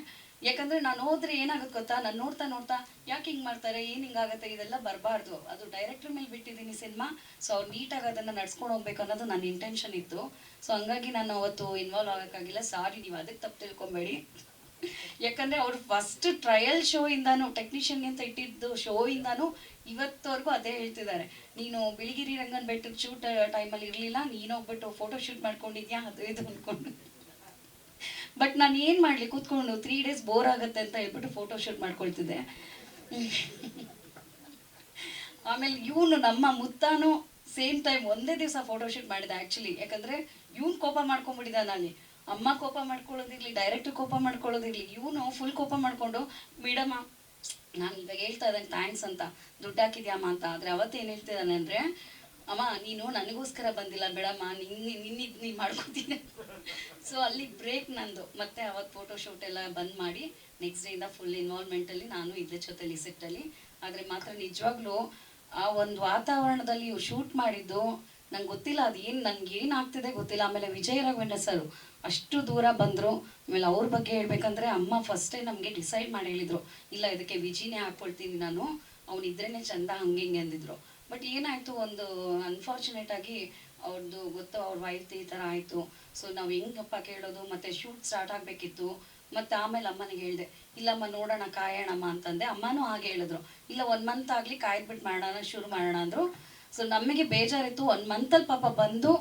ಯಾಕಂದರೆ ನಾನು ಹೋದ್ರೆ ಏನಾಗುತ್ತೆ ಗೊತ್ತಾ, ನಾನು ನೋಡ್ತಾ ಯಾಕೆ ಹಿಂಗೆ ಮಾಡ್ತಾರೆ, ಏನು ಹಿಂಗಾಗುತ್ತೆ, ಇದೆಲ್ಲ ಬರಬಾರ್ದು. ಅದು ಡೈರೆಕ್ಟ್ರ್ ಮೇಲೆ ಬಿಟ್ಟಿದ್ದೀನಿ ಸಿನಿಮಾ. ಸೊ ಅವ್ರು ನೀಟಾಗಿ ಅದನ್ನು ನಡ್ಸ್ಕೊಂಡು ಹೋಗ್ಬೇಕು ಅನ್ನೋದು ನನ್ನ ಇಂಟೆನ್ಷನ್ ಇತ್ತು. ಸೊ ಹಂಗಾಗಿ ನಾನು ಅವತ್ತು ಇನ್ವಾಲ್ವ್ ಆಗೋಕ್ಕಾಗಿಲ್ಲ. ಸಾರಿ, ನೀವು ಅದಕ್ಕೆ ತಪ್ಪು ತಿಳ್ಕೊಬೇಡಿ. ಯಾಕಂದರೆ ಅವ್ರು ಫಸ್ಟ್ ಟ್ರಯಲ್ ಶೋ ಇಂದಾನು, ಟೆಕ್ನಿಷಿಯನ್ಗೆ ಅಂತ ಇಟ್ಟಿದ್ದು ಶೋ ಇಂದಾನು ಇವತ್ತವರೆಗೂ ಅದೇ ಹೇಳ್ತಿದ್ದಾರೆ, ನೀನು ಬಿಳಿಗಿರಿ ರಂಗನ ಬೆಟ್ಟದ ಶೂಟ್ ಟೈಮಲ್ಲಿ ಇರಲಿಲ್ಲ, ನೀನು ಹೋಗ್ಬಿಟ್ಟು ಫೋಟೋ ಶೂಟ್ ಮಾಡ್ಕೊಂಡಿದ್ಯಾ ಅದು ಇದು ಅಂದ್ಕೊಂಡು. ಬಟ್ ನಾನು ಏನು ಮಾಡಲಿ, ಕೂತ್ಕೊಂಡು 3 days ಬೋರ್ ಆಗುತ್ತೆ ಅಂತ ಹೇಳ್ಬಿಟ್ಟು ಫೋಟೋ ಶೂಟ್ ಮಾಡ್ಕೊಳ್ತಿದ್ದೆ. ಆಮೇಲೆ ಇವನು ನಮ್ಮ ಮುತ್ತಾನು ಸೇಮ್ ಟೈಮ್ ಒಂದೇ ದಿವಸ ಫೋಟೋ ಶೂಟ್ ಮಾಡಿದೆ ಆ್ಯಕ್ಚುಲಿ. ಯಾಕಂದರೆ ಇವನು ಕೋಪ ಮಾಡ್ಕೊಂಡ್ಬಿಟ್ಟಿದ್ದಾನೆ ಅಲ್ಲಿ. ಅಮ್ಮ ಕೋಪ ಮಾಡ್ಕೊಳ್ಳೋದಿರಲಿ, ಡೈರೆಕ್ಟರ್ ಕೋಪ ಮಾಡ್ಕೊಳ್ಳೋದಿರಲಿ, ಇವನು ಫುಲ್ ಕೋಪ ಮಾಡಿಕೊಂಡು, ಮೇಡಮ್ಮ ನಾನು ಇವಾಗ ಹೇಳ್ತಾ ಇದ್ದಾನೆ ಥ್ಯಾಂಕ್ಸ್ ಅಂತ, ದುಡ್ಡು ಹಾಕಿದ್ಯಾಮ್ಮ ಅಂತ. ಆದರೆ ಅವತ್ತೇನು ಹೇಳ್ತಿದ್ದಾನೆ ಅಂದರೆ, ಅಮ್ಮ ನೀನು ನನಗೋಸ್ಕರ ಬಂದಿಲ್ಲ ಬೇಡಮ್ಮ, ನೀನು ಮಾಡ್ಕೊತೀನಿ. ಸೊ ಅಲ್ಲಿ ಬ್ರೇಕ್ ನಂದು. ಮತ್ತೆ ಅವತ್ತು ಫೋಟೋ ಶೂಟ್ ಎಲ್ಲ ಬಂದ್ ಮಾಡಿ ನೆಕ್ಸ್ಟ್ ಡೇಯಿಂದ ಫುಲ್ ಇನ್ವಾಲ್ವ್ಮೆಂಟಲ್ಲಿ ನಾನು ಇದ್ದ ಜೊತೆಲಿ ಸೆಟ್ಟಲ್ಲಿ. ಆದರೆ ಮಾತ್ರ ನಿಜವಾಗ್ಲೂ ಆ ಒಂದು ವಾತಾವರಣದಲ್ಲಿ ಇವ್ರು ಶೂಟ್ ಮಾಡಿದ್ದು ನಂಗೆ ಗೊತ್ತಿಲ್ಲ ಅದು ಏನು ನನ್ಗೆ ಏನಾಗ್ತಿದೆ ಗೊತ್ತಿಲ್ಲ. ಆಮೇಲೆ ವಿಜಯ ರಾಘವೇಂದ್ರ ಸರ್ ಅಷ್ಟು ದೂರ ಬಂದರು. ಆಮೇಲೆ ಅವ್ರ ಬಗ್ಗೆ ಹೇಳ್ಬೇಕಂದ್ರೆ ಅಮ್ಮ ಫಸ್ಟೇ ನಮಗೆ ಡಿಸೈಡ್ ಮಾಡಿ ಹೇಳಿದರು, ಇಲ್ಲ ಇದಕ್ಕೆ ವಿಜಿನೇ ಹಾಕ್ಕೊಳ್ತೀನಿ ನಾನು, ಅವನಿದ್ರೇ ಚಂದ ಹಂಗೆ ಹಿಂಗೆ ಅಂದಿದ್ರು. ಬಟ್ ಏನಾಯಿತು, ಒಂದು ಅನ್ಫಾರ್ಚುನೇಟ್ ಆಗಿ ಅವ್ರದ್ದು ಗೊತ್ತು, ಅವ್ರ ವೈಫ್ ಈ ಥರ ಆಯಿತು. ಸೊ ನಾವು ಹೆಂಗಪ್ಪ ಕೇಳೋದು, ಮತ್ತು ಶೂಟ್ ಸ್ಟಾರ್ಟ್ ಆಗಬೇಕಿತ್ತು. ಮತ್ತು ಆಮೇಲೆ ಅಮ್ಮನಿಗೆ ಹೇಳಿದೆ, ಇಲ್ಲಮ್ಮ ನೋಡೋಣ ಕಾಯೋಣಮ್ಮ ಅಂತಂದೆ. ಅಮ್ಮನೂ ಹಾಗೆ ಹೇಳಿದ್ರು, ಇಲ್ಲ 1 ಮಂತ್ ಆಗಲಿ ಕಾಯ್ದುಬಿಟ್ಟು ಮಾಡೋಣ, ಶುರು ಮಾಡೋಣ ಅಂದರು. ಸೊ ನಮಗೆ ಬೇಜಾರಿತ್ತು. 1 ಮಂತಲ್ಲಿ ಪಾಪ ಬಂದು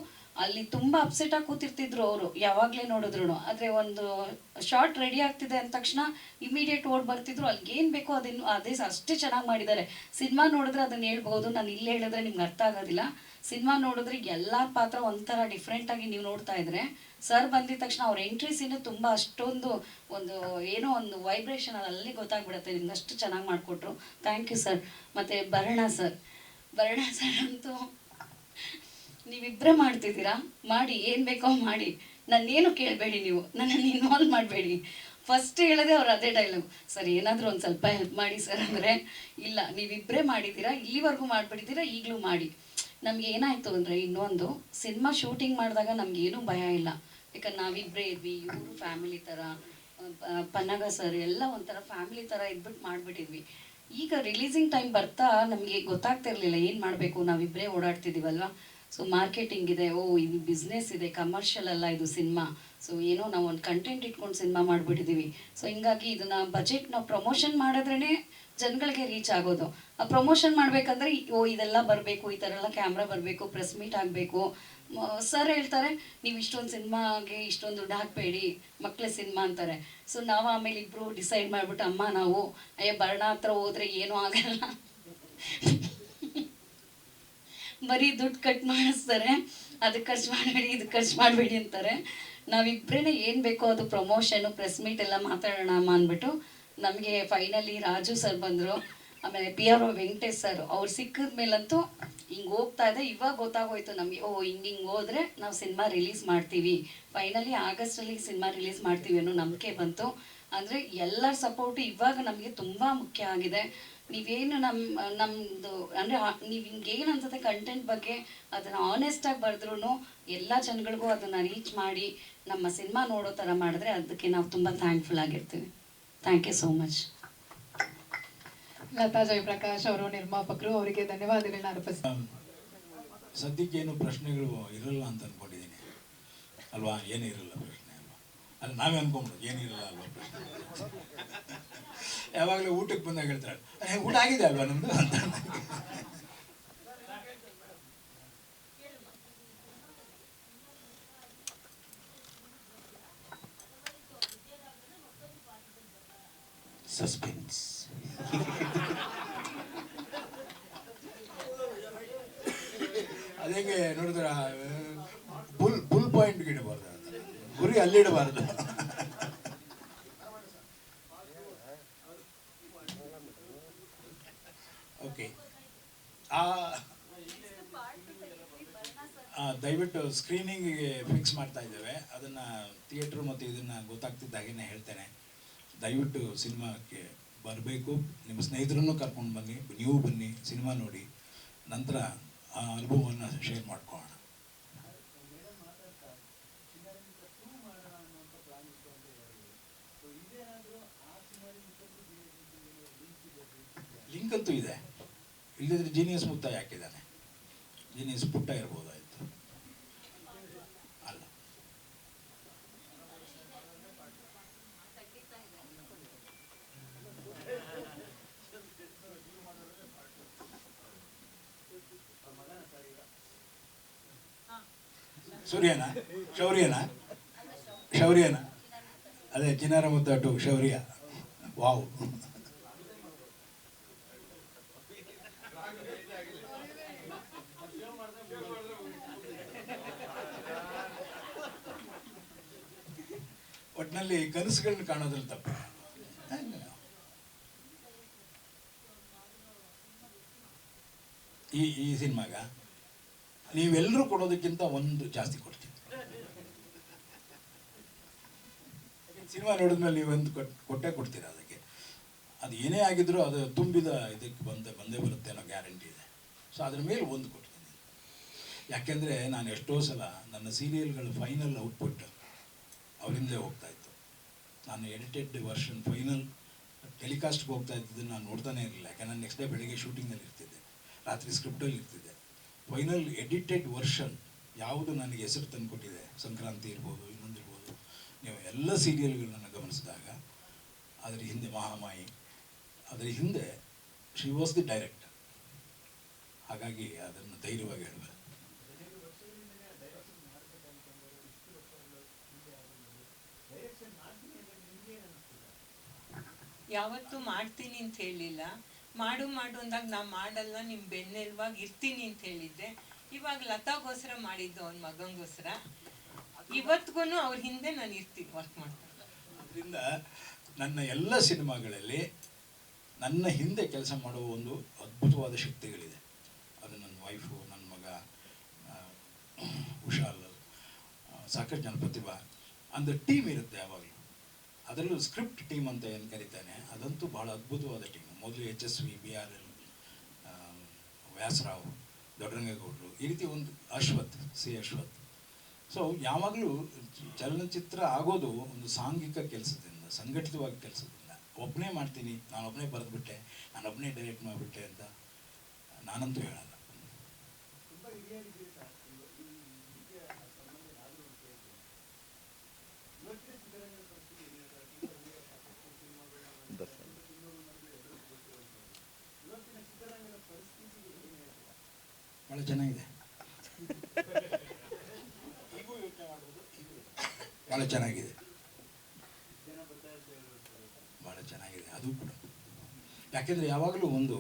ಅಲ್ಲಿ ತುಂಬ ಅಪ್ಸೆಟಾಗಿ ಕೂತಿರ್ತಿದ್ರು ಅವರು, ಯಾವಾಗಲೇ ನೋಡಿದ್ರು. ಆದರೆ ಒಂದು ಶಾರ್ಟ್ ರೆಡಿ ಆಗ್ತಿದೆ ಅಂದ ತಕ್ಷಣ ಇಮಿಡಿಯೇಟ್ ಓಡ್ ಬರ್ತಿದ್ರು. ಅಲ್ಲಿಗೆ ಏನು ಬೇಕೋ ಅದನ್ನು ಅದೇ ಅಷ್ಟೇ ಚೆನ್ನಾಗಿ ಮಾಡಿದ್ದಾರೆ. ಸಿನಿಮಾ ನೋಡಿದ್ರೆ ಅದನ್ನು ಹೇಳ್ಬೋದು, ನಾನು ಇಲ್ಲಿ ಹೇಳಿದ್ರೆ ನಿಮ್ಗೆ ಅರ್ಥ ಆಗೋದಿಲ್ಲ. ಸಿನಿಮಾ ನೋಡಿದ್ರೆ ಎಲ್ಲ ಪಾತ್ರ ಒಂಥರ ಡಿಫ್ರೆಂಟಾಗಿ ನೀವು ನೋಡ್ತಾ ಇದ್ರೆ, ಸರ್ ಬಂದಿದ ತಕ್ಷಣ ಅವ್ರ ಎಂಟ್ರಿ ಸೀನು ತುಂಬ ಅಷ್ಟೊಂದು ಒಂದು ಏನೋ ಒಂದು ವೈಬ್ರೇಷನ್ ಅಲ್ಲಿ ಗೊತ್ತಾಗ್ಬಿಡುತ್ತೆ ನಿಮ್ಗೆ, ಅಷ್ಟು ಚೆನ್ನಾಗಿ ಮಾಡಿಕೊಟ್ರು. Thank you sir. ಮತ್ತು ಭರಣ ಸರ್ ಅಂತೂ ನೀವಿಬ್ಬರೇ ಮಾಡ್ತಿದ್ದೀರಾ, ಮಾಡಿ ಏನು ಬೇಕೋ ಮಾಡಿ, ನನ್ನೇನು ಕೇಳಬೇಡಿ, ನೀವು ನನ್ನನ್ನು ಇನ್ವಾಲ್ವ್ ಮಾಡಬೇಡಿ. ಫಸ್ಟ್ ಹೇಳಿದೆ ಅವ್ರು ಅದೇ ಡೈಲಾಗ್, ಸರ್ ಏನಾದರೂ ಒಂದು ಸ್ವಲ್ಪ ಹೆಲ್ಪ್ ಮಾಡಿ ಸರ್ ಅಂದರೆ, ಇಲ್ಲ ನೀವಿಬ್ಬರೇ ಮಾಡಿದ್ದೀರಾ, ಇಲ್ಲಿವರೆಗೂ ಮಾಡಿಬಿಟ್ಟಿದ್ದೀರಾ, ಈಗಲೂ ಮಾಡಿ. ನಮ್ಗೆ ಏನಾಯಿತು ಅಂದರೆ, ಇನ್ನೊಂದು ಸಿನಿಮಾ ಶೂಟಿಂಗ್ ಮಾಡಿದಾಗ ನಮಗೇನೂ ಭಯ ಇಲ್ಲ, ಯಾಕಂದ್ರೆ ನಾವಿಬ್ಬರೇ ಇದ್ವಿ, ಇವರು ಫ್ಯಾಮಿಲಿ ಥರ, ಪನ್ನಗ ಸರ್ ಎಲ್ಲ ಒಂಥರ ಫ್ಯಾಮಿಲಿ ಥರ ಇದ್ಬಿಟ್ಟು ಮಾಡಿಬಿಟ್ಟಿದ್ವಿ. ಈಗ ರಿಲೀಸಿಂಗ್ ಟೈಮ್ ಬರ್ತಾ ನಮಗೆ ಗೊತ್ತಾಗ್ತಿರ್ಲಿಲ್ಲ ಏನು ಮಾಡಬೇಕು, ನಾವಿಬ್ಬರೇ ಓಡಾಡ್ತಿದ್ದೀವಲ್ವ. ಸೊ ಮಾರ್ಕೆಟಿಂಗ್ ಇದೆ, ಇದು ಬಿಸ್ನೆಸ್ ಇದೆ, ಕಮರ್ಷಿಯಲ್ ಅಲ್ಲ ಇದು ಸಿನಿಮಾ. ಸೊ ಏನೋ ನಾವು ಒಂದು ಕಂಟೆಂಟ್ ಇಟ್ಕೊಂಡು ಸಿನಿಮಾ ಮಾಡಿಬಿಟ್ಟಿದ್ದೀವಿ. ಸೊ ಹಿಂಗಾಗಿ ಇದನ್ನು ಬಜೆಟ್ ನಾವು ಪ್ರಮೋಷನ್ ಮಾಡಿದ್ರೇ ಜನಗಳಿಗೆ ರೀಚ್ ಆಗೋದು. ಆ ಪ್ರಮೋಷನ್ ಮಾಡಬೇಕಂದ್ರೆ ಇದೆಲ್ಲ ಬರಬೇಕು, ಈ ಥರ ಎಲ್ಲ ಕ್ಯಾಮ್ರಾ ಬರಬೇಕು, ಪ್ರೆಸ್ ಮೀಟ್ ಆಗಬೇಕು. ಸರ್ ಹೇಳ್ತಾರೆ, ನೀವು ಇಷ್ಟೊಂದು ಸಿನಿಮಾಗೆ ಇಷ್ಟೊಂದು ದುಡ್ಡು ಹಾಕಬೇಡಿ, ಮಕ್ಕಳ ಸಿನಿಮಾ ಅಂತಾರೆ. ಸೊ ನಾವು ಆಮೇಲೆ ಇಬ್ಬರು ಡಿಸೈಡ್ ಮಾಡಿಬಿಟ್ಟು, ಅಮ್ಮ ನಾವು ಭರಣ ಹತ್ರ ಹೋದರೆ ಏನೂ ಆಗಲ್ಲ, ಬರೀ ದುಡ್ಡು ಕಟ್ ಮಾಡಿಸ್ತಾರೆ, ಅದಕ್ಕೆ ಖರ್ಚು ಮಾಡಬೇಡಿ, ಇದಕ್ಕೆ ಖರ್ಚು ಮಾಡಬೇಡಿ ಅಂತಾರೆ. ನಾವಿಬ್ಬರೇ ಏನು ಬೇಕೋ ಅದು ಪ್ರಮೋಷನು, ಪ್ರೆಸ್ ಮೀಟ್ ಎಲ್ಲ ಮಾತಾಡೋಣ ಅಮ್ಮ ಅಂದ್ಬಿಟ್ಟು ನಮಗೆ ಫೈನಲಿ ರಾಜು ಸರ್ ಬಂದರು. ಆಮೇಲೆ PRO ವೆಂಕಟೇಶ್ ಸರ್ ಅವ್ರು ಸಿಕ್ಕಿದ ಮೇಲಂತೂ ಹಿಂಗೆ ಹೋಗ್ತಾ ಇದೆ. ಇವಾಗ ಗೊತ್ತಾಗೋಯ್ತು ನಮಗೆ, ಹಿಂಗೆ ಹೋದರೆ ನಾವು ಸಿನಿಮಾ ರಿಲೀಸ್ ಮಾಡ್ತೀವಿ, ಫೈನಲಿ ಆಗಸ್ಟಲ್ಲಿ ಸಿನಿಮಾ ರಿಲೀಸ್ ಮಾಡ್ತೀವಿ ಅನ್ನೋ ನಂಬಿಕೆ ಬಂತು. ಅಂದರೆ ಎಲ್ಲರ ಸಪೋರ್ಟು ಇವಾಗ ನಮಗೆ ತುಂಬ ಮುಖ್ಯ ಆಗಿದೆ. ನೀವೇನು ನಮ್ಮದು ಅಂದರೆ ನೀವು ಹಿಂಗೇನು ಅನ್ಸುತ್ತೆ ಕಂಟೆಂಟ್ ಬಗ್ಗೆ, ಅದನ್ನು ಆನೆಸ್ಟಾಗಿ ಬರೆದ್ರೂ ಎಲ್ಲ ಜನಗಳಿಗೂ ಅದನ್ನು ರೀಚ್ ಮಾಡಿ ನಮ್ಮ ಸಿನಿಮಾ ನೋಡೋ ಥರ ಮಾಡಿದ್ರೆ ಅದಕ್ಕೆ ನಾವು ತುಂಬ ಥ್ಯಾಂಕ್ಫುಲ್ ಆಗಿರ್ತೀವಿ. Thank you so much.
Latha Jayaprakash ಅವರು ನಿರ್ಮಾಪಕರು, ಅವರಿಗೆ ಧನ್ಯವಾದಗಳನ್ನ ಅರ್ಪಿಸ್ತೀನಿ.
ಸದ್ಯಕ್ಕೇನು ಪ್ರಶ್ನೆಗಳು ಇರಲ್ಲ ಅಂತ ಅಂದ್ಕೊಂಡಿದ್ದೀನಿ ಅಲ್ವಾ? ಏನೂ ಇರಲ್ಲ ಪ್ರಶ್ನೆ ಅಲ್ವಾ? ಅಲ್ಲಿ ನಾವೇ ಅನ್ಕೊಂಬಿಡೋದು ಏನಿರಲ್ಲ ಅಲ್ವಾ ಪ್ರಶ್ನೆ. ಯಾವಾಗಲೂ ಊಟಕ್ಕೆ ಬಂದಾಗ ಹೇಳ್ತಾರೆ, ಊಟ ಆಗಿದೆ ಅಲ್ವಾ ನಮ್ಮದು ಅಂತ.
ಸಸ್ಪೆನ್ಸ್.
ಅದೇಗೆ ನೋಡಿದ್ರೆ ಫುಲ್ ಪಾಯಿಂಟ್ಗೆ ಇಡಬಾರ್ದು, ಗುರಿ ಅಲ್ಲಿಡಬಾರ್ದು. ಓಕೆ, ದಯವಿಟ್ಟು ಸ್ಕ್ರೀನಿಂಗಿಗೆ ಫಿಕ್ಸ್ ಮಾಡ್ತಾ ಇದ್ದೇವೆ. ಅದನ್ನು ಥಿಯೇಟ್ರು ಮತ್ತು ಇದನ್ನು ಗೊತ್ತಾಗ್ತಿದ್ದಾಗೇ ಹೇಳ್ತೇನೆ, ದಯವಿಟ್ಟು ಸಿನಿಮಾಕ್ಕೆ ಬರಬೇಕು. ನಿಮ್ಮ ಸ್ನೇಹಿತರನ್ನು ಕರ್ಕೊಂಡು ಬನ್ನಿ, ನೀವು ಬನ್ನಿ, ಸಿನಿಮಾ ನೋಡಿ, ನಂತರ ಆ ಅನುಭವವನ್ನು ಶೇರ್ ಮಾಡ್ಕೊಳ್ಳೋಣ. ಲಿಂಕ್ ಅಂತೂ ಇದೆ, ಇಲ್ಲದಿದ್ರೆ ಜೀನಿಯಸ್ ಮುತ್ತ ಯಾಕಿದ್ದಾನೆ? ಜೀನಿಯಸ್ ಪುಟ್ಟ ಇರ್ಬೋದಾಯ್ತು ಅಲ್ಲ. ಶೌರ್ಯನಾ ಅದೇ ಚಿನ್ನಾರ ಮುತ್ತ ಟು ಶೌರ್ಯ. ವಾವ್. ಒಟ್ಟಿನಲ್ಲಿ ಕನಸುಗಳನ್ನ ಕಾಣೋದ್ರಲ್ಲಿ ತಪ್ಪ. ಈ ಸಿನಿಮಾಗ ನೀವೆಲ್ಲರೂ ಕೊಡೋದಕ್ಕಿಂತ ಒಂದು ಜಾಸ್ತಿ ಕೊಡ್ತೀನಿ. ಸಿನಿಮಾ ನೋಡಿದ್ಮೇಲೆ ನೀವೊಂದು ಕೊಟ್ಟೇ ಕೊಡ್ತೀರಾ ಅದಕ್ಕೆ. ಅದು ಏನೇ ಆಗಿದ್ರೂ ಅದು ತುಂಬಿದ ಇದಕ್ಕೆ ಬಂದೇ ಬರುತ್ತೆ ಅನ್ನೋ ಗ್ಯಾರಂಟಿ ಇದೆ. ಸೊ ಅದ್ರ ಮೇಲೆ ಒಂದು ಕೊಡ್ತೀನಿ. ಯಾಕೆಂದರೆ ನಾನು ಎಷ್ಟೋ ಸಲ ನನ್ನ ಸೀರಿಯಲ್ಗಳ ಫೈನಲ್ ಔಟ್ಪುಟ್ ಅವರಿಂದಲೇ ಹೋಗ್ತಾ ಇತ್ತು. ನಾನು ಎಡಿಟೆಡ್ ವರ್ಷನ್ ಫೈನಲ್ ಟೆಲಿಕಾಸ್ಟ್ಗೆ ಹೋಗ್ತಾ ಇದ್ದಿದ್ದನ್ನು ನಾನು ನೋಡ್ತಾನೆ ಇರಲಿಲ್ಲ. ಯಾಕೆ ನಾನು ನೆಕ್ಸ್ಟ್ ಡೇ ಬೆಳಿಗ್ಗೆ ಶೂಟಿಂಗಲ್ಲಿ ಇರ್ತಿದ್ದೆ, ರಾತ್ರಿ ಸ್ಕ್ರಿಪ್ಟಲ್ಲಿ ಇರ್ತಿದ್ದೆ. ಫೈನಲ್ ಎಡಿಟೆಡ್ ವರ್ಷನ್ ಯಾವುದು ನನಗೆ ಹೆಸರು ತಂದುಕೊಟ್ಟಿದೆ, ಸಂಕ್ರಾಂತಿ ಇರ್ಬೋದು, ಇನ್ನೊಂದಿರ್ಬೋದು, ನೀವು ಎಲ್ಲ ಸೀರಿಯಲ್ಗಳನ್ನ ಗಮನಿಸಿದಾಗ ಅದರ ಹಿಂದೆ ಮಹಾಮಾಯಿ, ಅದರ ಹಿಂದೆ ಶಿ ವಾಸ್ ದಿ ಡೈರೆಕ್ಟರ್. ಹಾಗಾಗಿ ಅದನ್ನು ಧೈರ್ಯವಾಗಿ ಹೇಳಬೇಕು.
ಯಾವತ್ತೂ ಮಾಡ್ತೀನಿ ಅಂತ ಹೇಳಿಲ್ಲ. ಮಾಡು ಅಂದಾಗ ನಾ ಮಾಡಲ್ಲ, ನಿಮ್ಮ ಬೆನ್ನೆಲುವಾಗಿ ಇರ್ತೀನಿ ಅಂತ ಹೇಳಿದ್ದೆ. ಇವಾಗ ಲತಾಗೋಸ್ಕರ ಮಾಡಿದ್ದು ಅವ್ನ ಮಗನಿಗೋಸ್ಕರ. ಇವತ್ತಿಗೂ ಅವ್ರ ಹಿಂದೆ ನಾನು ಇರ್ತೀನಿ, ವರ್ಕ್ ಮಾಡ್ತೀನಿ.
ಅದರಿಂದ ನನ್ನ ಎಲ್ಲ ಸಿನಿಮಾಗಳಲ್ಲಿ ನನ್ನ ಹಿಂದೆ ಕೆಲಸ ಮಾಡುವ ಒಂದು ಅದ್ಭುತವಾದ ಶಕ್ತಿಗಳಿದೆ. ಅದು ನನ್ನ ವೈಫು, ನನ್ನ ಮಗ ಉಷಾಲ್, ಸಾಕಷ್ಟು ಜನ ಪ್ರತಿಭಾ, ಅಂದರೆ ಟೀಮ್ ಇರುತ್ತೆ ಯಾವಾಗಲೂ. ಅದರಲ್ಲೂ ಸ್ಕ್ರಿಪ್ಟ್ ಟೀಮ್ ಅಂತ ಏನು ಕರೀತಾನೆ, ಅದಂತೂ ಭಾಳ ಅದ್ಭುತವಾದ ಟೀಮ್. ಮೊದಲು HSV, BRL, ವ್ಯಾಸರಾವ್, ದೊಡ್ಡರಂಗೇಗೌಡರು, ಈ ರೀತಿ ಒಂದು ಅಶ್ವಥ್, ಅಶ್ವಥ್. ಸೊ ಯಾವಾಗಲೂ ಚಲನಚಿತ್ರ ಆಗೋದು ಒಂದು ಸಾಂಘಿಕ ಕೆಲಸದಿಂದ, ಸಂಘಟಿತವಾದ ಕೆಲಸದಿಂದ. ಒಬ್ಬನೇ ಮಾಡ್ತೀನಿ, ನಾನೊಬ್ಬನೇ ಬರೆದ್ಬಿಟ್ಟೆ, ನಾನೊಬ್ಬನೇ ಡೈರೆಕ್ಟ್ ಮಾಡಿಬಿಟ್ಟೆ ಅಂತ ನಾನಂತೂ ಹೇಳಲ್ಲ. ಭಾಳ ಚೆನ್ನಾಗಿದೆ, ಭಾಳ ಚೆನ್ನಾಗಿದೆ, ಭಾಳ ಚೆನ್ನಾಗಿದೆ ಅದು ಕೂಡ. ಯಾಕೆಂದರೆ ಯಾವಾಗಲೂ ಒಂದು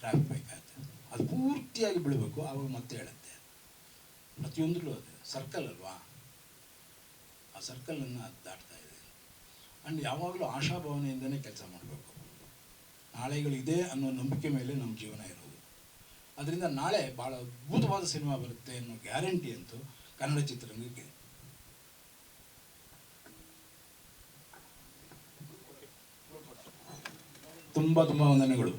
ರ್ಯಾಪ್ ಬೇಕಾಗುತ್ತೆ, ಅದು ಪೂರ್ತಿಯಾಗಿ ಬೀಳಬೇಕು, ಆವಾಗ ಮತ್ತೆ ಹೇಳುತ್ತೆ. ಪ್ರತಿಯೊಂದರಲ್ಲೂ ಅದು ಸರ್ಕಲ್ ಅಲ್ವಾ, ಆ ಸರ್ಕಲನ್ನು ಅದು ದಾಟ್ತಾ ಇದೆ. ಆ್ಯಂಡ್ ಯಾವಾಗಲೂ ಆಶಾಭಾವನೆಯಿಂದನೇ ಕೆಲಸ ಮಾಡಬೇಕು. ನಾಳೆಗಳಿದೆ ಅನ್ನೋ ನಂಬಿಕೆ ಮೇಲೆ ನಮ್ಮ ಜೀವನ ಇರೋದು. ಅದರಿಂದ ನಾಳೆ ಭಾಳ ಅದ್ಭುತವಾದ ಸಿನಿಮಾ ಬರುತ್ತೆ ಅನ್ನೋ ಗ್ಯಾರಂಟಿ ಅಂತೂ ಕನ್ನಡ ಚಿತ್ರರಂಗಕ್ಕೆ. ತುಂಬ ವಂದನೆಗಳು.